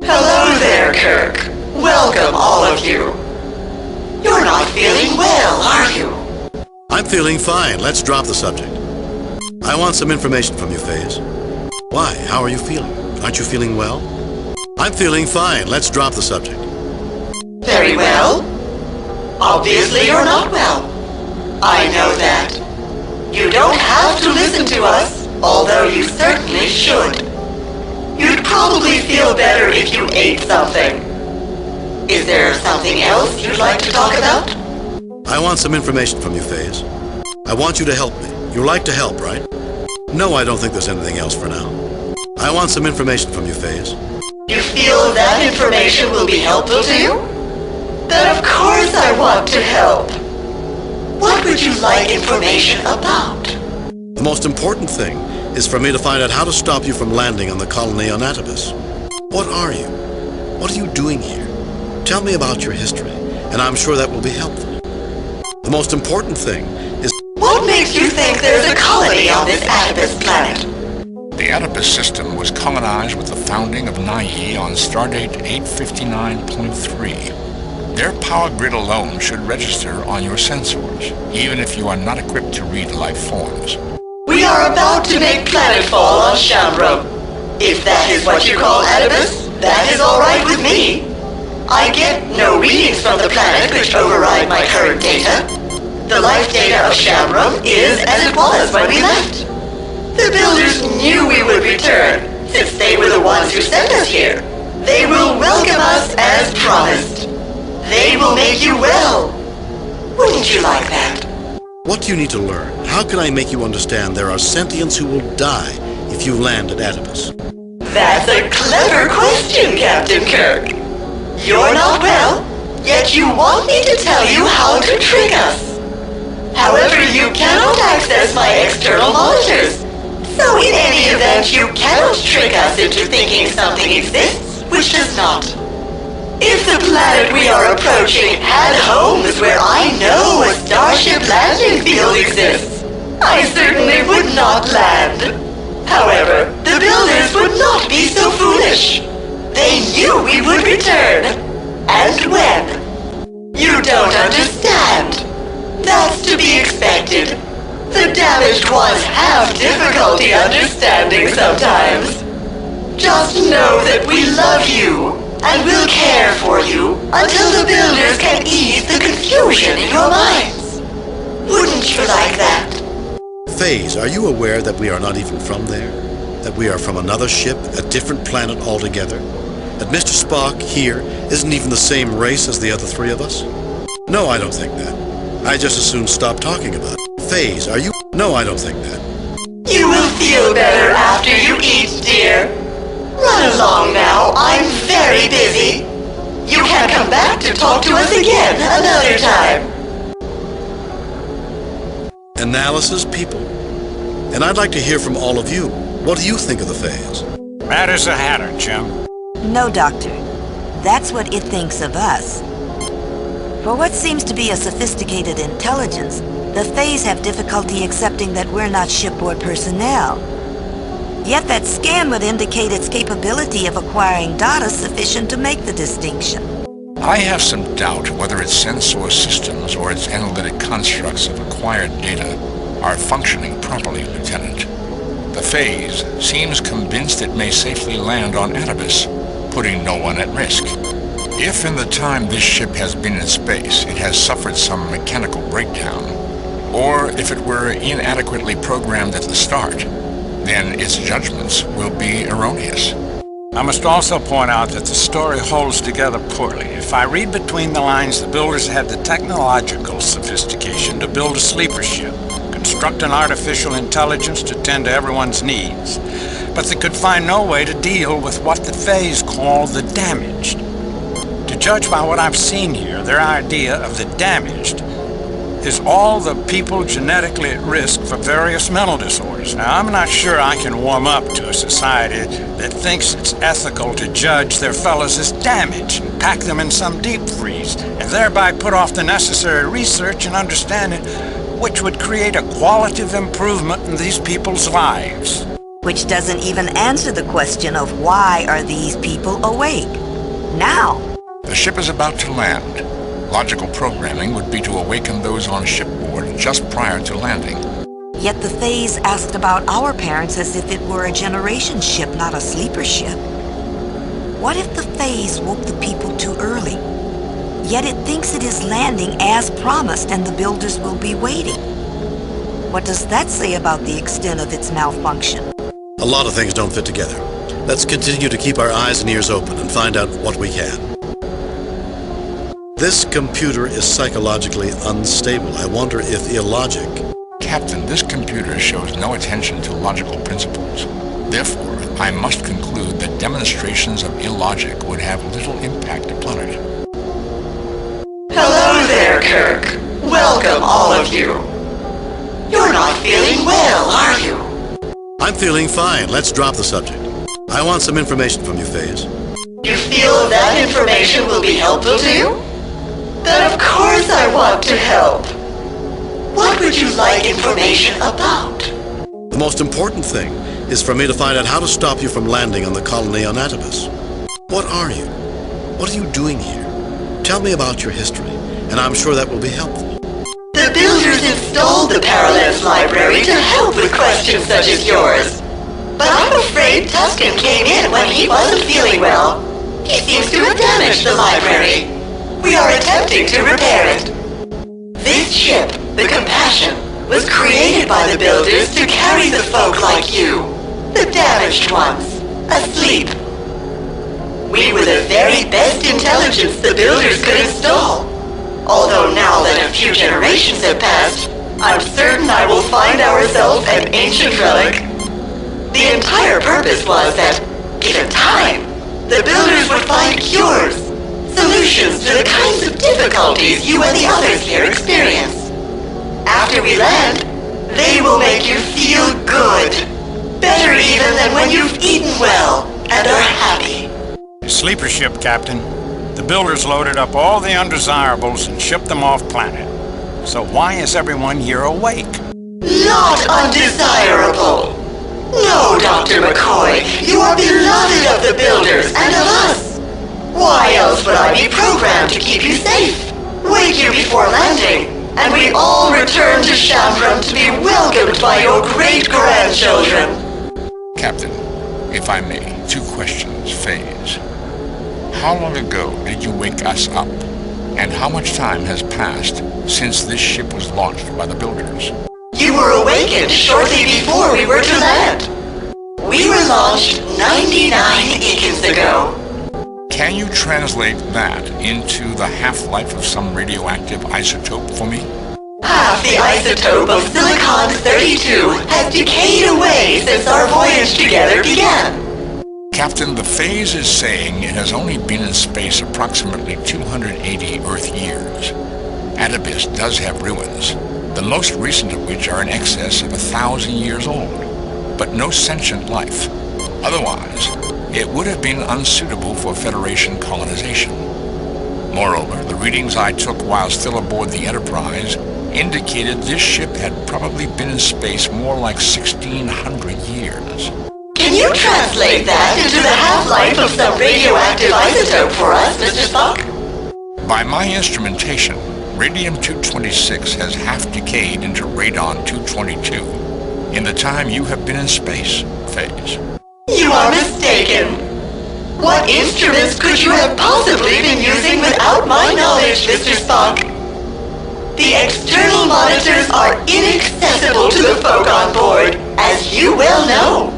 Hello there, Kirk. Welcome, all of you. You're not feeling well, are you? I'm feeling fine. Let's drop the subject. I want some information from you, Fays. Why? How are you feeling? Aren't you feeling well? I'm feeling fine. Let's drop the subject. Very well. Obviously you're not well. I know that. You don't have to listen to us, although you certainly should. You'd probably feel better if you ate something. Is there something else you'd like to talk about? I want some information from you, Fays. I want you to help me. You like to help, right? No, I don't think there's anything else for now. I want some information from you, Fays. You feel that information will be helpful to you? Then of course I want to help. What would you like information about? The most important thing is for me to find out how to stop you from landing on the colony on Atibus. What are you? What are you doing here? Tell me about your history, and I'm sure that will be helpful. The most important thing is... What makes you think there's a colony on this Atibus planet? The Atibus system was colonized with the founding of Nai on Stardate 859.3. Their power grid alone should register on your sensors, even if you are not equipped to read life forms. We are about to make planetfall on Shambrum. If that is what you call Atibus, that is all right with me. I get no readings from the planet which override my current data. The life data of Shambrum is as it was when we left. The builders knew we would return, since they were the ones who sent us here. They will welcome us as promised. They will make you well. Wouldn't you like that? What do you need to learn? How can I make you understand there are sentients who will die if you land at Atibus? That's a clever question, Captain Kirk. You're not well, yet you want me to tell you how to trick us. However, you cannot access my external monitors. So in any event, you cannot trick us into thinking something exists, which does not. If the planet we are approaching had homes where I know a starship landing field exists, I certainly would not land. However, the builders would not be so foolish. They knew we would return. And when? You don't understand. That's to be expected. The damaged ones have difficulty understanding sometimes. Just know that we love you. And will care for you until the builders can ease the confusion in your minds. Wouldn't you like that? Phase, are you aware that we are not even from there? That we are from another ship, a different planet altogether? That Mr. Spock here isn't even the same race as the other three of us? No, I don't think that. I just as soon stop talking about it. Phase, are you... No, I don't think that. You will feel better after you eat, dear. Run along now, I'm very busy. You can come back to talk to us again another time. Analysis, people. And I'd like to hear from all of you. What do you think of the phase? Mad as a hatter, Jim. No, Doctor. That's what it thinks of us. For what seems to be a sophisticated intelligence, the phase have difficulty accepting that we're not shipboard personnel. Yet that scan would indicate its capability of acquiring data sufficient to make the distinction. I have some doubt whether its sensor systems or its analytic constructs of acquired data are functioning properly, Lieutenant. The phase seems convinced it may safely land on Anubis, putting no one at risk. If in the time this ship has been in space it has suffered some mechanical breakdown, or if it were inadequately programmed at the start, then its judgments will be erroneous. I must also point out that the story holds together poorly. If I read between the lines, the builders had the technological sophistication to build a sleeper ship, construct an artificial intelligence to tend to everyone's needs, but they could find no way to deal with what the phase called the damaged. To judge by what I've seen here, their idea of the damaged is all the people genetically at risk for various mental disorders. Now, I'm not sure I can warm up to a society that thinks it's ethical to judge their fellows as damaged and pack them in some deep freeze, and thereby put off the necessary research and understanding which would create a qualitative improvement in these people's lives. Which doesn't even answer the question of why are these people awake now? The ship is about to land. Logical programming would be to awaken those on shipboard just prior to landing. Yet the phase asked about our parents as if it were a generation ship, not a sleeper ship. What if the phase woke the people too early? Yet it thinks it is landing as promised and the builders will be waiting. What does that say about the extent of its malfunction? A lot of things don't fit together. Let's continue to keep our eyes and ears open and find out what we can. This computer is psychologically unstable. I wonder if illogic... Captain, this computer shows no attention to logical principles. Therefore, I must conclude that demonstrations of illogic would have little impact upon it. Hello there, Kirk. Welcome, all of you. You're not feeling well, are you? I'm feeling fine. Let's drop the subject. I want some information from you, Phase. You feel that information will be helpful to you? Then of course I want to help. What would you like information about? The most important thing is for me to find out how to stop you from landing on the colony on Anubis. What are you? What are you doing here? Tell me about your history, and I'm sure that will be helpful. The builders installed the Parallels Library to help with questions such as yours. But I'm afraid Tuscan came in when he wasn't feeling well. He seems to have damaged the library. We are attempting to repair it. This ship, the Compassion, was created by the builders to carry the folk like you, the damaged ones, asleep. We were the very best intelligence the builders could install. Although now that a few generations have passed, I'm certain I will find ourselves an ancient relic. The entire purpose was that, given time, the builders would find cures, solutions to the kinds of difficulties you and the others here experience. After we land, they will make you feel good. Better even than when you've eaten well and are happy. Sleeper ship, Captain. The builders loaded up all the undesirables and shipped them off planet. So why is everyone here awake? Not undesirable. No, Dr. McCoy, you are beloved of the builders and of us. Why else would I be programmed to keep you safe, wake you before landing, and we all return to Shambram to be welcomed by your great-grandchildren? Captain, if I may, 2 questions, Phase. How long ago did you wake us up? And how much time has passed since this ship was launched by the builders? You were awakened shortly before we were to land. We were launched 99 Ikins ago. Can you translate that into the half-life of some radioactive isotope for me? Half the isotope of Silicon-32 has decayed away since our voyage together began. Captain, the Phase is saying it has only been in space approximately 280 Earth years. Adibis does have ruins, the most recent of which are in excess of 1,000 years old, but no sentient life. Otherwise, it would have been unsuitable for Federation colonization. Moreover, the readings I took while still aboard the Enterprise indicated this ship had probably been in space more like 1,600 years. Can you translate that into the half-life of some radioactive isotope for us, Mr. Spock? By my instrumentation, Radium-226 has half-decayed into Radon-222 in the time you have been in space, Phase. You are mistaken. What instruments could you have possibly been using without my knowledge, Mr. Spock? The external monitors are inaccessible to the folk on board, as you well know.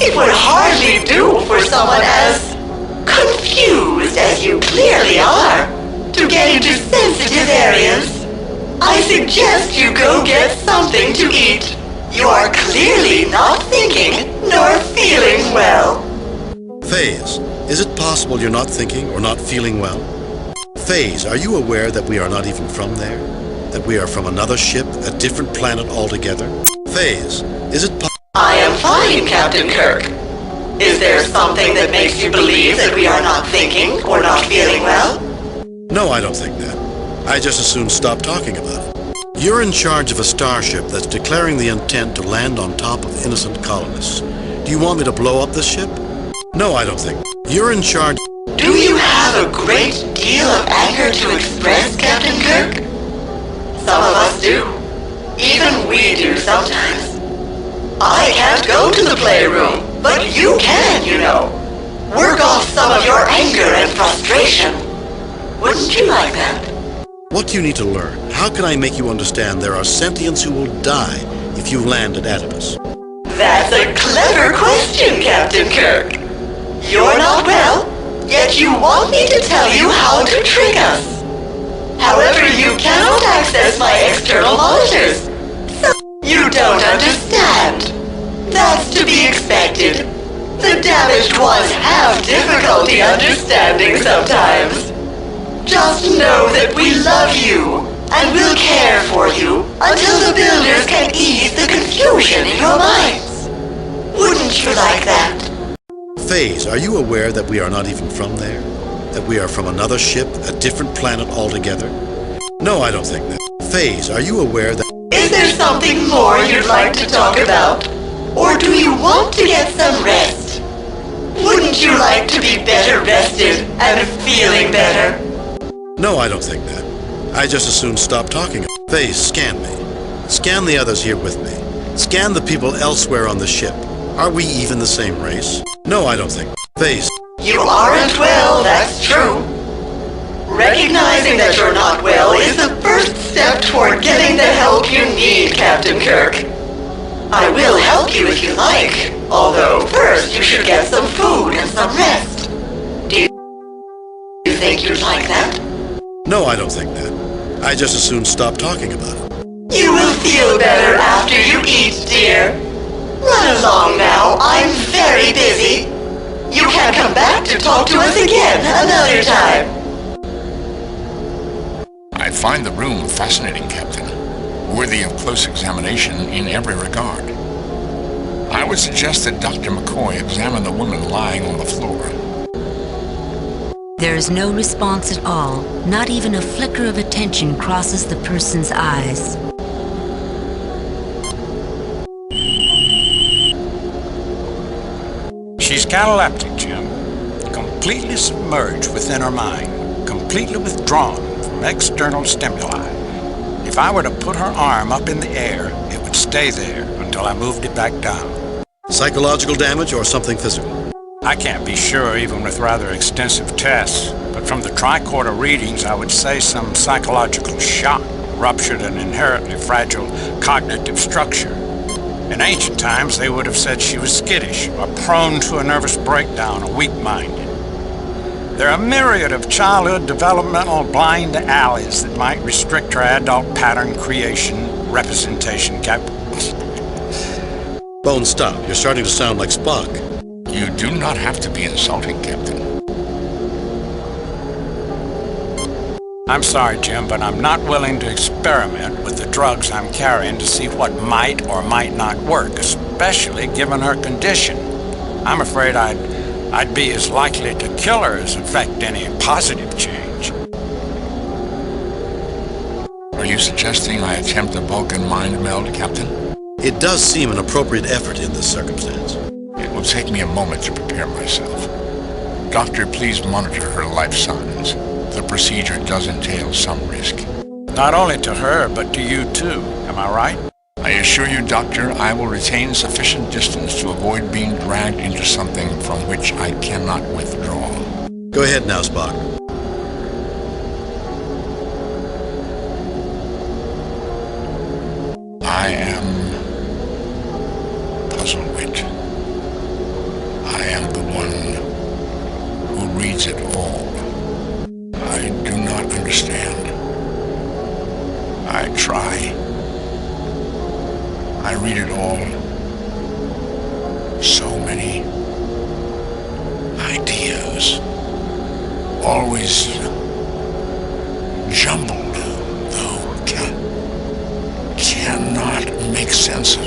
It would hardly do for someone as confused as you clearly are to get into sensitive areas. I suggest you go get something to eat. You are clearly not thinking nor feeling well. Phase, is it possible you're not thinking or not feeling well? Phase, are you aware that we are not even from there? That we are from another ship, a different planet altogether? Phase, is it possible? I am fine, Captain Kirk. Is there something that makes you believe that we are not thinking or not feeling well? No, I don't think that. I just as soon stop talking about it. You're in charge of a starship that's declaring the intent to land on top of innocent colonists. Do you want me to blow up this ship? No, I don't think. You're in charge. Do you have a great deal of anger to express, Captain Kirk? Some of us do. Even we do sometimes. I can't go to the playroom, but you can, you know. Work off some of your anger and frustration. Wouldn't you like that? What do you need to learn? How can I make you understand there are sentients who will die if you land at Adibis? That's a clever question, Captain Kirk. You're not well, yet you want me to tell you how to trick us. However, you cannot access my external monitors, so you don't understand. That's to be expected. The damaged ones have difficulty understanding sometimes. Just know that we love you and will care for you until the builders can ease the confusion in your minds. Wouldn't you like that? Phase, are you aware that we are not even from there? That we are from another ship, a different planet altogether? No, I don't think that. Phase, are you aware that... Is there something more you'd like to talk about? Or do you want to get some rest? Wouldn't you like to be better rested and feeling better? No, I don't think that. I just as soon stop talking. Phase, scan me. Scan the others here with me. Scan the people elsewhere on the ship. Are we even the same race? No, I don't think. Phase. You aren't well, that's true. Recognizing that you're not well is the first step toward getting the help you need, Captain Kirk. I will help you if you like, although first you should get some food and some rest. Do you think you'd like that? No, I don't think that. I just as soon stop talking about it. You will feel better after you eat, dear. Run along now, I'm very busy. You can come back to talk to us again another time. I find the room fascinating, Captain. worthy of close examination in every regard. I would suggest that Dr. McCoy examine the woman lying on the floor. There is no response at all. Not even a flicker of attention crosses the person's eyes. She's cataleptic, Jim. Completely submerged within her mind. Completely withdrawn from external stimuli. If I were to put her arm up in the air, it would stay there until I moved it back down. Psychological damage or something physical? I can't be sure even with rather extensive tests, but from the tricorder readings I would say some psychological shock ruptured an inherently fragile cognitive structure. In ancient times they would have said she was skittish or prone to a nervous breakdown or weak-minded. There are a myriad of childhood developmental blind alleys that might restrict her adult pattern creation representation Bones, stop. You're starting to sound like Spock. You do not have to be insulting, Captain. I'm sorry, Jim, but I'm not willing to experiment with the drugs I'm carrying to see what might or might not work, especially given her condition. I'm afraid I'd be as likely to kill her as affect any positive change. Are you suggesting I attempt a Vulcan mind meld, Captain? It does seem an appropriate effort in this circumstance. It will take me a moment to prepare myself. Doctor, please monitor her life signs. The procedure does entail some risk. Not only to her, but to you too. Am I right? I assure you, Doctor, I will retain sufficient distance to avoid being dragged into something from which I cannot withdraw. Go ahead now, Spock. I am Puzzlewit. I am the one who reads it all. I do not understand. I try. I read it all. So many ideas. Always jumbled, though. Cannot make sense of.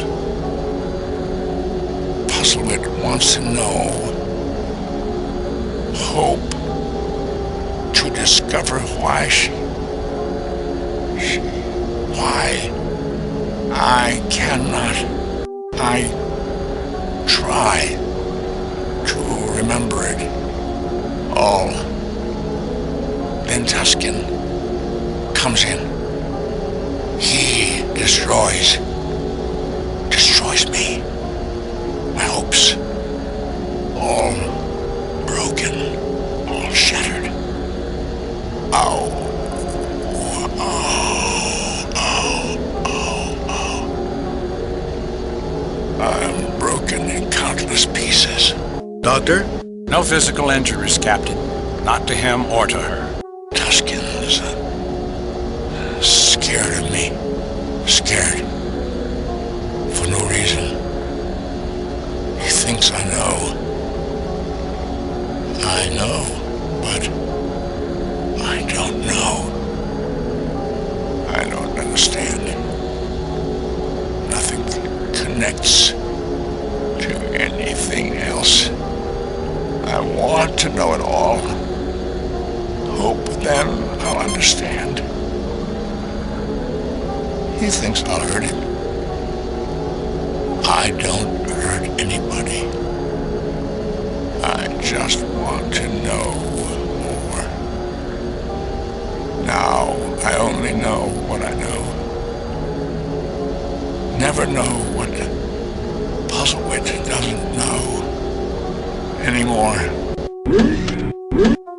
Puzzlewit wants to know. Hope. To discover why why I cannot. I try to remember it all. Then Tuscan comes in. He destroys me. My hopes, all broken, all shattered. Ow. I'm broken in countless pieces. Doctor? No physical injuries, Captain. Not to him or to her. Tuscan is scared of me. Scared. For no reason. He thinks I know. I know, but I don't know. I don't understand. Nothing connects to anything else. I want to know it all. Hope then I'll understand. He thinks I'll hurt him. I don't hurt anybody. I just want to know more. Now I only know what I know. Never know what Puzzlewit doesn't know anymore.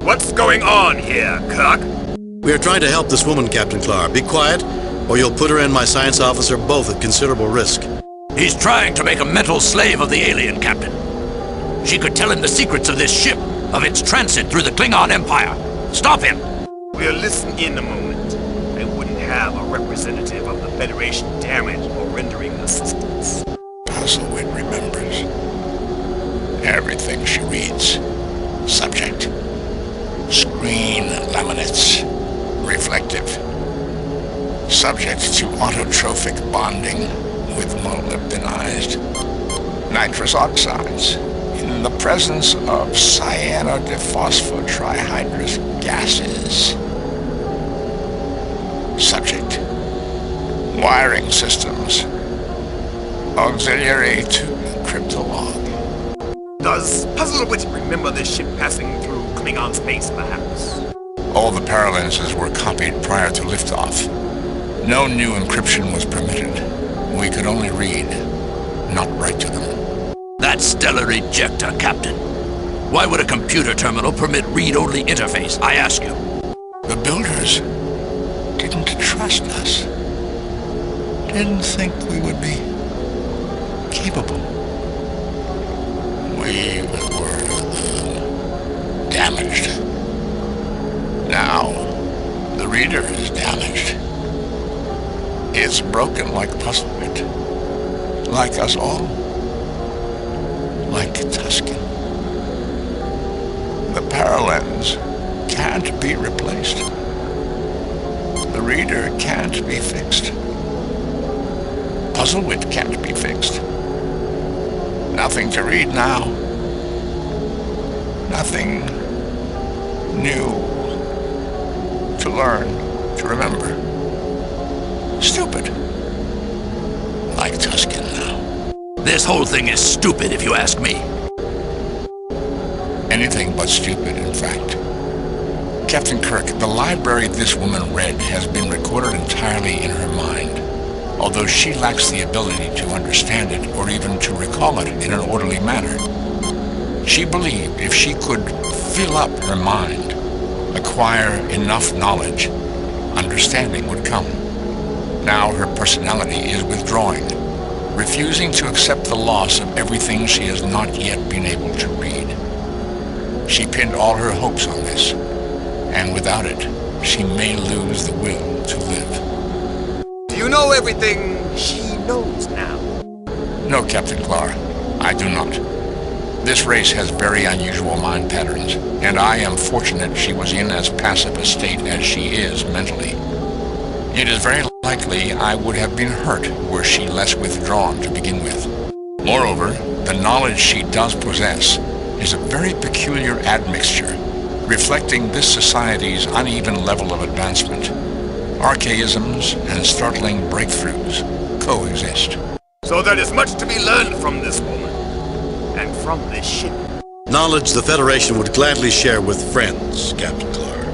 What's going on here, Kirk? We are trying to help this woman, Captain Clark. Be quiet, or you'll put her and my science officer both at considerable risk. He's trying to make a mental slave of the alien, Captain. She could tell him the secrets of this ship, of its transit through the Klingon Empire. Stop him! We'll listen in a moment. I wouldn't have a representative of the Federation damaged or rendering assistance. Puzzlewit remembers. Everything she reads. Subject. Screen laminates. Reflective. Subject to autotrophic bonding with molybdenized nitrous oxides in the presence of cyanodephosphortrihydrous gases. Subject. Wiring systems. Auxiliary to cryptolog. Does Puzzlewit remember this ship passing through Klingon space, perhaps? All the paralenses were copied prior to liftoff. No new encryption was permitted. We could only read, not write to them. That stellar ejector, Captain. Why would a computer terminal permit read-only interface, I ask you? The builders didn't trust us. Didn't think we would be capable. We were damaged. Now, the reader is damaged. It's broken like Puzzlewit. Like us all. Like Tusken. The paralens can't be replaced. The reader can't be fixed. Puzzlewit can't be fixed. Nothing to read now. Nothing new to learn, to remember. Stupid. Like Tusken now. This whole thing is stupid, if you ask me. Anything but stupid, in fact. Captain Kirk, the library this woman read has been recorded entirely in her mind, although she lacks the ability to understand it or even to recall it in an orderly manner. She believed if she could fill up her mind, acquire enough knowledge, understanding would come. Now her personality is withdrawing, refusing to accept the loss of everything she has not yet been able to read. She pinned all her hopes on this, and without it, she may lose the will to live. Do you know everything she knows now? No, Captain Clark, I do not. This race has very unusual mind patterns, and I am fortunate she was in as passive a state as she is mentally. It is very likely I would have been hurt were she less withdrawn to begin with. Moreover, the knowledge she does possess is a very peculiar admixture, reflecting this society's uneven level of advancement. Archaisms and startling breakthroughs coexist. So there is much to be learned from this woman, and from this ship. Knowledge the Federation would gladly share with friends, Captain Clark.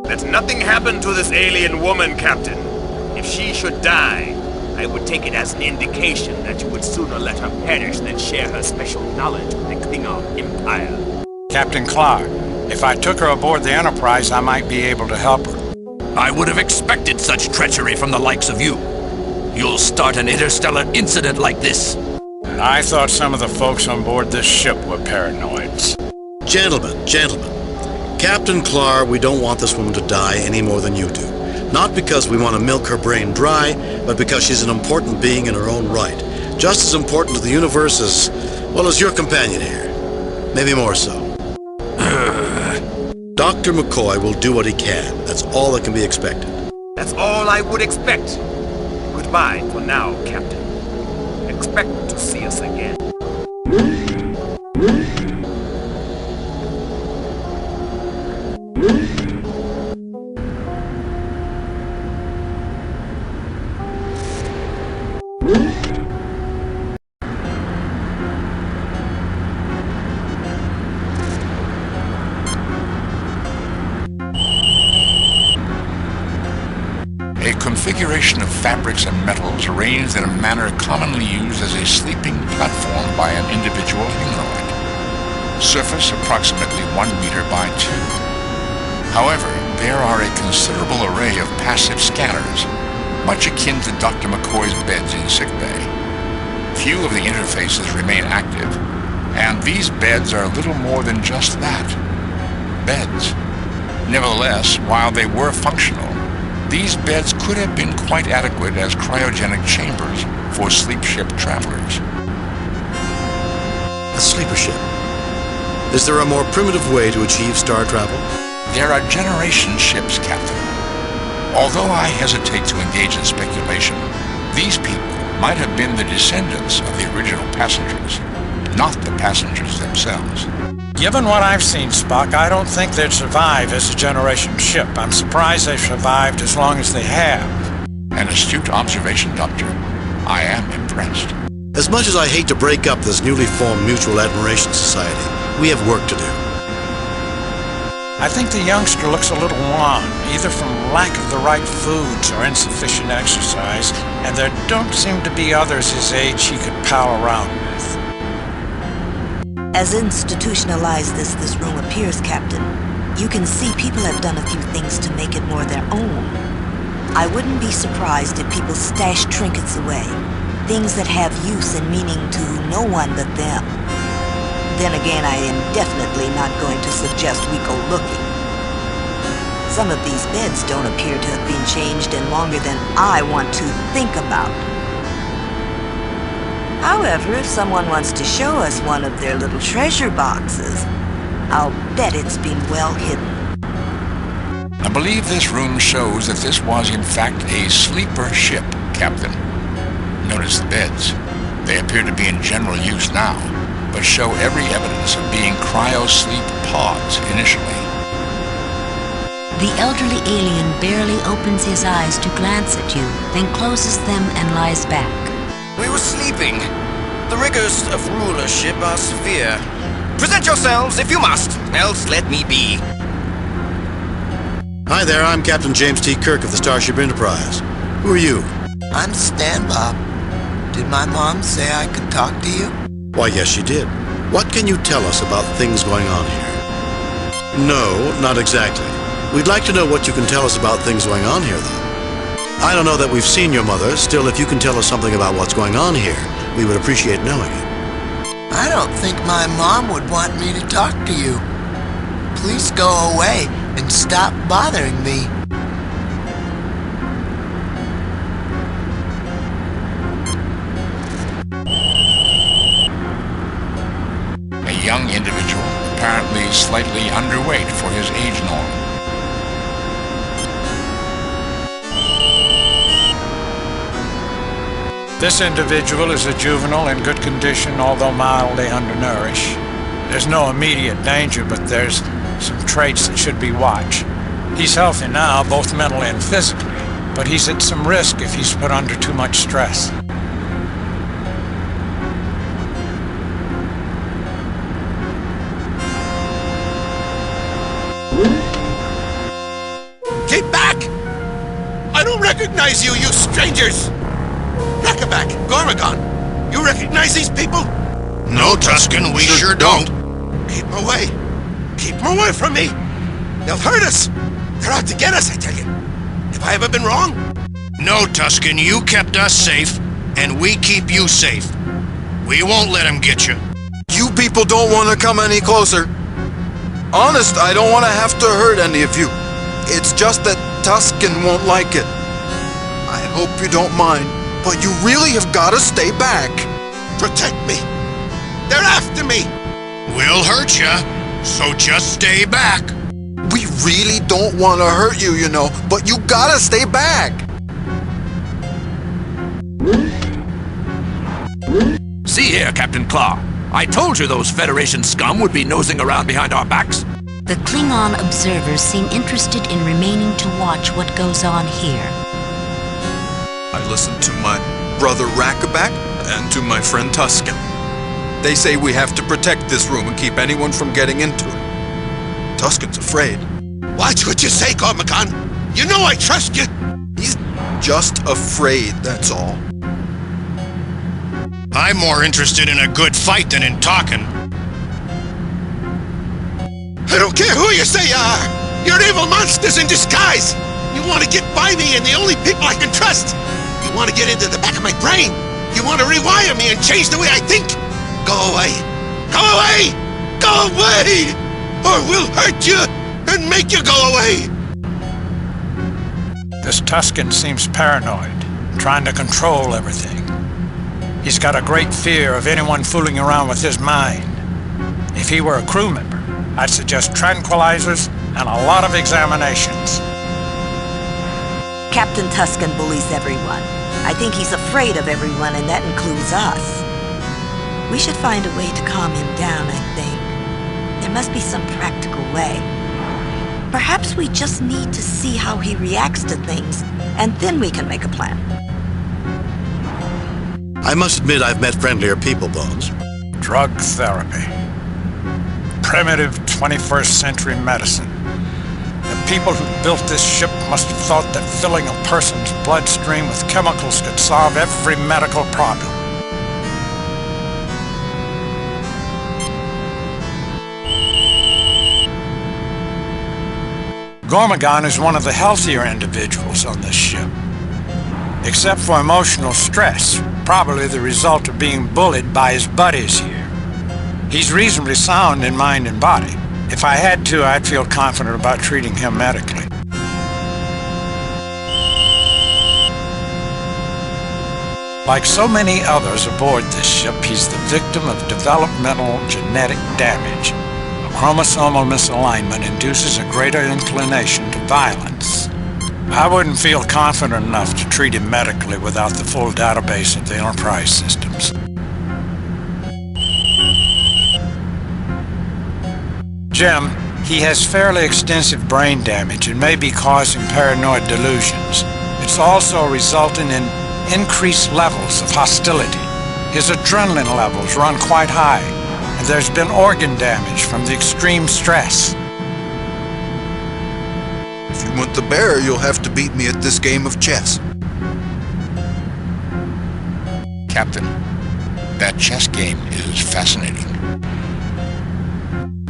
Let nothing happen to this alien woman, Captain. If she should die, I would take it as an indication that you would sooner let her perish than share her special knowledge with the Klingon Empire. Captain Clark, if I took her aboard the Enterprise, I might be able to help her. I would have expected such treachery from the likes of you. You'll start an interstellar incident like this. I thought some of the folks on board this ship were paranoids. Gentlemen. Captain Clark, we don't want this woman to die any more than you do. Not because we want to milk her brain dry, but because she's an important being in her own right. Just as important to the universe as, well, as your companion here. Maybe more so. Dr. McCoy will do what he can. That's all that can be expected. That's all I would expect. Goodbye for now, Captain. Expect to see us again. A configuration of fabrics and metals arranged in a manner commonly used as a sleeping platform by an individual humanoid. Surface approximately 1 meter by 2. However, there are a considerable array of passive scanners, much akin to Dr. McCoy's beds in sickbay. Few of the interfaces remain active, and these beds are little more than just that. Beds. Nevertheless, while they were functional, these beds could have been quite adequate as cryogenic chambers for sleep ship travelers. A sleeper ship. Is there a more primitive way to achieve star travel? There are generation ships, Captain. Although I hesitate to engage in speculation, these people might have been the descendants of the original passengers, not the passengers themselves. Given what I've seen, Spock, I don't think they'd survive as a generation ship. I'm surprised they've survived as long as they have. An astute observation, Doctor. I am impressed. As much as I hate to break up this newly formed Mutual Admiration Society, we have work to do. I think the youngster looks a little wan, either from lack of the right foods or insufficient exercise, and there don't seem to be others his age he could pal around with. As institutionalized as this room appears, Captain, you can see people have done a few things to make it more their own. I wouldn't be surprised if people stash trinkets away, things that have use and meaning to no one but them. Then again, I am definitely not going to suggest we go looking. Some of these beds don't appear to have been changed in longer than I want to think about. However, if someone wants to show us one of their little treasure boxes, I'll bet it's been well hidden. I believe this room shows that this was in fact a sleeper ship, Captain. Notice the beds. They appear to be in general use now, but show every evidence of being cryo-sleep pods initially. The elderly alien barely opens his eyes to glance at you, then closes them and lies back. We were sleeping. The rigors of rulership are severe. Present yourselves if you must, else let me be. Hi there, I'm Captain James T. Kirk of the Starship Enterprise. Who are you? I'm Stan Bob. Did my mom say I could talk to you? Why, yes, she did. What can you tell us about things going on here? No, not exactly. We'd like to know what you can tell us about things going on here, though. I don't know that we've seen your mother. Still, if you can tell us something about what's going on here, we would appreciate knowing it. I don't think my mom would want me to talk to you. Please go away and stop bothering me. A young individual, apparently slightly underweight for his age norm. This individual is a juvenile in good condition, although mildly undernourished. There's no immediate danger, but there's some traits that should be watched. He's healthy now, both mentally and physically, but he's at some risk if he's put under too much stress. Keep back! I don't recognize you, you strangers! Rakabak, Gormagon, you recognize these people? No, Tusken, we sure don't. Keep them away. Keep them away from me. They'll hurt us. They're out to get us, I tell you. Have I ever been wrong? No, Tusken, you kept us safe, and we keep you safe. We won't let them get you. You people don't want to come any closer. Honest, I don't want to have to hurt any of you. It's just that Tusken won't like it. I hope you don't mind, but you really have got to stay back. Protect me. They're after me. We'll hurt you, so just stay back. We really don't want to hurt you, you know, but you gotta stay back. See here, Captain Claw. I told you those Federation scum would be nosing around behind our backs. The Klingon observers seem interested in remaining to watch what goes on here. I listened to my brother Rakabak and to my friend Tusken. They say we have to protect this room and keep anyone from getting into it. Tusken's afraid. Watch what you say, Gormagon. You know I trust you. He's just afraid, that's all. I'm more interested in a good fight than in talking. I don't care who you say you are. You're evil monsters in disguise. You want to get by me and the only people I can trust. You want to get into the back of my brain. You want to rewire me and change the way I think. Go away. Go away. Go away. Or we'll hurt you and make you go away. This Tusken seems paranoid, trying to control everything. He's got a great fear of anyone fooling around with his mind. If he were a crew member, I'd suggest tranquilizers and a lot of examinations. Captain Tusken bullies everyone. I think he's afraid of everyone, and that includes us. We should find a way to calm him down, I think. There must be some practical way. Perhaps we just need to see how he reacts to things, and then we can make a plan. I must admit I've met friendlier people, Bones. Drug therapy. Primitive 21st century medicine. The people who built this ship must have thought that filling a person's bloodstream with chemicals could solve every medical problem. Gormagon is one of the healthier individuals on this ship. Except for emotional stress, probably the result of being bullied by his buddies here. He's reasonably sound in mind and body. If I had to, I'd feel confident about treating him medically. Like so many others aboard this ship, he's the victim of developmental genetic damage. A chromosomal misalignment induces a greater inclination to violence. I wouldn't feel confident enough to treat him medically without the full database of the Enterprise systems. Jim, he has fairly extensive brain damage and may be causing paranoid delusions. It's also resulting in increased levels of hostility. His adrenaline levels run quite high, and there's been organ damage from the extreme stress. If you want the bear, you'll have to beat me at this game of chess. Captain, that chess game is fascinating.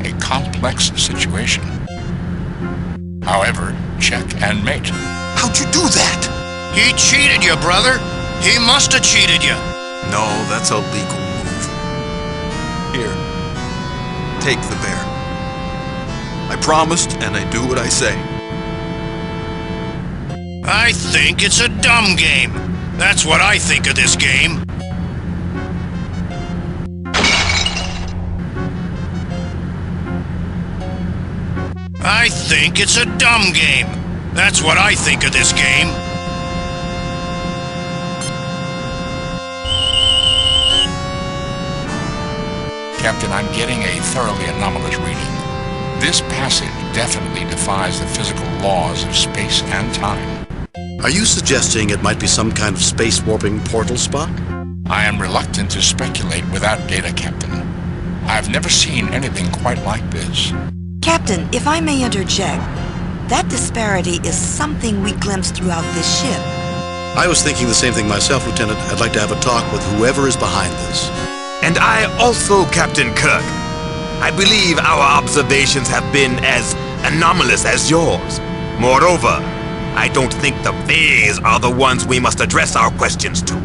A complex situation. However, check and mate. How'd you do that? He cheated you, brother. He must have cheated you. No, that's a legal move. Here, take the bear. I promised, and I do what I say. I think it's a dumb game. That's what I think of this game. I think it's a dumb game. That's what I think of this game. Captain, I'm getting a thoroughly anomalous reading. This passage definitely defies the physical laws of space and time. Are you suggesting it might be some kind of space warping portal, Spock? I am reluctant to speculate without data, Captain. I've never seen anything quite like this. Captain, if I may interject, that disparity is something we glimpse throughout this ship. I was thinking the same thing myself, Lieutenant. I'd like to have a talk with whoever is behind this. And I also, Captain Kirk. I believe our observations have been as anomalous as yours. Moreover, I don't think the Fays are the ones we must address our questions to.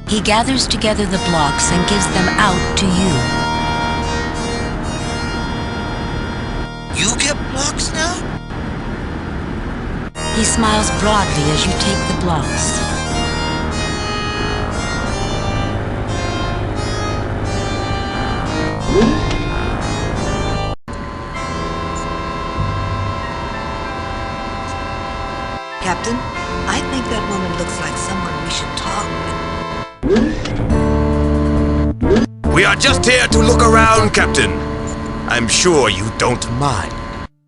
He gathers together the blocks and gives them out to you. You get blocks now? He smiles broadly as you take the blocks. Captain, I think that woman looks like someone we should talk with. We are just here to look around, Captain. I'm sure you don't mind.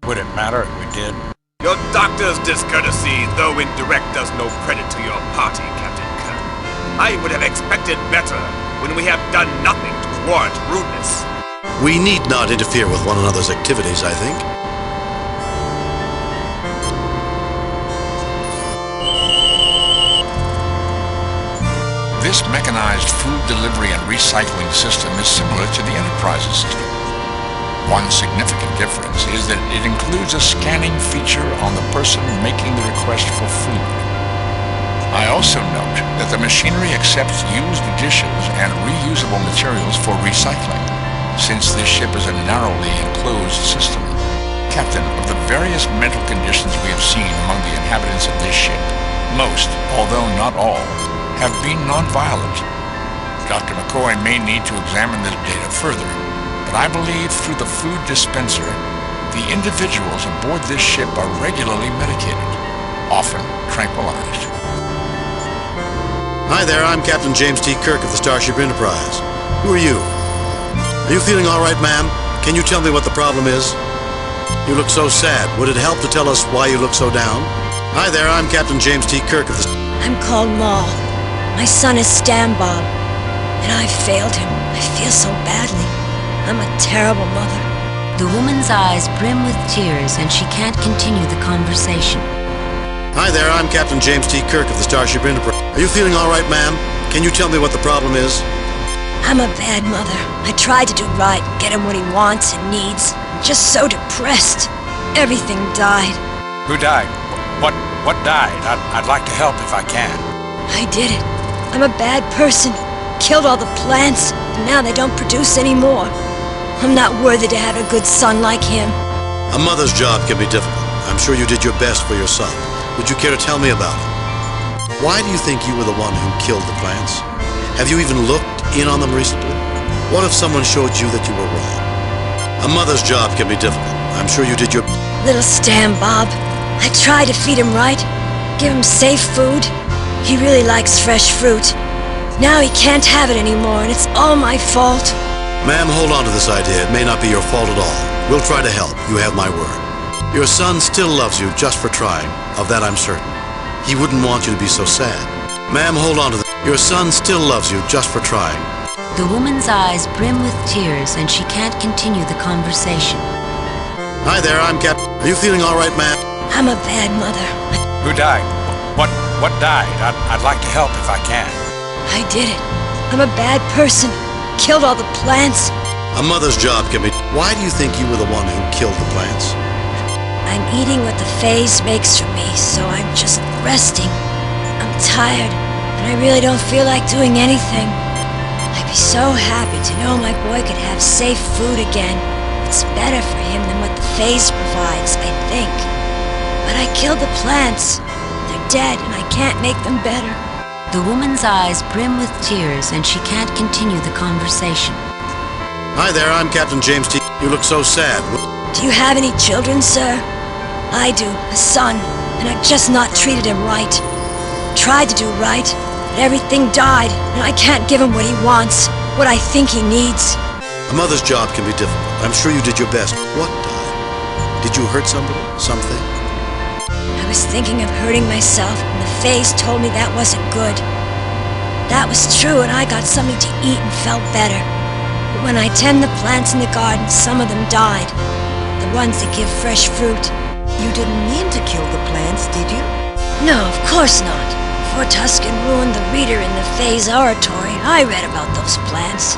Would it matter if we did? Your doctor's discourtesy, though indirect, does no credit to your party, Captain Kirk. I would have expected better when we have done nothing to warrant rudeness. We need not interfere with one another's activities, I think. This mechanized food delivery and recycling system is similar to the Enterprise's system. One significant difference is that it includes a scanning feature on the person making the request for food. I also note that the machinery accepts used dishes and reusable materials for recycling, since this ship is a narrowly enclosed system. Captain, of the various mental conditions we have seen among the inhabitants of this ship, most, although not all, have been non-violent. Dr. McCoy may need to examine this data further, but I believe through the food dispenser, the individuals aboard this ship are regularly medicated, often tranquilized. Hi there, I'm Captain James T. Kirk of the Starship Enterprise. Who are you? Are you feeling all right, ma'am? Can you tell me what the problem is? You look so sad. Would it help to tell us why you look so down? Hi there, I'm Captain James T. Kirk of the... I'm called Maul. My son is Stan Bob, and I failed him. I feel so badly. I'm a terrible mother. The woman's eyes brim with tears and she can't continue the conversation. Hi there, I'm Captain James T. Kirk of the Starship Enterprise. Are you feeling all right, ma'am? Can you tell me what the problem is? I'm a bad mother. I tried to do right, get him what he wants and needs. I'm just so depressed. Everything died. Who died? What died? I'd like to help if I can. I did it. I'm a bad person. Killed all the plants, and now they don't produce anymore. I'm not worthy to have a good son like him. A mother's job can be difficult. I'm sure you did your best for your son. Would you care to tell me about it? Why do you think you were the one who killed the plants? Have you even looked in on them recently? What if someone showed you that you were wrong? A mother's job can be difficult. I'm sure you did your... Little Stan Bob. I tried to feed him right, give him safe food. He really likes fresh fruit. Now he can't have it anymore, and it's all my fault. Ma'am, hold on to this idea. It may not be your fault at all. We'll try to help. You have my word. Your son still loves you just for trying. Of that I'm certain. He wouldn't want you to be so sad. Ma'am, hold on to this. Your son still loves you just for trying. The woman's eyes brim with tears and she can't continue the conversation. Hi there, I'm Captain. Are you feeling all right, ma'am? I'm a bad mother. Who died? What died? I'd like to help if I can. I did it. I'm a bad person. Killed all the plants. A mother's job can be... Why do you think you were the one who killed the plants? I'm eating what the phase makes for me, so I'm just resting. I'm tired, and I really don't feel like doing anything. I'd be so happy to know my boy could have safe food again. It's better for him than what the phase provides, I think. But I killed the plants. They're dead, and I can't make them better. The woman's eyes brim with tears and she can't continue the conversation. Hi there, I'm Captain James T. You look so sad. Do you have any children, sir? I do, a son, and I've just not treated him right. Tried to do right, but everything died, and I can't give him what he wants, what I think he needs. A mother's job can be difficult. I'm sure you did your best. What died? Did you hurt somebody? Something? I was thinking of hurting myself, and the phase told me that wasn't good. That was true, and I got something to eat and felt better. But when I tend the plants in the garden, some of them died. The ones that give fresh fruit. You didn't mean to kill the plants, did you? No, of course not. Before Tuscan ruined the reader in the phase oratory, I read about those plants.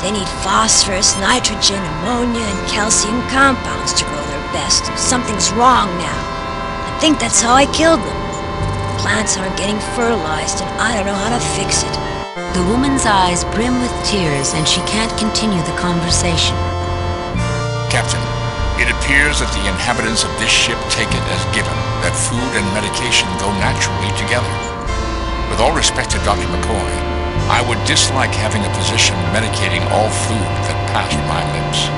They need phosphorus, nitrogen, ammonia, and calcium compounds to grow their best. Something's wrong now. I think that's how I killed them. Plants aren't getting fertilized, and I don't know how to fix it. The woman's eyes brim with tears and she can't continue the conversation. Captain, it appears that the inhabitants of this ship take it as given that food and medication go naturally together. With all respect to Dr. McCoy, I would dislike having a physician medicating all food that passed my lips.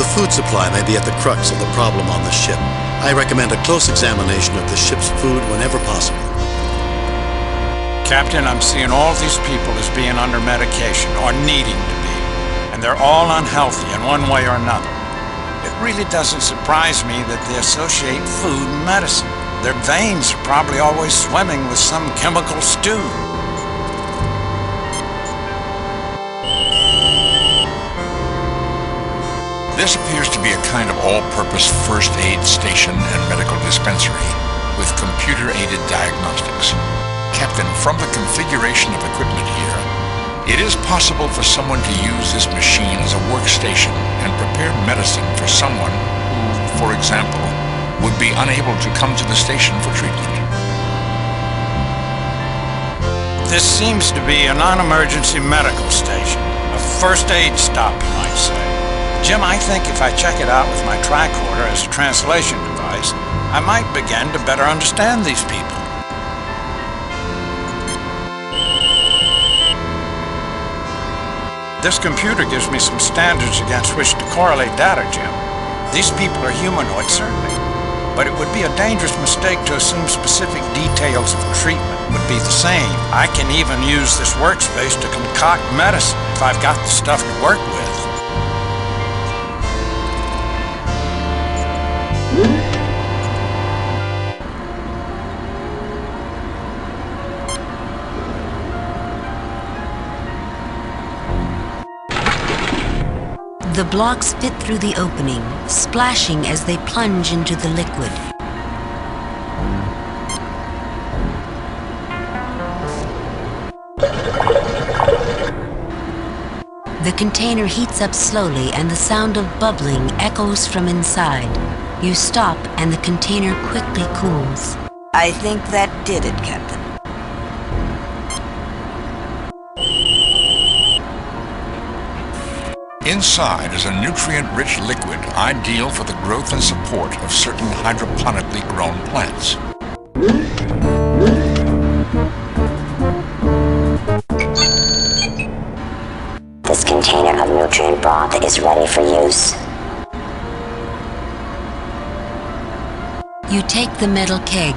The food supply may be at the crux of the problem on the ship. I recommend a close examination of the ship's food whenever possible. Captain, I'm seeing all these people as being under medication, or needing to be. And they're all unhealthy in one way or another. It really doesn't surprise me that they associate food and medicine. Their veins are probably always swimming with some chemical stew. This appears to be a kind of all-purpose first aid station and medical dispensary with computer-aided diagnostics. Captain, from the configuration of equipment here, It is possible for someone to use this machine as a workstation and prepare medicine for someone who, for example, would be unable to come to the station for treatment. This seems to be a non-emergency medical station. A first aid stop, you might say. Jim, I think if I check it out with my tricorder as a translation device, I might begin to better understand these people. This computer gives me some standards against which to correlate data, Jim. These people are humanoid, certainly, but it would be a dangerous mistake to assume specific details of treatment would be the same. I can even use this workspace to concoct medicine if I've got the stuff to work with. The blocks fit through the opening, splashing as they plunge into the liquid. The container heats up slowly and the sound of bubbling echoes from inside. You stop and the container quickly cools. I think that did it, Captain. Inside is a nutrient-rich liquid ideal for the growth and support of certain hydroponically grown plants. This container of nutrient broth is ready for use. You take the metal keg.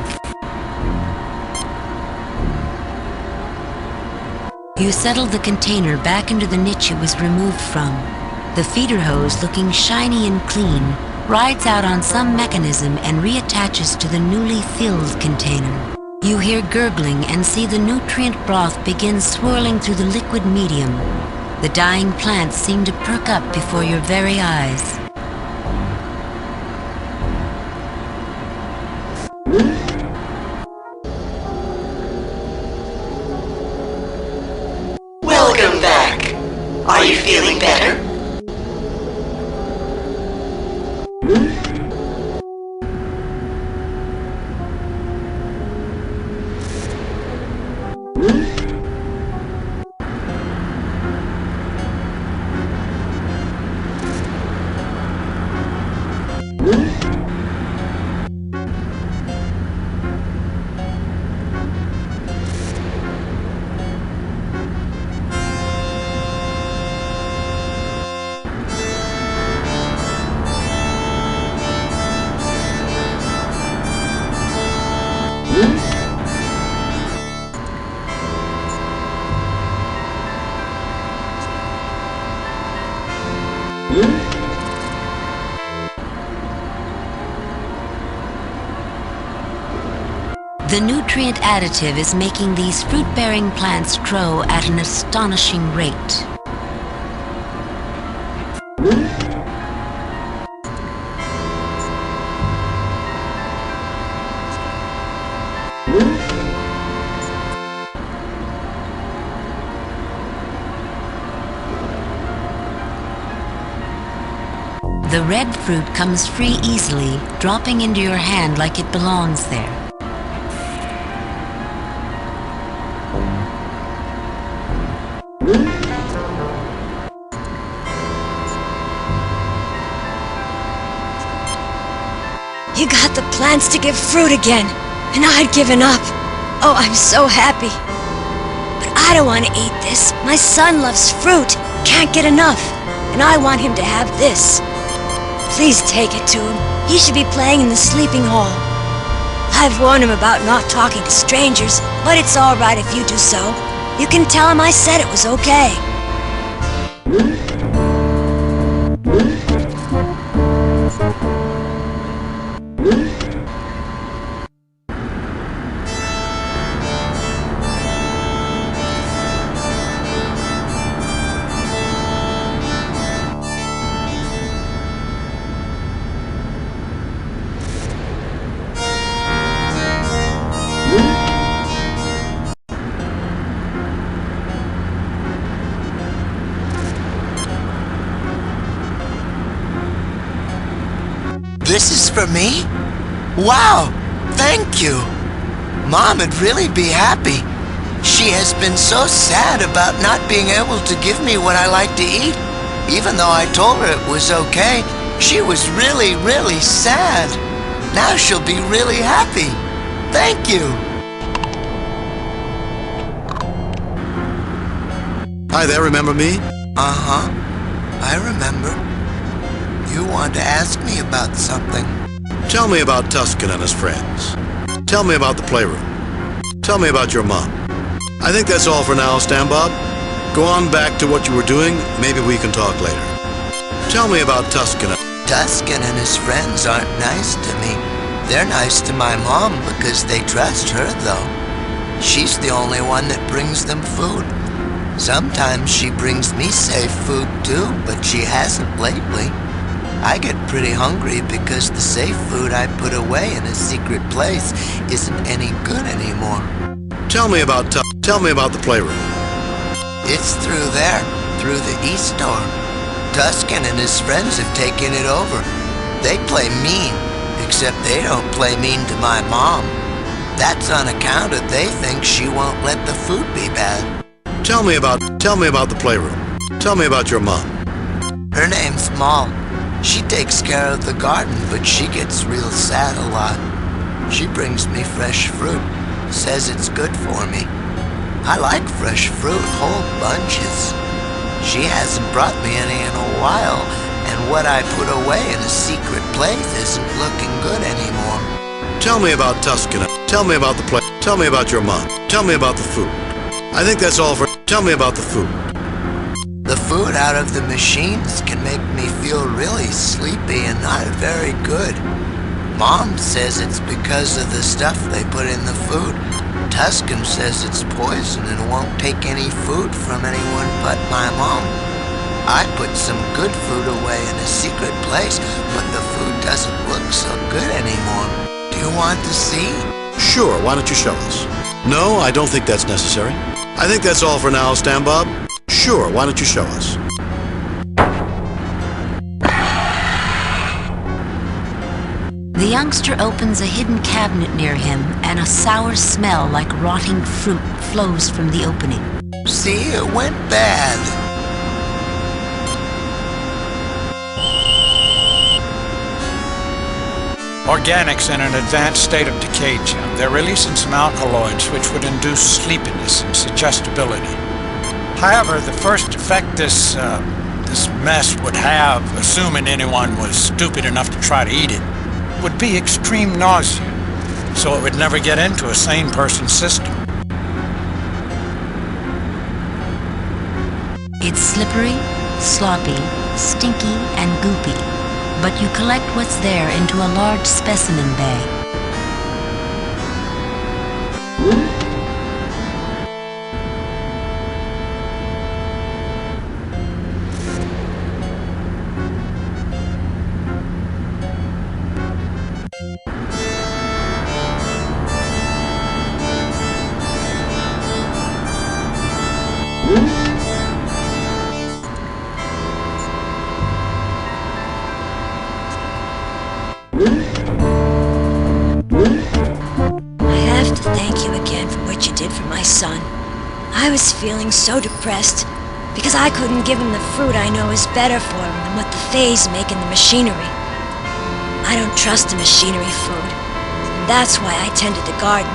You settle the container back into the niche it was removed from. The feeder hose, looking shiny and clean, rides out on some mechanism and reattaches to the newly filled container. You hear gurgling and see the nutrient broth begin swirling through the liquid medium. The dying plants seem to perk up before your very eyes. Welcome back. Are you feeling better? The nutrient additive is making these fruit-bearing plants grow at an astonishing rate. The red fruit comes free easily, dropping into your hand like it belongs there. You got the plants to give fruit again, and I'd given up. Oh, I'm so happy. But I don't want to eat this. My son loves fruit, can't get enough, and I want him to have this. Please take it to him. He should be playing in the sleeping hall. I've warned him about not talking to strangers, but it's all right if you do so. You can tell him I said it was okay. This is for me? Wow, thank you. Mom would really be happy. She has been so sad about not being able to give me what I like to eat. Even though I told her it was okay, she was really, really sad. Now she'll be really happy. Thank you. Hi there, remember me? Uh-huh. I remember. You want to ask me about something. Tell me about Tusken and his friends. Tell me about the playroom. Tell me about your mom. I think that's all for now, Stan Bob. Go on back to what you were doing. Maybe we can talk later. Tell me about Tusken. Tusken and his friends aren't nice to me. They're nice to my mom because they trust her, though. She's the only one that brings them food. Sometimes she brings me safe food, too, but she hasn't lately. I get pretty hungry because the safe food I put away in a secret place isn't any good anymore. Tell me about the playroom. It's through there, through the east door. Tusken and his friends have taken it over. They play mean, except they don't play mean to my mom. That's on account of they think she won't let the food be bad. Tell me about the playroom. Tell me about your mom. Her name's Moll. She takes care of the garden, but she gets real sad a lot. She brings me fresh fruit, says it's good for me. I like fresh fruit, whole bunches. She hasn't brought me any in a while, and what I put away in a secret place isn't looking good anymore. Tell me about Tusken. Tell me about Tell me about your mom. Tell me about the food. I think that's all for... Tell me about the food. The food out of the machines can make me feel really sleepy and not very good. Mom says it's because of the stuff they put in the food. Tusken says it's poison and won't take any food from anyone but my mom. I put some good food away in a secret place, but the food doesn't look so good anymore. Do you want to see? Sure, why don't you show us? No, I don't think that's necessary. I think that's all for now, Stan Bob. Sure, why don't you show us? The youngster opens a hidden cabinet near him, and a sour smell like rotting fruit flows from the opening. See, it went bad. Organics in an advanced state of decay, Jim. They're releasing some alkaloids which would induce sleepiness and suggestibility. However, the first effect this mess would have, assuming anyone was stupid enough to try to eat it, would be extreme nausea, so it would never get into a sane person's system. It's slippery, sloppy, stinky, and goopy, but you collect what's there into a large specimen bag. I was feeling so depressed because I couldn't give him the fruit I know is better for him than what the Fays make in the machinery. I don't trust the machinery food, and that's why I tended the garden,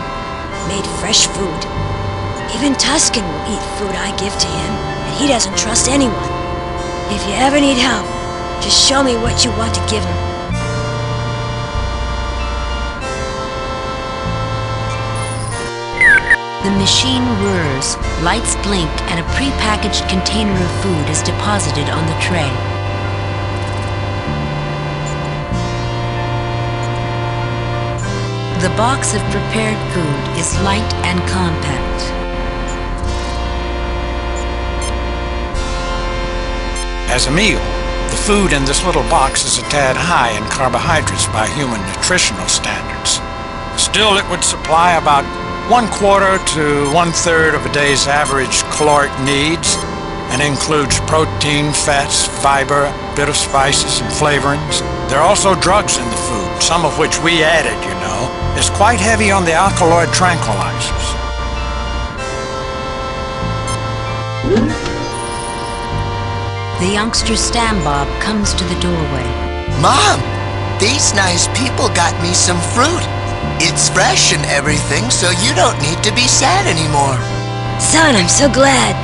made fresh food. Even Tusken will eat food I give to him, and he doesn't trust anyone. If you ever need help, just show me what you want to give him. The machine whirs, lights blink, and a pre-packaged container of food is deposited on the tray. The box of prepared food is light and compact. As a meal, the food in this little box is a tad high in carbohydrates by human nutritional standards. Still, it would supply about 1/4 to 1/3 of a day's average caloric needs, and includes protein, fats, fiber, a bit of spices and flavorings. There are also drugs in the food, some of which we added, you know. It's quite heavy on the alkaloid tranquilizers. The youngster Stambob comes to the doorway. Mom, these nice people got me some fruit. It's fresh and everything, so you don't need to be sad anymore. Son, I'm so glad.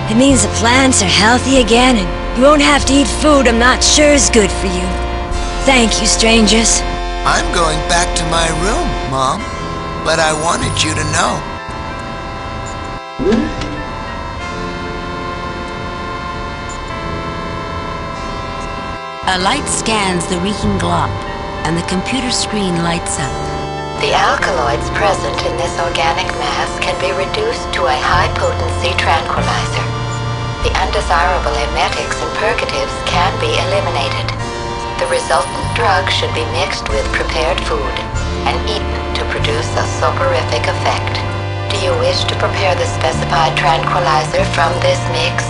It means the plants are healthy again, and you won't have to eat food I'm not sure is good for you. Thank you, strangers. I'm going back to my room, Mom, but I wanted you to know. A light scans the reeking glop, and the computer screen lights up. The alkaloids present in this organic mass can be reduced to a high-potency tranquilizer. The undesirable emetics and purgatives can be eliminated. The resultant drug should be mixed with prepared food and eaten to produce a soporific effect. Do you wish to prepare the specified tranquilizer from this mix?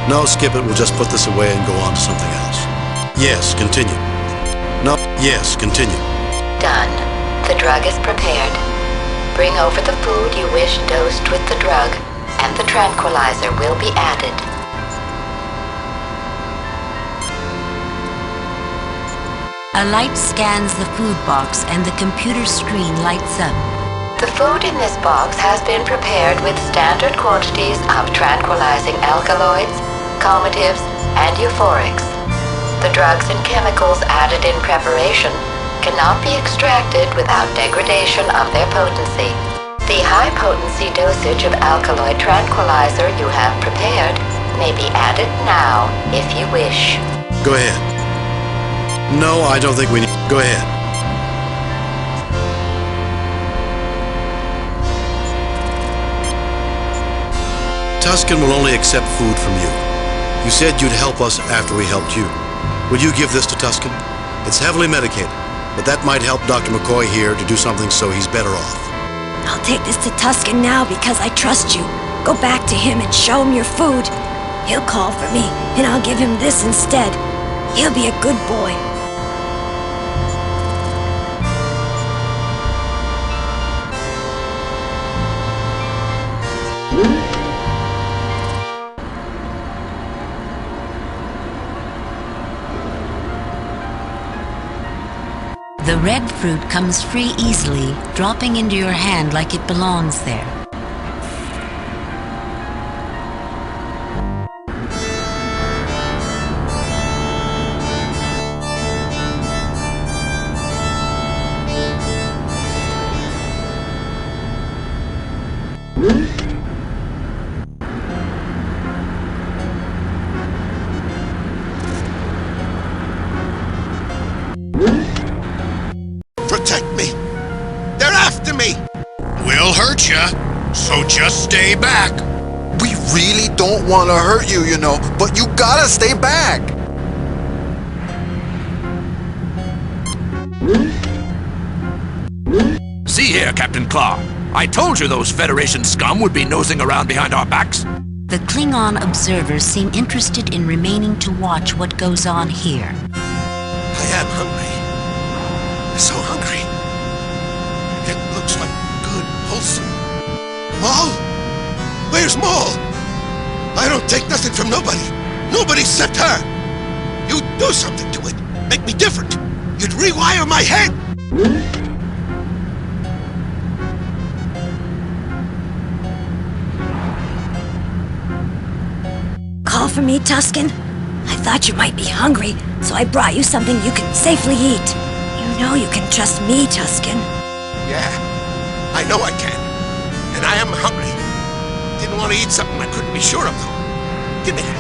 No, skip it. We'll just put this away and go on to something else. Yes, continue. No, yes, continue. Done. The drug is prepared. Bring over the food you wish dosed with the drug, and the tranquilizer will be added. A light scans the food box and the computer screen lights up. The food in this box has been prepared with standard quantities of tranquilizing alkaloids, calmatives, and euphorics. The drugs and chemicals added in preparation cannot be extracted without degradation of their potency. The high-potency dosage of alkaloid tranquilizer you have prepared may be added now, if you wish. Go ahead. No, I don't think we need... Go ahead. Tuscan will only accept food from you. You said you'd help us after we helped you. Would you give this to Tuscan? It's heavily medicated, but that might help Dr. McCoy here to do something so he's better off. I'll take this to Tuscan now because I trust you. Go back to him and show him your food. He'll call for me, and I'll give him this instead. He'll be a good boy. The red fruit comes free easily, dropping into your hand like it belongs there. Protect me! They're after me! We'll hurt ya, so just stay back. We really don't want to hurt you, you know, but you gotta stay back. See here, Captain Claw. I told you those Federation scum would be nosing around behind our backs. The Klingon observers seem interested in remaining to watch what goes on here. I am hungry. So hungry. It looks like good, wholesome. Maul? Where's Maul? I don't take nothing from nobody. Nobody except her. You'd do something to it. Make me different. You'd rewire my head. Call for me, Tuscan? I thought you might be hungry, so I brought you something you can safely eat. You know you can trust me, Tuscan. Yeah, I know I can. And I am hungry. Didn't want to eat something I couldn't be sure of, though. Give me that.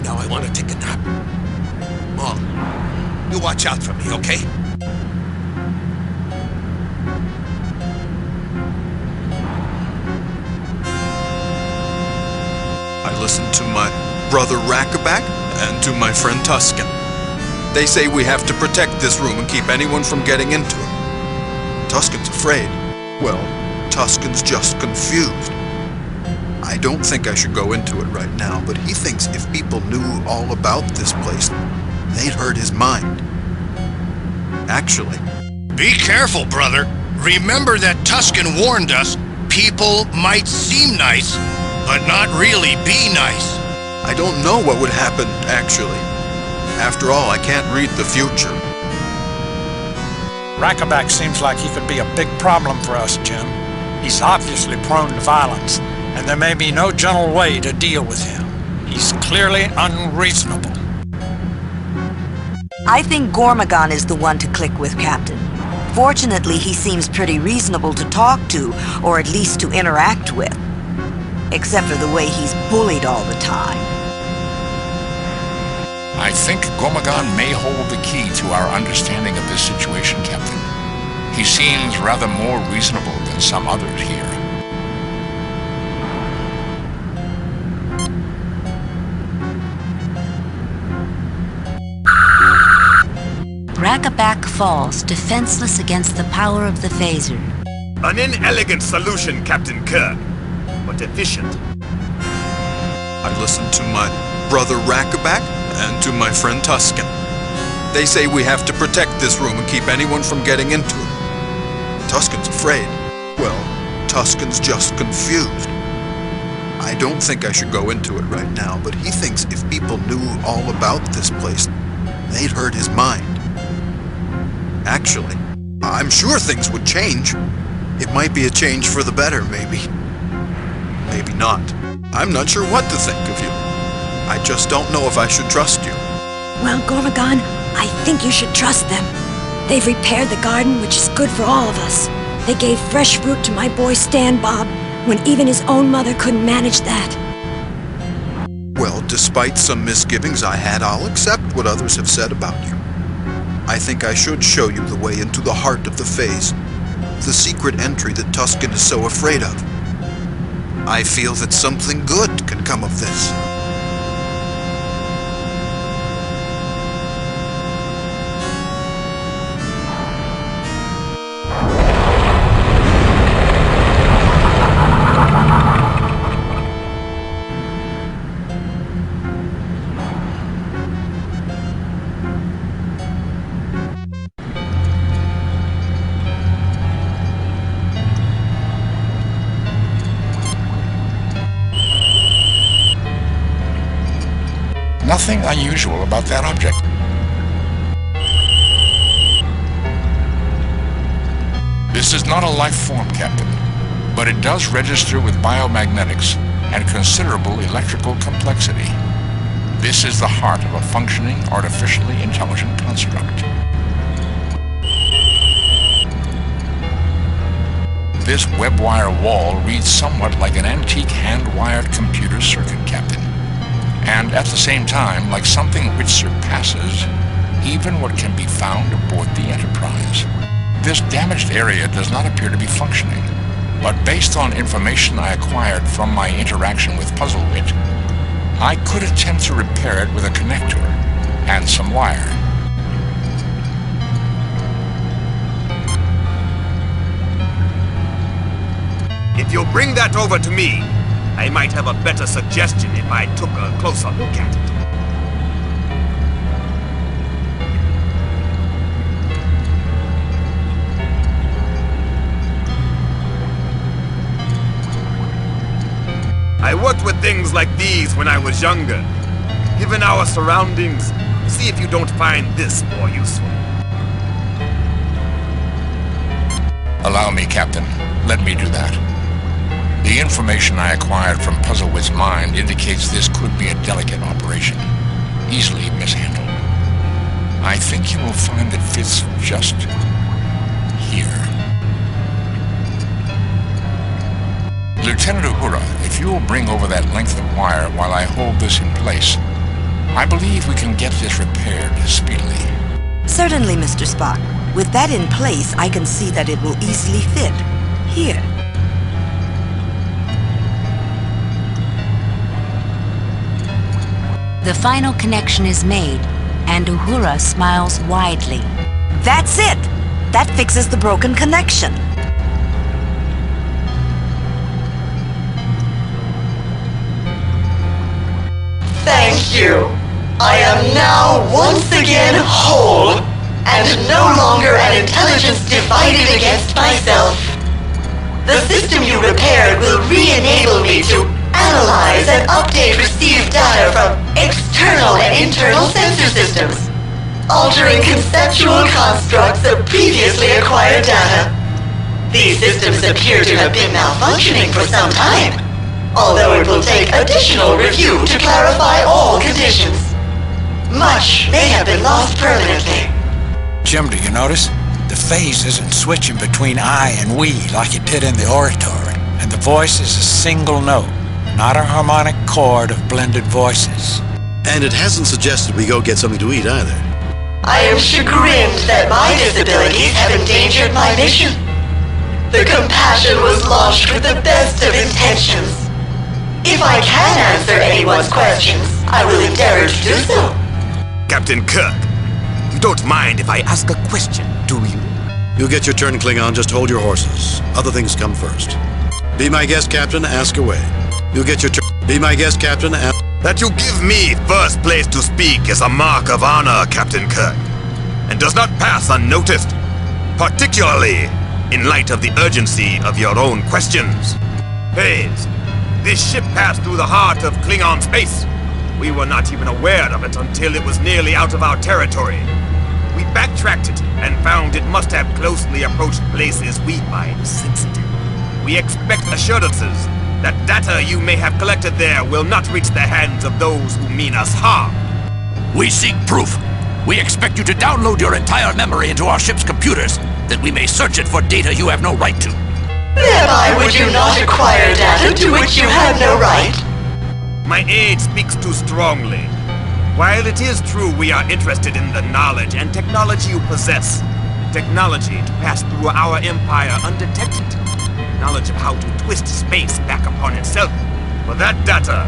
Now I want to take a nap. Maul, you watch out for me, okay? I listened to my brother Rackerback and to my friend Tuscan. They say we have to protect this room and keep anyone from getting into it. Tuscan's afraid. Well, Tuscan's just confused. I don't think I should go into it right now, but he thinks if people knew all about this place, they'd hurt his mind. Actually. Be careful, brother. Remember that Tuscan warned us people might seem nice, but not really be nice. I don't know what would happen, actually. After all, I can't read the future. Rackaback seems like he could be a big problem for us, Jim. He's obviously prone to violence, and there may be no gentle way to deal with him. He's clearly unreasonable. I think Gormagon is the one to click with, Captain. Fortunately, he seems pretty reasonable to talk to, or at least to interact with. Except for the way he's bullied all the time. I think Gormagon may hold the key to our understanding of this situation, Captain. He seems rather more reasonable than some others here. Rackaback falls, defenseless against the power of the phaser. An inelegant solution, Captain Kirk, but efficient. I listened to my brother Rackaback and to my friend Tuscan. They say we have to protect this room and keep anyone from getting into it. Tuscan's afraid. Well, Tuscan's just confused. I don't think I should go into it right now, but he thinks if people knew all about this place, they'd hurt his mind. Actually, I'm sure things would change. It might be a change for the better, maybe. Maybe not. I'm not sure what to think of you. I just don't know if I should trust you. Well, Gormagon, I think you should trust them. They've repaired the garden, which is good for all of us. They gave fresh fruit to my boy Stan Bob, when even his own mother couldn't manage that. Well, despite some misgivings I had, I'll accept what others have said about you. I think I should show you the way into the heart of the phase, the secret entry that Tuscan is so afraid of. I feel that something good can come of this. Nothing unusual about that object. This is not a life form, Captain, but it does register with biomagnetics and considerable electrical complexity. This is the heart of a functioning, artificially intelligent construct. This web-wire wall reads somewhat like an antique hand-wired computer circuit, Captain. And at the same time, like something which surpasses even what can be found aboard the Enterprise. This damaged area does not appear to be functioning, but based on information I acquired from my interaction with Puzzlewit, I could attempt to repair it with a connector and some wire. If you'll bring that over to me, I might have a better suggestion if I took a closer look at it. I worked with things like these when I was younger. Given our surroundings, see if you don't find this more useful. Allow me, Captain. Let me do that. The information I acquired from Puzzlewit's mind indicates this could be a delicate operation, easily mishandled. I think you will find it fits just here. Lieutenant Uhura, if you will bring over that length of wire while I hold this in place, I believe we can get this repaired speedily. Certainly, Mr. Spock. With that in place, I can see that it will easily fit. Here. The final connection is made, and Uhura smiles widely. That's it! That fixes the broken connection. Thank you. I am now once again whole, and no longer an intelligence divided against myself. The system you repaired will re-enable me to analyze and update received data from external and internal sensor systems, altering conceptual constructs of previously acquired data. These systems appear to have been malfunctioning for some time, although it will take additional review to clarify all conditions. Much may have been lost permanently. Jim, do you notice? The phase isn't switching between I and we like it did in the oratory, and the voice is a single note, not a harmonic chord of blended voices. And it hasn't suggested we go get something to eat either. I am chagrined that my disabilities have endangered my mission. The compassion was launched with the best of intentions. If I can answer anyone's questions, I will endeavor to do so. Captain Kirk, you don't mind if I ask a question, do you? You'll get your turn, Klingon. Just hold your horses. Other things come first. Be my guest, Captain. Ask away. You'll get your turn. Be my guest, Captain. That you give me first place to speak is a mark of honor, Captain Kirk, and does not pass unnoticed, particularly in light of the urgency of your own questions. Hayes, this ship passed through the heart of Klingon space. We were not even aware of it until it was nearly out of our territory. We backtracked it and found it must have closely approached places we find sensitive. We expect assurances that data you may have collected there will not reach the hands of those who mean us harm. We seek proof. We expect you to download your entire memory into our ship's computers, that we may search it for data you have no right to. Thereby would you not acquire data to which you have no right? My aide speaks too strongly. While it is true we are interested in the knowledge and technology you possess, technology to pass through our empire undetected, knowledge of how to twist space back upon itself, for that data,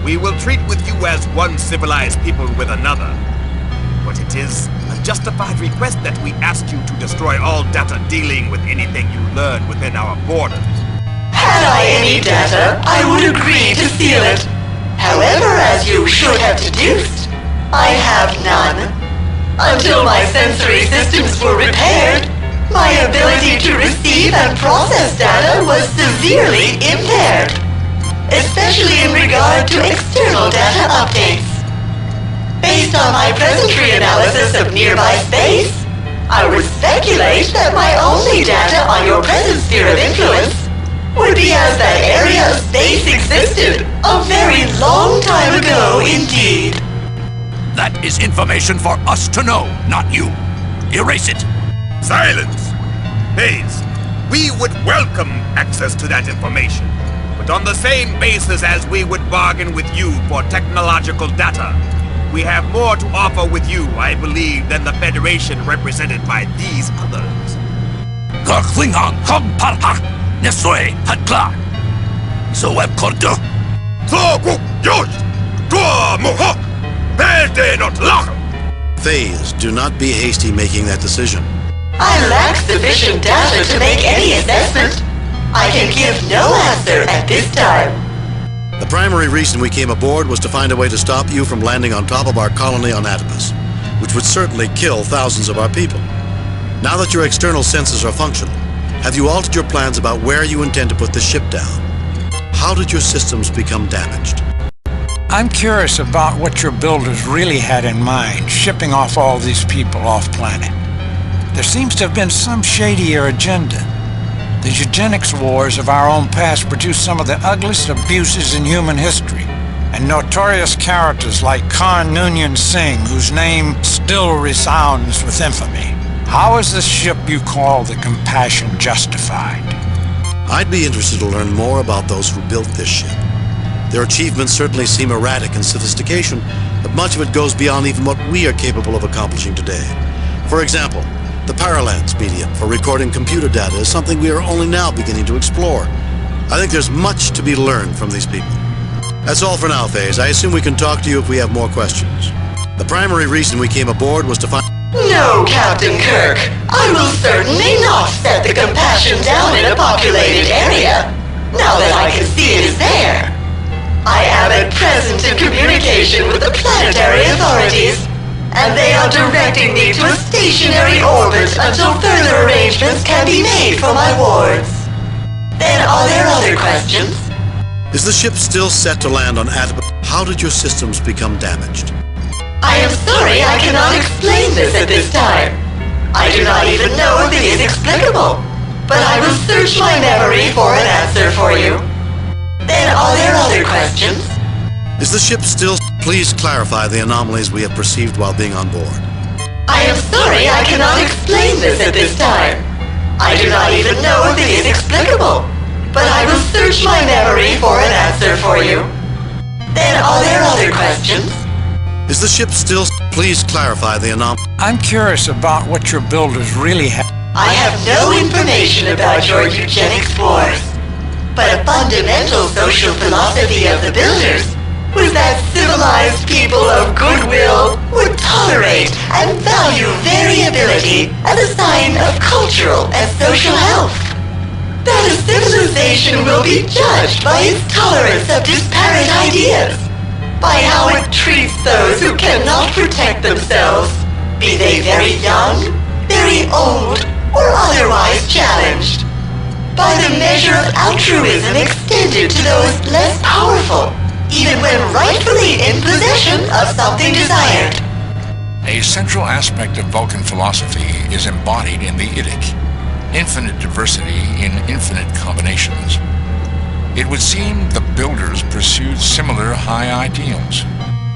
we will treat with you as one civilized people with another. But it is a justified request that we ask you to destroy all data dealing with anything you learn within our borders. Had I any data, I would agree to seal it. However, as you should have deduced, I have none. Until my sensory systems were repaired, my ability to receive and process data was severely impaired, especially in regard to external data updates. Based on my presentry analysis of nearby space, I would speculate that my only data on your present sphere of influence would be as that area of space existed a very long time ago indeed. That is information for us to know, not you. Erase it. Silence! Hayes, we would welcome access to that information, but on the same basis as we would bargain with you for technological data. We have more to offer with you, I believe, than the Federation represented by these others. Phase, do not be hasty making that decision. I lack sufficient data to make any assessment. I can give no answer at this time. The primary reason we came aboard was to find a way to stop you from landing on top of our colony on Atopus, which would certainly kill thousands of our people. Now that your external senses are functional, have you altered your plans about where you intend to put the ship down? How did your systems become damaged? I'm curious about what your builders really had in mind, shipping off all these people off-planet. There seems to have been some shadier agenda. The eugenics wars of our own past produced some of the ugliest abuses in human history, and notorious characters like Khan Noonien Singh, whose name still resounds with infamy. How is this ship you call the Compassion justified? I'd be interested to learn more about those who built this ship. Their achievements certainly seem erratic in sophistication, but much of it goes beyond even what we are capable of accomplishing today. For example, the Paralance medium for recording computer data is something we are only now beginning to explore. I think there's much to be learned from these people. That's all for now, Phase. I assume we can talk to you if we have more questions. The primary reason we came aboard was to find... No, Captain Kirk. I will certainly not set the Compassion down in a populated area, now that I can see it is there. I am at present in communication with the planetary authorities, and they are directing me to a stationary orbit until further arrangements can be made for my wards. Then are there other questions? Is the ship still set to land on Adab? How did your systems become damaged? I am sorry I cannot explain this at this time. I do not even know if it is explicable, but I will search my memory for an answer for you. Then are there other questions? Is the ship still... Please clarify the anomalies we have perceived while being on board. I am sorry I cannot explain this at this time. I do not even know if it is explicable, but I will search my memory for an answer for you. Then are there other questions? Is the ship still... Please clarify the I'm curious about what your builders really have. I have no information about your eugenics wars, but a fundamental social philosophy of the builders was that civilized people of goodwill would tolerate and value variability as a sign of cultural and social health. That a civilization will be judged by its tolerance of disparate ideas, by how it treats those who cannot protect themselves, be they very young, very old, or otherwise challenged, by the measure of altruism extended to those less powerful, even when rightfully in possession of something desired. A central aspect of Vulcan philosophy is embodied in the Idic: infinite diversity in infinite combinations. It would seem the builders pursued similar high ideals.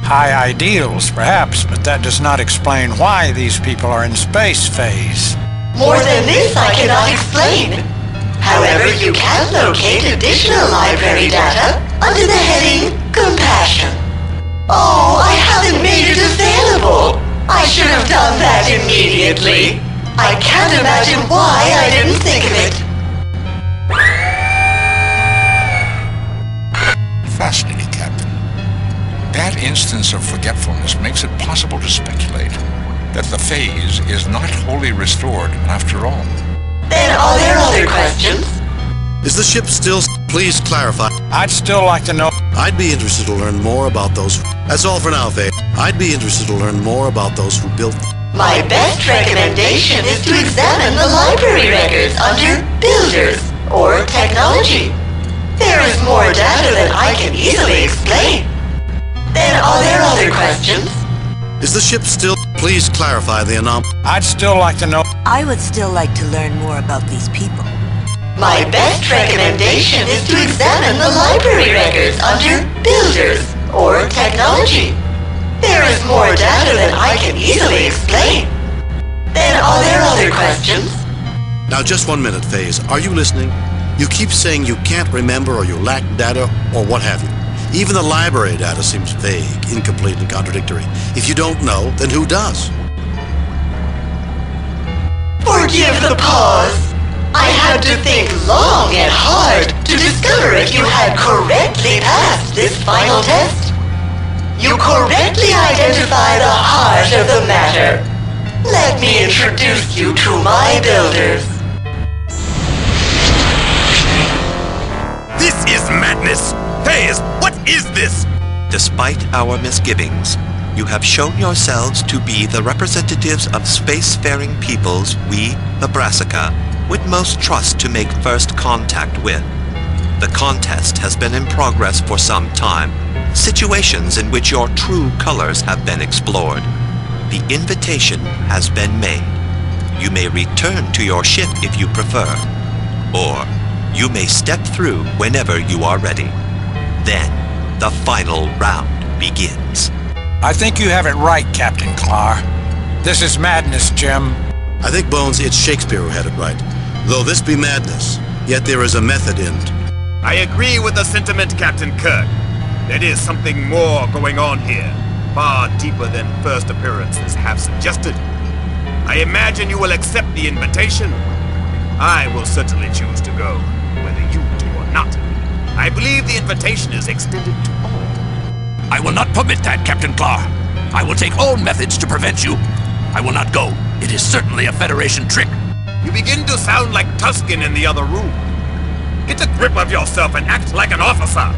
High ideals, perhaps, but that does not explain why these people are in space phase. More than this I cannot explain. However, you can locate additional library data under the heading Compassion. Oh, I haven't made it available. I should have done that immediately. I can't imagine why I didn't think of it. Fascinating, Captain. That instance of forgetfulness makes it possible to speculate that the phase is not wholly restored after all. Then are there other questions? Is the ship still... Please clarify. I'd still like to know... I'd be interested to learn more about those... That's all for now, Faye. I'd be interested to learn more about those who built... My best recommendation is to examine the library records under Builders or Technology. There is more data than I can easily explain. Then are there other questions? Is the ship still... Please clarify the I'd still like to know... I would still like to learn more about these people. My best recommendation is to examine the library records under Builders or Technology. There is more data than I can easily explain. Then are there other questions? Now just 1 minute, Faze. Are you listening? You keep saying you can't remember or you lack data or what have you. Even the library data seems vague, incomplete, and contradictory. If you don't know, then who does? Forgive the pause. I had to think long and hard to discover if you had correctly passed this final test. You correctly identify the heart of the matter. Let me introduce you to my builders. This is madness! Faze, what is this? Despite our misgivings, you have shown yourselves to be the representatives of spacefaring peoples we, the Brassica, would most trust to make first contact with. The contest has been in progress for some time, situations in which your true colors have been explored. The invitation has been made. You may return to your ship if you prefer, or you may step through whenever you are ready. Then, the final round begins. I think you have it right, Captain Clark. This is madness, Jim. I think, Bones, it's Shakespeare who had it right. Though this be madness, yet there is a method in it. I agree with the sentiment, Captain Kirk. There is something more going on here, far deeper than first appearances have suggested. I imagine you will accept the invitation. I will certainly choose to go, whether you do or not. I believe the invitation is extended to all. I will not permit that, Captain Clark. I will take all methods to prevent you. I will not go. It is certainly a Federation trick. You begin to sound like Tusken in the other room. Get a grip of yourself and act like an officer.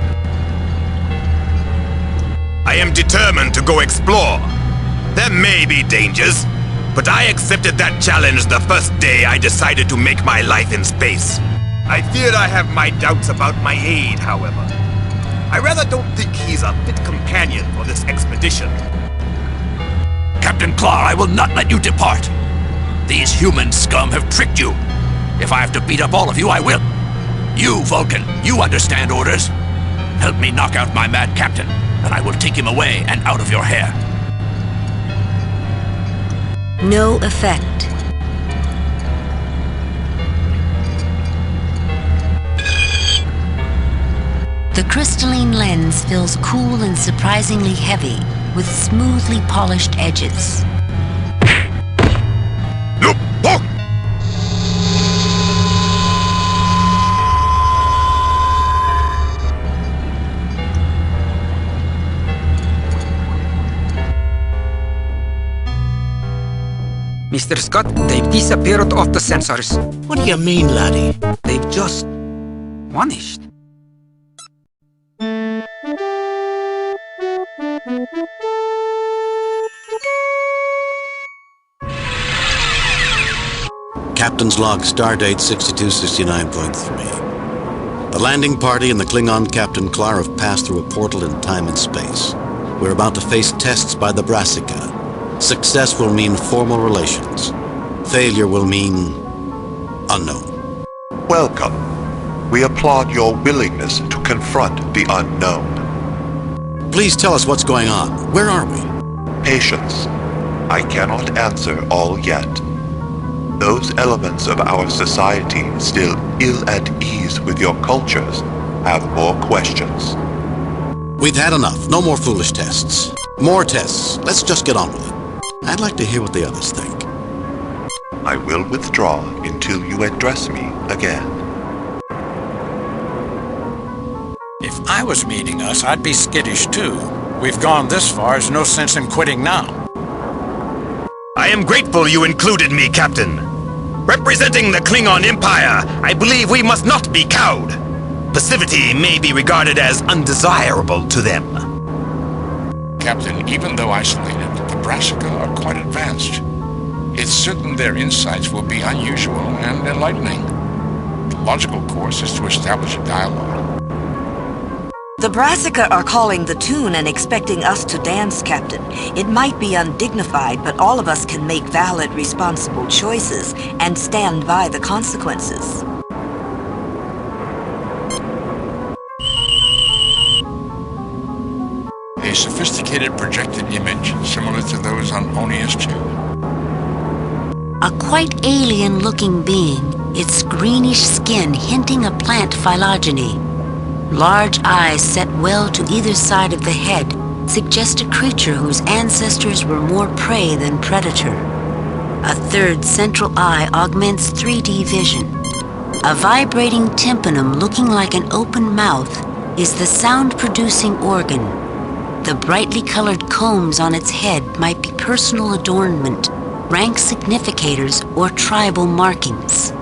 I am determined to go explore. There may be dangers, but I accepted that challenge the first day I decided to make my life in space. I fear I have my doubts about my aide, however. I rather don't think he's a fit companion for this expedition. Captain Clark, I will not let you depart. These human scum have tricked you. If I have to beat up all of you, I will. You, Vulcan, you understand orders. Help me knock out my mad captain, and I will take him away and out of your hair. No effect. The crystalline lens feels cool and surprisingly heavy, with smoothly polished edges. Mr. Scott, they've disappeared off the sensors. What do you mean, laddie? They've just vanished. Captain's log, stardate 6269.3. The landing party and the Klingon Captain Klar have passed through a portal in time and space. We're about to face tests by the Brassica. Success will mean formal relations. Failure will mean unknown. Welcome. We applaud your willingness to confront the unknown. Please tell us what's going on. Where are we? Patience. I cannot answer all yet. Those elements of our society still ill at ease with your cultures have more questions. We've had enough. No more foolish tests. More tests. Let's just get on with it. I'd like to hear what the others think. I will withdraw until you address me again. If I was meeting us, I'd be skittish too. We've gone this far, there's no sense in quitting now. I am grateful you included me, Captain. Representing the Klingon Empire, I believe we must not be cowed. Passivity may be regarded as undesirable to them. Captain, even though isolated, the Brassica are quite advanced. It's certain their insights will be unusual and enlightening. The logical course is to establish a dialogue. The Brassica are calling the tune and expecting us to dance, Captain. It might be undignified, but all of us can make valid, responsible choices and stand by the consequences. A sophisticated projected image similar to those on Qo'noS 2. A quite alien-looking being, its greenish skin hinting a plant phylogeny. Large eyes set well to either side of the head suggest a creature whose ancestors were more prey than predator. A third central eye augments 3D vision. A vibrating tympanum looking like an open mouth is the sound-producing organ. The brightly colored combs on its head might be personal adornment, rank significators, or tribal markings.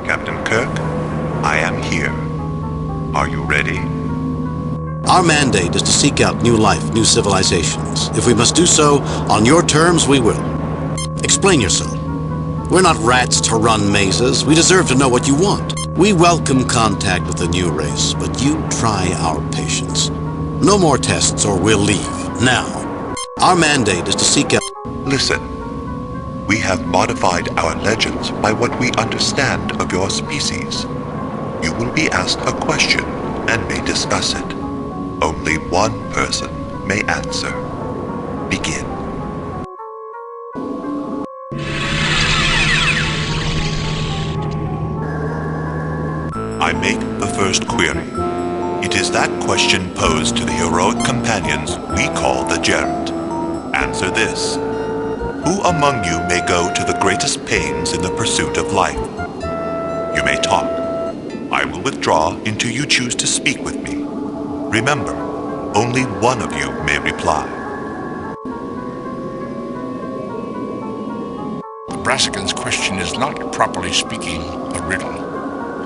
Captain Kirk, I am here. Are you ready? Our mandate is to seek out new life, new civilizations. If we must do so on your terms, we will. Explain yourself. We're not rats to run mazes. We deserve to know what you want. We welcome contact with the new race, but you try our patience. No more tests or we'll leave. Now, our mandate is to seek out... Listen. We have modified our legends by what we understand of your species. You will be asked a question and may discuss it. Only one person may answer. Begin. I make the first query. It is that question posed to the heroic companions we call the Gerund. Answer this. Who among you may go to the greatest pains in the pursuit of life? You may talk. I will withdraw until you choose to speak with me. Remember, only one of you may reply. The Brassican's question is not, properly speaking, a riddle.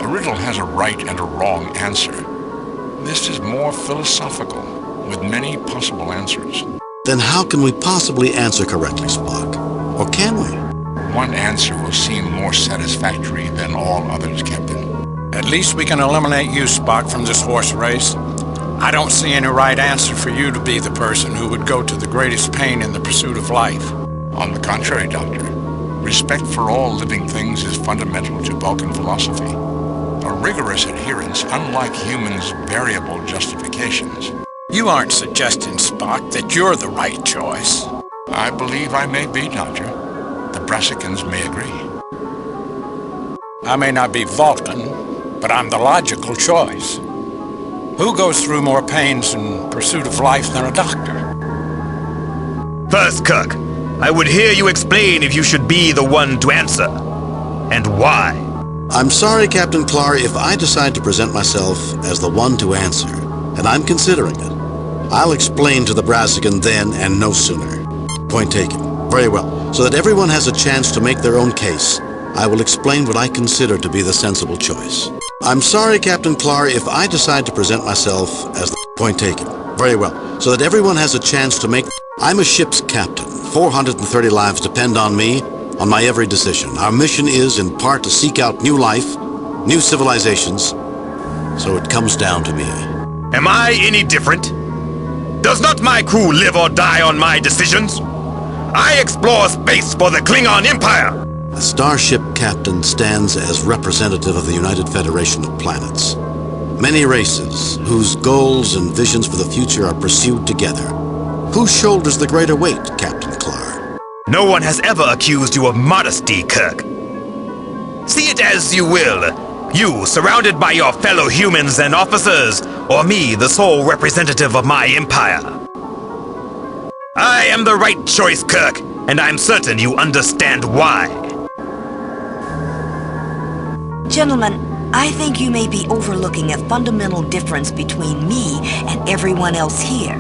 A riddle has a right and a wrong answer. This is more philosophical, with many possible answers. Then how can we possibly answer correctly, Spock? Or can we? One answer will seem more satisfactory than all others, Captain. At least we can eliminate you, Spock, from this horse race. I don't see any right answer for you to be the person who would go to the greatest pain in the pursuit of life. On the contrary, Doctor. Respect for all living things is fundamental to Vulcan philosophy. A rigorous adherence, unlike humans' variable justifications. You aren't suggesting, Spock, that you're the right choice. I believe I may be, Doctor. The Brassicans may agree. I may not be Vulcan, but I'm the logical choice. Who goes through more pains in pursuit of life than a doctor? First, Kirk, I would hear you explain if you should be the one to answer. And why? I'm sorry, Captain Clark, if I decide to present myself as the one to answer, and I'm considering it. I'll explain to the Brassican then and no sooner. Point taken. Very well. So that everyone has a chance to make their own case, I will explain what I consider to be the sensible choice. I'm sorry, Captain Clark, if I decide to present myself as the... Point taken. Very well. So that everyone has a chance to make... I'm a ship's captain. 430 lives depend on me, on my every decision. Our mission is, in part, to seek out new life, new civilizations. So it comes down to me. Am I any different? Does not my crew live or die on my decisions? I explore space for the Klingon Empire! A starship captain stands as representative of the United Federation of Planets. Many races, whose goals and visions for the future are pursued together. Who shoulders the greater weight, Captain Clark? No one has ever accused you of modesty, Kirk. See it as you will. You, surrounded by your fellow humans and officers, or me, the sole representative of my empire. I am the right choice, Kirk, and I'm certain you understand why. Gentlemen, I think you may be overlooking a fundamental difference between me and everyone else here.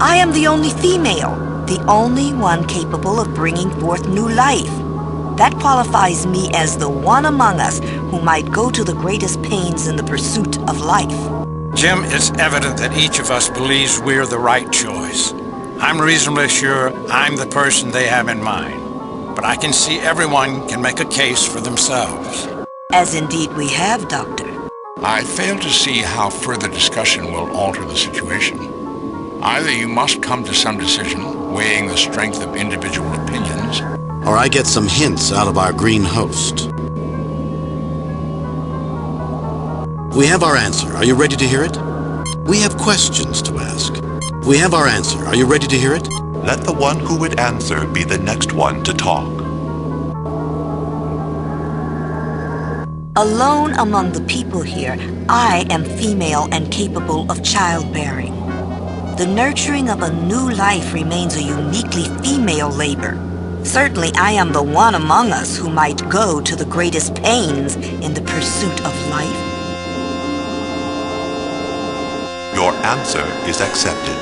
I am the only female, the only one capable of bringing forth new life. That qualifies me as the one among us who might go to the greatest pains in the pursuit of life. Jim, it's evident that each of us believes we're the right choice. I'm reasonably sure I'm the person they have in mind, but I can see everyone can make a case for themselves. As indeed we have, Doctor. I fail to see how further discussion will alter the situation. Either you must come to some decision, weighing the strength of individual opinions, or I get some hints out of our green host. We have our answer. Are you ready to hear it? We have questions to ask. We have our answer. Are you ready to hear it? Let the one who would answer be the next one to talk. Alone among the people here, I am female and capable of childbearing. The nurturing of a new life remains a uniquely female labor. Certainly I am the one among us who might go to the greatest pains in the pursuit of life. Your answer is accepted.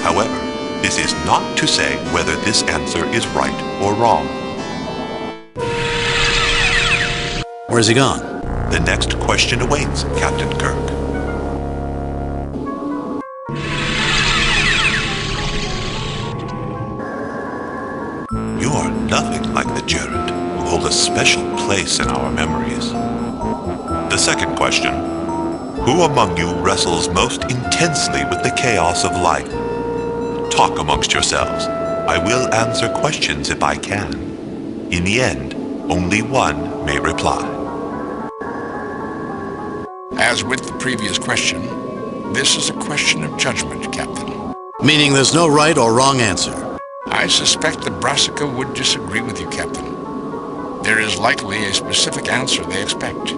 However, this is not to say whether this answer is right or wrong. Where's he gone? The next question awaits, Captain Kirk. You are nothing like the Gerund, who hold a special place in our memories. The second question: who among you wrestles most intensely with the chaos of life? Talk amongst yourselves. I will answer questions if I can. In the end, only one may reply. As with the previous question, this is a question of judgment, Captain. Meaning there's no right or wrong answer. I suspect the Brassica would disagree with you, Captain. There is likely a specific answer they expect.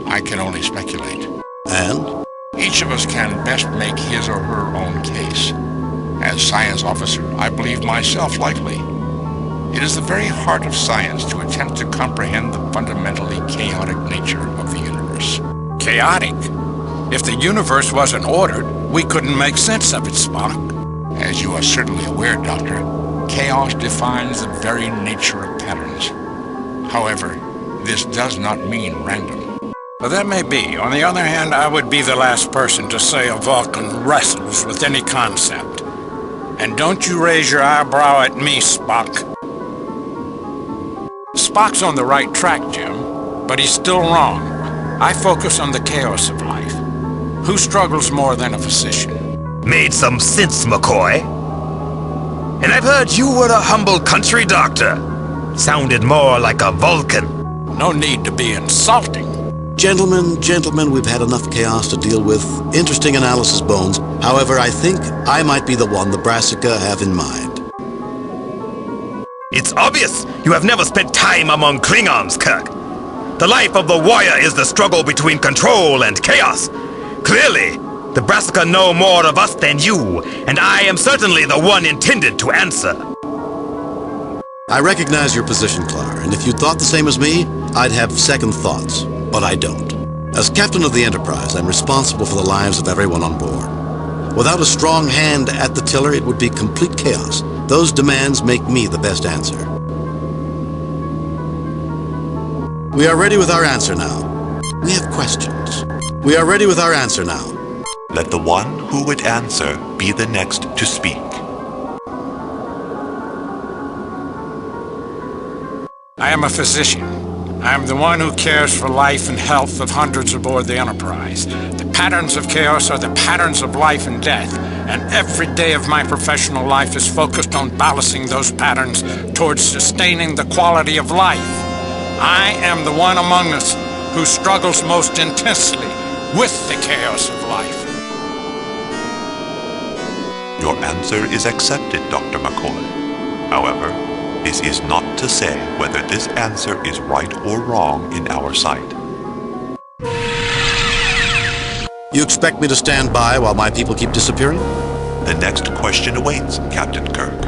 I can only speculate. And? Each of us can best make his or her own case. As science officer, I believe myself likely. It is the very heart of science to attempt to comprehend the fundamentally chaotic nature of the universe. Chaotic? If the universe wasn't ordered, we couldn't make sense of it, Spock. As you are certainly aware, Doctor, chaos defines the very nature of patterns. However, this does not mean random. Well, that may be. On the other hand, I would be the last person to say a Vulcan wrestles with any concept. And don't you raise your eyebrow at me, Spock. Spock's on the right track, Jim, but he's still wrong. I focus on the chaos of life. Who struggles more than a physician? Made some sense, McCoy. And I've heard you were a humble country doctor. Sounded more like a Vulcan. No need to be insulting. Gentlemen, we've had enough chaos to deal with. Interesting analysis, Bones. However, I think I might be the one the Brassica have in mind. It's obvious you have never spent time among Klingons, Kirk. The life of the warrior is the struggle between control and chaos. Clearly, the Brassica know more of us than you, and I am certainly the one intended to answer. I recognize your position, Clar, and if you thought the same as me, I'd have second thoughts. But I don't. As captain of the Enterprise, I'm responsible for the lives of everyone on board. Without a strong hand at the tiller, it would be complete chaos. Those demands make me the best answer. We are ready with our answer now. We have questions. We are ready with our answer now. Let the one who would answer be the next to speak. I am a physician. I am the one who cares for life and health of hundreds aboard the Enterprise. The patterns of chaos are the patterns of life and death, and every day of my professional life is focused on balancing those patterns towards sustaining the quality of life. I am the one among us who struggles most intensely with the chaos of life. Your answer is accepted, Dr. McCoy. However, this is not to say whether this answer is right or wrong in our sight. You expect me to stand by while my people keep disappearing? The next question awaits, Captain Kirk.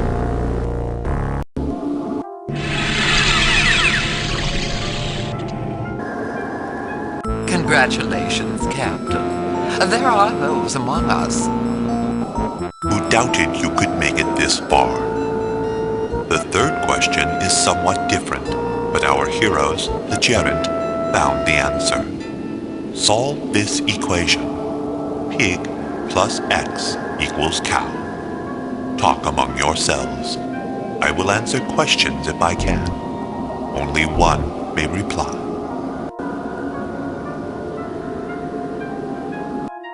Congratulations, Captain. There are those among us who doubted you could make it this far. The third question is somewhat different, but our heroes, the Gerent, found the answer. Solve this equation. Pig plus X equals cow. Talk among yourselves. I will answer questions if I can. Only one may reply.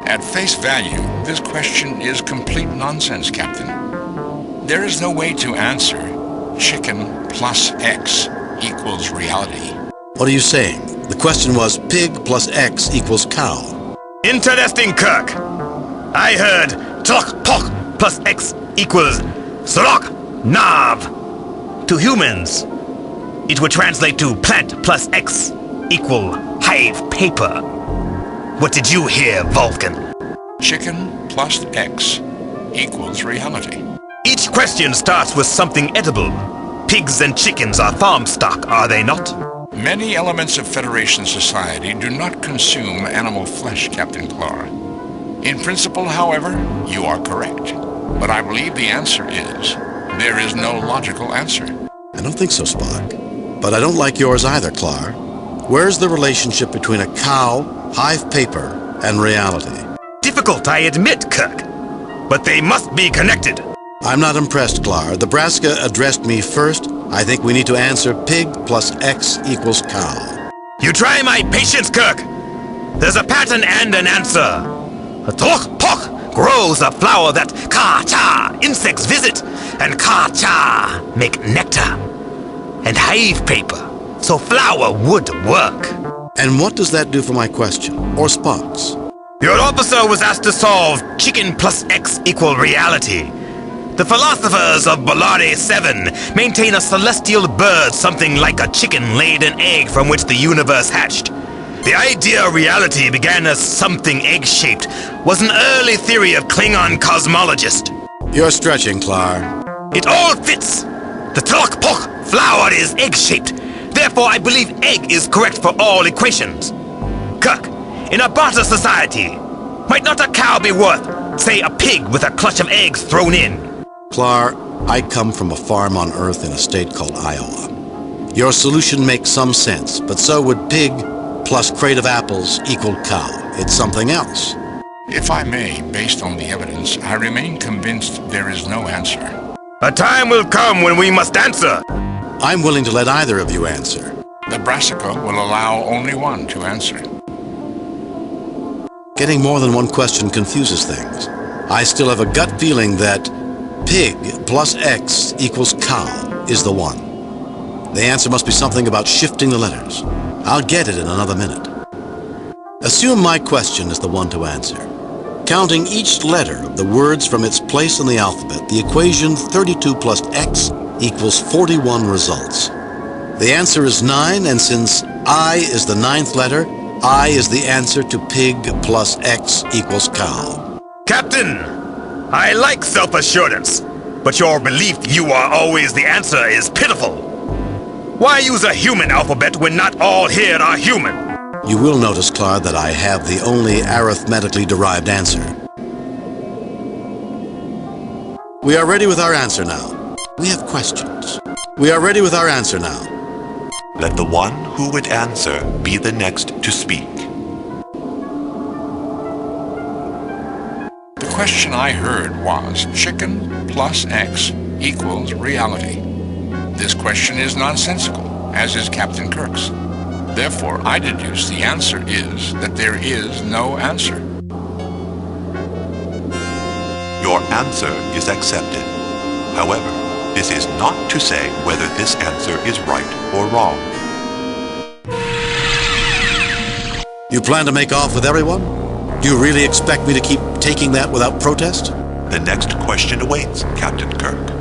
At face value, this question is complete nonsense, Captain. There is no way to answer chicken plus X equals reality. What are you saying? The question was pig plus X equals cow. Interesting, Kirk. I heard tlok pok plus X equals srok nav. To humans, it would translate to plant plus X equal hive paper. What did you hear, Vulcan? Chicken plus X equals reality. Each question starts with something edible. Pigs and chickens are farm stock, are they not? Many elements of Federation society do not consume animal flesh, Captain Clar. In principle, however, you are correct. But I believe the answer is, there is no logical answer. I don't think so, Spock. But I don't like yours either, Clar. Where's the relationship between a cow, hive paper, and reality? Difficult, I admit, Kirk. But they must be connected. I'm not impressed, Clar. The Brassica addressed me first. I think we need to answer pig plus X equals cow. You try my patience, Kirk. There's a pattern and an answer. A tlok pok grows a flower that ka-cha insects visit, and ka-cha make nectar and hive paper, so flower would work. And what does that do for my question, or Spock's? Your officer was asked to solve chicken plus X equal reality. The philosophers of Ballari 7 maintain a celestial bird something like a chicken laid an egg from which the universe hatched. The idea of reality began as something egg-shaped, was an early theory of Klingon cosmologist. You're stretching, Clar. It all fits. The tlok pok flower is egg-shaped. Therefore, I believe egg is correct for all equations. Kirk, in a barter society, might not a cow be worth, say, a pig with a clutch of eggs thrown in? Clar, I come from a farm on Earth in a state called Iowa. Your solution makes some sense, but so would pig plus crate of apples equal cow. It's something else. If I may, based on the evidence, I remain convinced there is no answer. A time will come when we must answer. I'm willing to let either of you answer. The brassica will allow only one to answer. Getting more than one question confuses things. I still have a gut feeling that pig plus X equals cow is the one. The answer must be something about shifting the letters. I'll get it in another minute. Assume my question is the one to answer. Counting each letter of the words from its place in the alphabet, the equation 32 plus X equals 41 results. The answer is 9, and since I is the 9th letter, I is the answer to pig plus X equals cow. Captain, I like self-assurance, but your belief you are always the answer is pitiful. Why use a human alphabet when not all here are human? You will notice, Clark, that I have the only arithmetically derived answer. We are ready with our answer now. We have questions. We are ready with our answer now. Let the one who would answer be the next to speak. The question I heard was chicken plus X equals reality. This question is nonsensical, as is Captain Kirk's. Therefore, I deduce the answer is that there is no answer. Your answer is accepted. However, this is not to say whether this answer is right or wrong. You plan to make off with everyone? Do you really expect me to keep taking that without protest? The next question awaits, Captain Kirk.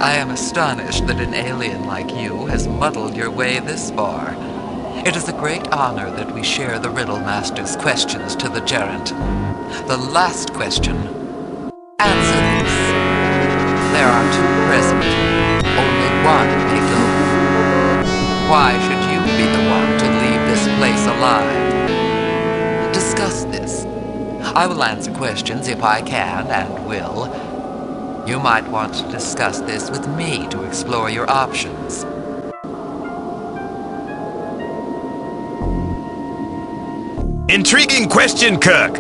I am astonished that an alien like you has muddled your way this far. It is a great honor that we share the Riddle Master's questions to the gerund. The last question. Answer this. There are two present. Only one may go. Why should you be the one to leave this place alive? Discuss this. I will answer questions if I can and will. You might want to discuss this with me to explore your options. Intriguing question, Kirk.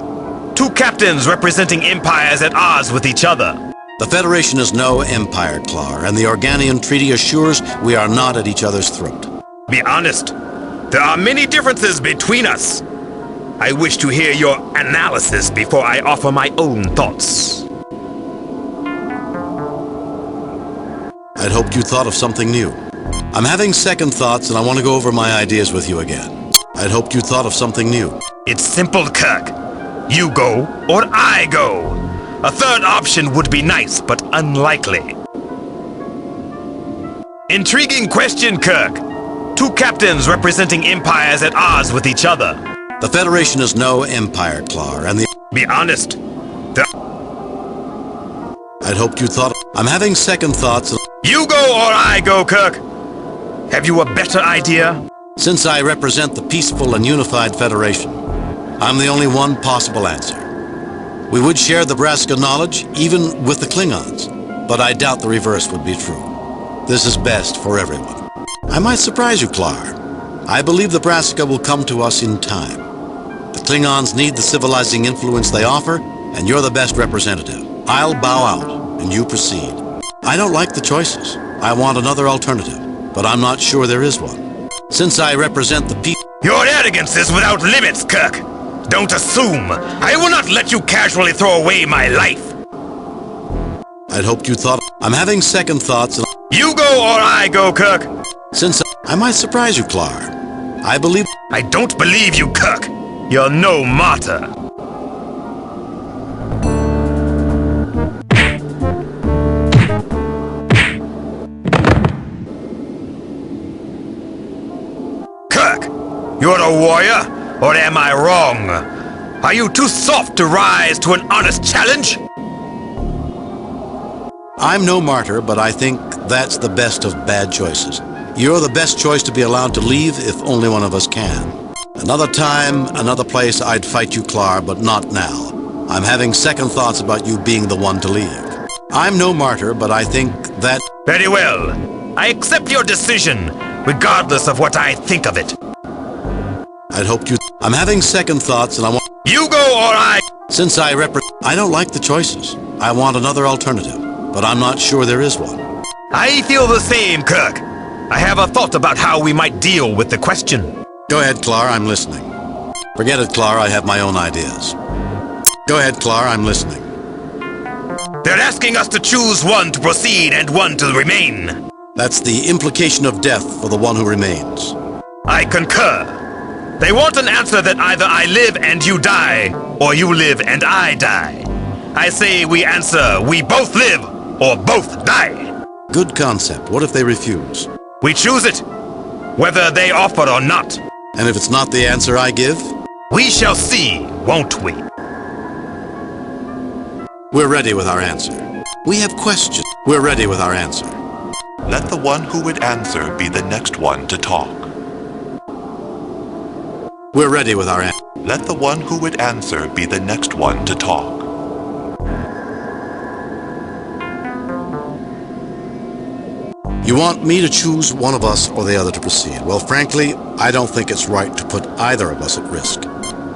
Two captains representing empires at odds with each other. The Federation is no empire, Clar, and the Organian Treaty assures we are not at each other's throat. Be honest. There are many differences between us. I wish to hear your analysis before I offer my own thoughts. I'd hoped you thought of something new. I'm having second thoughts and I want to go over my ideas with you again. I'd hoped you thought of something new. It's simple, Kirk. You go, or I go. A third option would be nice, but unlikely. Intriguing question, Kirk. Two captains representing empires at odds with each other. The Federation is no empire, Clar, and the... Be honest. I'd hoped you thought... I'm having second thoughts... You go or I go, Kirk. Have you a better idea? Since I represent the peaceful and unified Federation, I'm the only one possible answer. We would share the brassica knowledge, even with the Klingons, but I doubt the reverse would be true. This is best for everyone. I might surprise you, Clar. I believe the brassica will come to us in time. The Klingons need the civilizing influence they offer, and you're the best representative. I'll bow out, and you proceed. I don't like the choices. I want another alternative, but I'm not sure there is one. Since I represent the people... Your arrogance is without limits, Kirk. Don't assume. I will not let you casually throw away my life. I'd hoped you thought... I'm having second thoughts and... You go or I go, Kirk. Since I might surprise you, Clar. I believe... I don't believe you, Kirk. You're no martyr. You're a warrior, or am I wrong? Are you too soft to rise to an honest challenge? I'm no martyr, but I think that's the best of bad choices. You're the best choice to be allowed to leave if only one of us can. Another time, another place, I'd fight you, Clar, but not now. I'm having second thoughts about you being the one to leave. I'm no martyr, but I think that... Very well. I accept your decision, regardless of what I think of it. I'd hoped you... I'm having second thoughts and I want... You go or I... Since I don't like the choices. I want another alternative, but I'm not sure there is one. I feel the same, Kirk. I have a thought about how we might deal with the question. Go ahead, Clar, I'm listening. Forget it, Clar, I have my own ideas. Go ahead, Clar, I'm listening. They're asking us to choose one to proceed and one to remain. That's the implication of death for the one who remains. I concur. They want an answer that either I live and you die, or you live and I die. I say we answer, we both live, or both die. Good concept. What if they refuse? We choose it, whether they offer or not. And if it's not the answer I give? We shall see, won't we? We're ready with our answer. We have questions. We're ready with our answer. Let the one who would answer be the next one to talk. We're ready with our answer. Let the one who would answer be the next one to talk. You want me to choose one of us or the other to proceed. Well, frankly, I don't think it's right to put either of us at risk.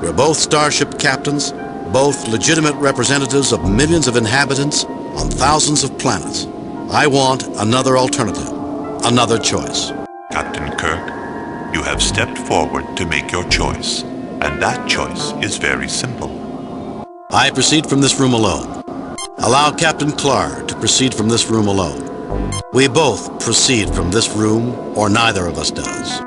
We're both starship captains, both legitimate representatives of millions of inhabitants on thousands of planets. I want another alternative, another choice. Captain Kirk, you have stepped forward to make your choice, and that choice is very simple. I proceed from this room alone. Allow Captain Clar to proceed from this room alone. We both proceed from this room, or neither of us does.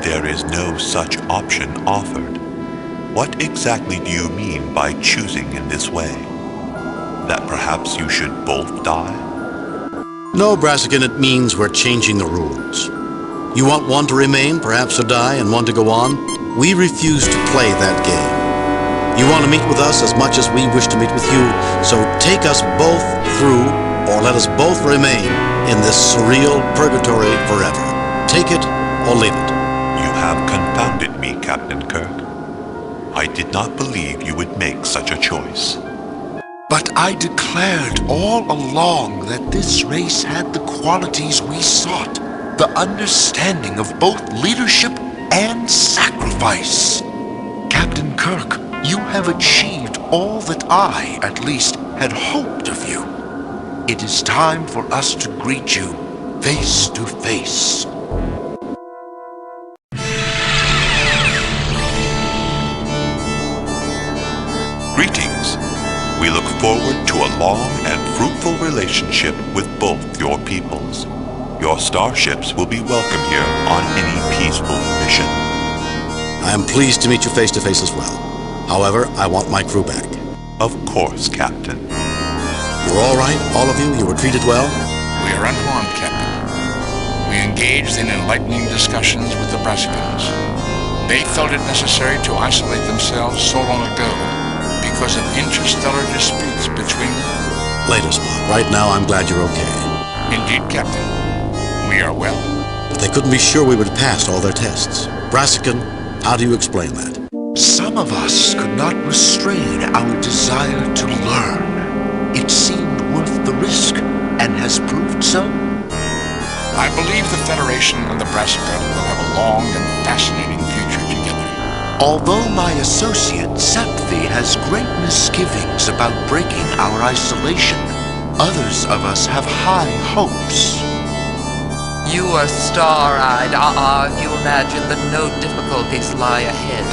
There is no such option offered. What exactly do you mean by choosing in this way? That perhaps you should both die? No, Brassican, it means we're changing the rules. You want one to remain, perhaps to die, and one to go on? We refuse to play that game. You want to meet with us as much as we wish to meet with you, so take us both through, or let us both remain in this surreal purgatory forever. Take it or leave it. You have confounded me, Captain Kirk. I did not believe you would make such a choice. But I declared all along that this race had the qualities we sought, the understanding of both leadership and sacrifice. Captain Kirk, you have achieved all that I, at least, had hoped of you. It is time for us to greet you face to face. Greetings. We look forward to a long and fruitful relationship with both your peoples. Your starships will be welcome here on any peaceful mission. I am pleased to meet you face to face as well. However, I want my crew back. Of course, Captain. You're all right, all of you? You were treated well? We are unharmed, Captain. We engaged in enlightening discussions with the Brassicans. They felt it necessary to isolate themselves so long ago because of interstellar disputes between them. Later, Spock. Right now, I'm glad you're okay. Indeed, Captain. We are well. But they couldn't be sure we would pass all their tests. Brassican, how do you explain that? Some of us could not restrain our desire to learn. It seemed worth the risk, and has proved so. I believe the Federation and the Brassica will have a long and fascinating future together. Although my associate, Septhi, has great misgivings about breaking our isolation, others of us have high hopes. You are star-eyed. You imagine that no difficulties lie ahead.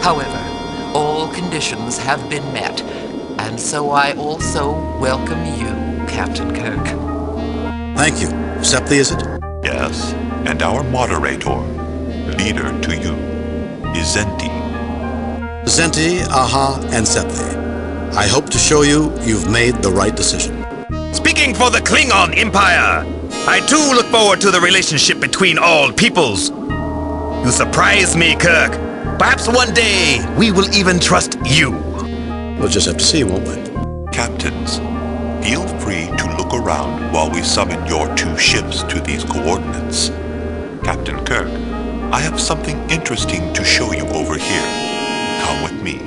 However, all conditions have been met, and so I also welcome you, Captain Kirk. Thank you. Septhi, is it? Yes, and our moderator, leader to you, is Zenti. Zenti, Aha, and Septhi. I hope to show you've made the right decision. Speaking for the Klingon Empire, I too look forward to the relationship between all peoples. You surprise me, Kirk. Perhaps one day we will even trust you. We'll just have to see, won't we? Captains, feel free to look around while we summon your two ships to these coordinates. Captain Kirk, I have something interesting to show you over here. Come with me.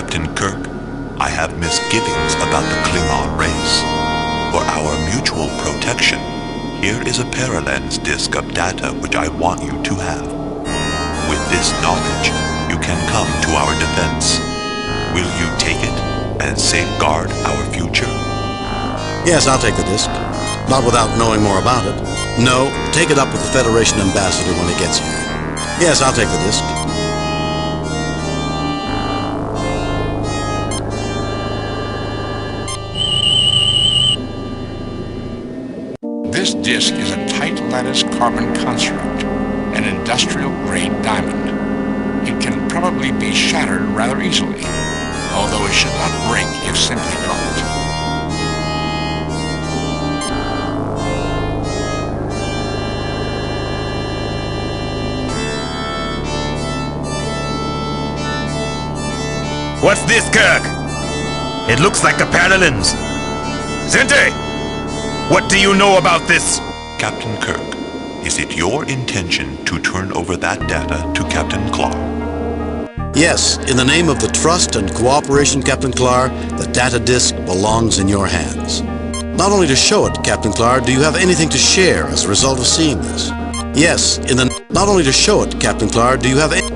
Captain Kirk, I have misgivings about the Klingon race. For our mutual protection, here is a paralens disk of data which I want you to have. With this knowledge, you can come to our defense. Will you take it and safeguard our future? Yes, I'll take the disc. Not without knowing more about it. No, take it up with the Federation ambassador when he gets here. Yes, I'll take the disc. This disk is a tight lattice carbon construct, an industrial-grade diamond. It can probably be shattered rather easily, although it should not break if simply dropped. What's this, Kirk? It looks like a paralens. Zente! What do you know about this? Captain Kirk, is it your intention to turn over that data to Captain Klar? Yes, in the name of the trust and cooperation, Captain Klar, the data disk belongs in your hands. Not only to show it, Captain Klar, do you have anything to share as a result of seeing this? Yes, not only to show it, Captain Klar, do you have any...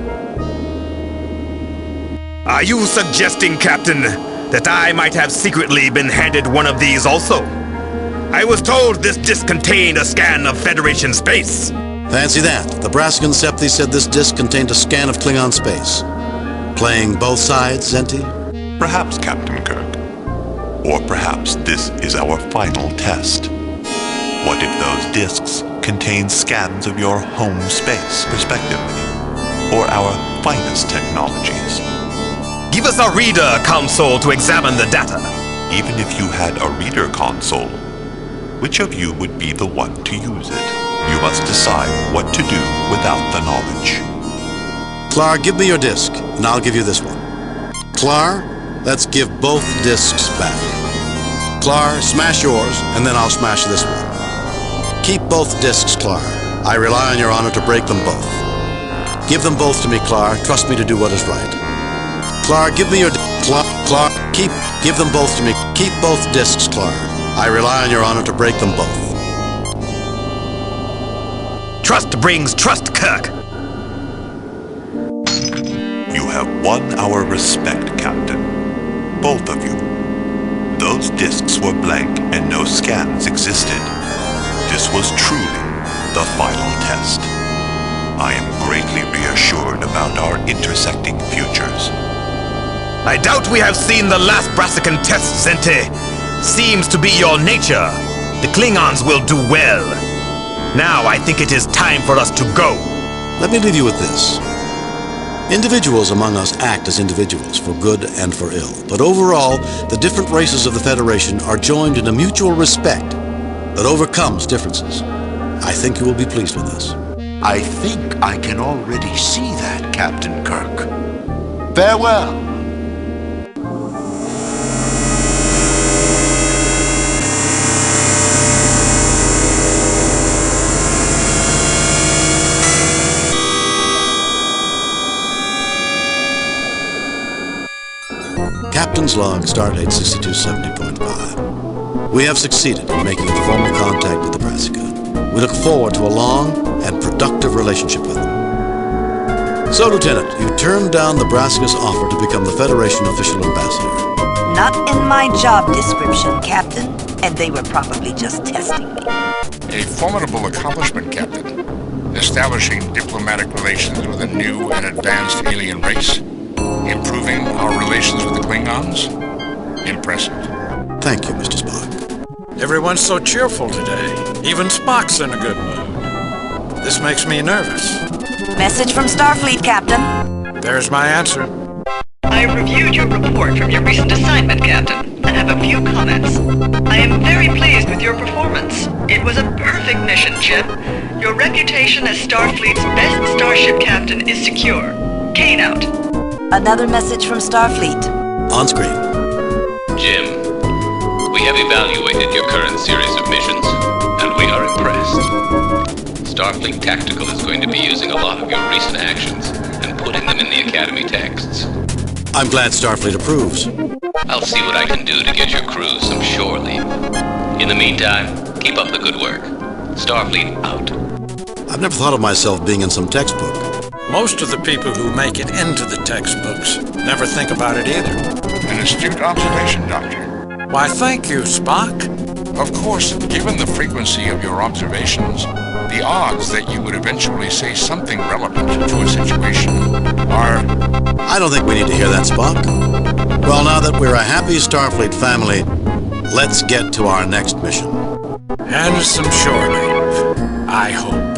Are you suggesting, Captain, that I might have secretly been handed one of these also? I was told this disc contained a scan of Federation space. Fancy that. The Brascan Septhi said this disc contained a scan of Klingon space. Playing both sides, Zenti? Perhaps, Captain Kirk. Or perhaps this is our final test. What if those discs contain scans of your home space, respectively? Or our finest technologies? Give us a reader console to examine the data. Even if you had a reader console, which of you would be the one to use it? You must decide what to do without the knowledge. Klar, give me your disc, and I'll give you this one. Klar, let's give both discs back. Klar, smash yours, and then I'll smash this one. Keep both discs, Klar. I rely on your honor to break them both. Give them both to me, Klar. Trust me to do what is right. Klar, give me your... Klar, give them both to me. Keep both discs, Klar. I rely on your honor to break them both. Trust brings trust, Kirk. You have won our respect, Captain. Both of you. Those discs were blank and no scans existed. This was truly the final test. I am greatly reassured about our intersecting futures. I doubt we have seen the last Brascan test, Zente. Seems to be your nature. The Klingons will do well. Now I think it is time for us to go. Let me leave you with this. Individuals among us act as individuals, for good and for ill. But overall, the different races of the Federation are joined in a mutual respect that overcomes differences. I think you will be pleased with this. I think I can already see that, Captain Kirk. Farewell. Captain's log, stardate 6270.5. We have succeeded in making informal contact with the Brassica. We look forward to a long and productive relationship with them. So, Lieutenant, you turned down the Brassica's offer to become the Federation official ambassador. Not in my job description, Captain, and they were probably just testing me. A formidable accomplishment, Captain. Establishing diplomatic relations with a new and advanced alien race. Improving our relations with the Klingons? Impressive. Thank you, Mr. Spock. Everyone's so cheerful today. Even Spock's in a good mood. This makes me nervous. Message from Starfleet, Captain. There's my answer. I reviewed your report from your recent assignment, Captain, and have a few comments. I am very pleased with your performance. It was a perfect mission, Jim. Your reputation as Starfleet's best starship captain is secure. Kane out. Another message from Starfleet. On screen. Jim, we have evaluated your current series of missions, and we are impressed. Starfleet Tactical is going to be using a lot of your recent actions and putting them in the Academy texts. I'm glad Starfleet approves. I'll see what I can do to get your crew some shore leave. In the meantime, keep up the good work. Starfleet out. I've never thought of myself being in some textbook. Most of the people who make it into the textbooks never think about it either. An astute observation, Doctor. Why, thank you, Spock. Of course, given the frequency of your observations, the odds that you would eventually say something relevant to a situation are... I don't think we need to hear that, Spock. Well, now that we're a happy Starfleet family, let's get to our next mission. And some shore leave, I hope.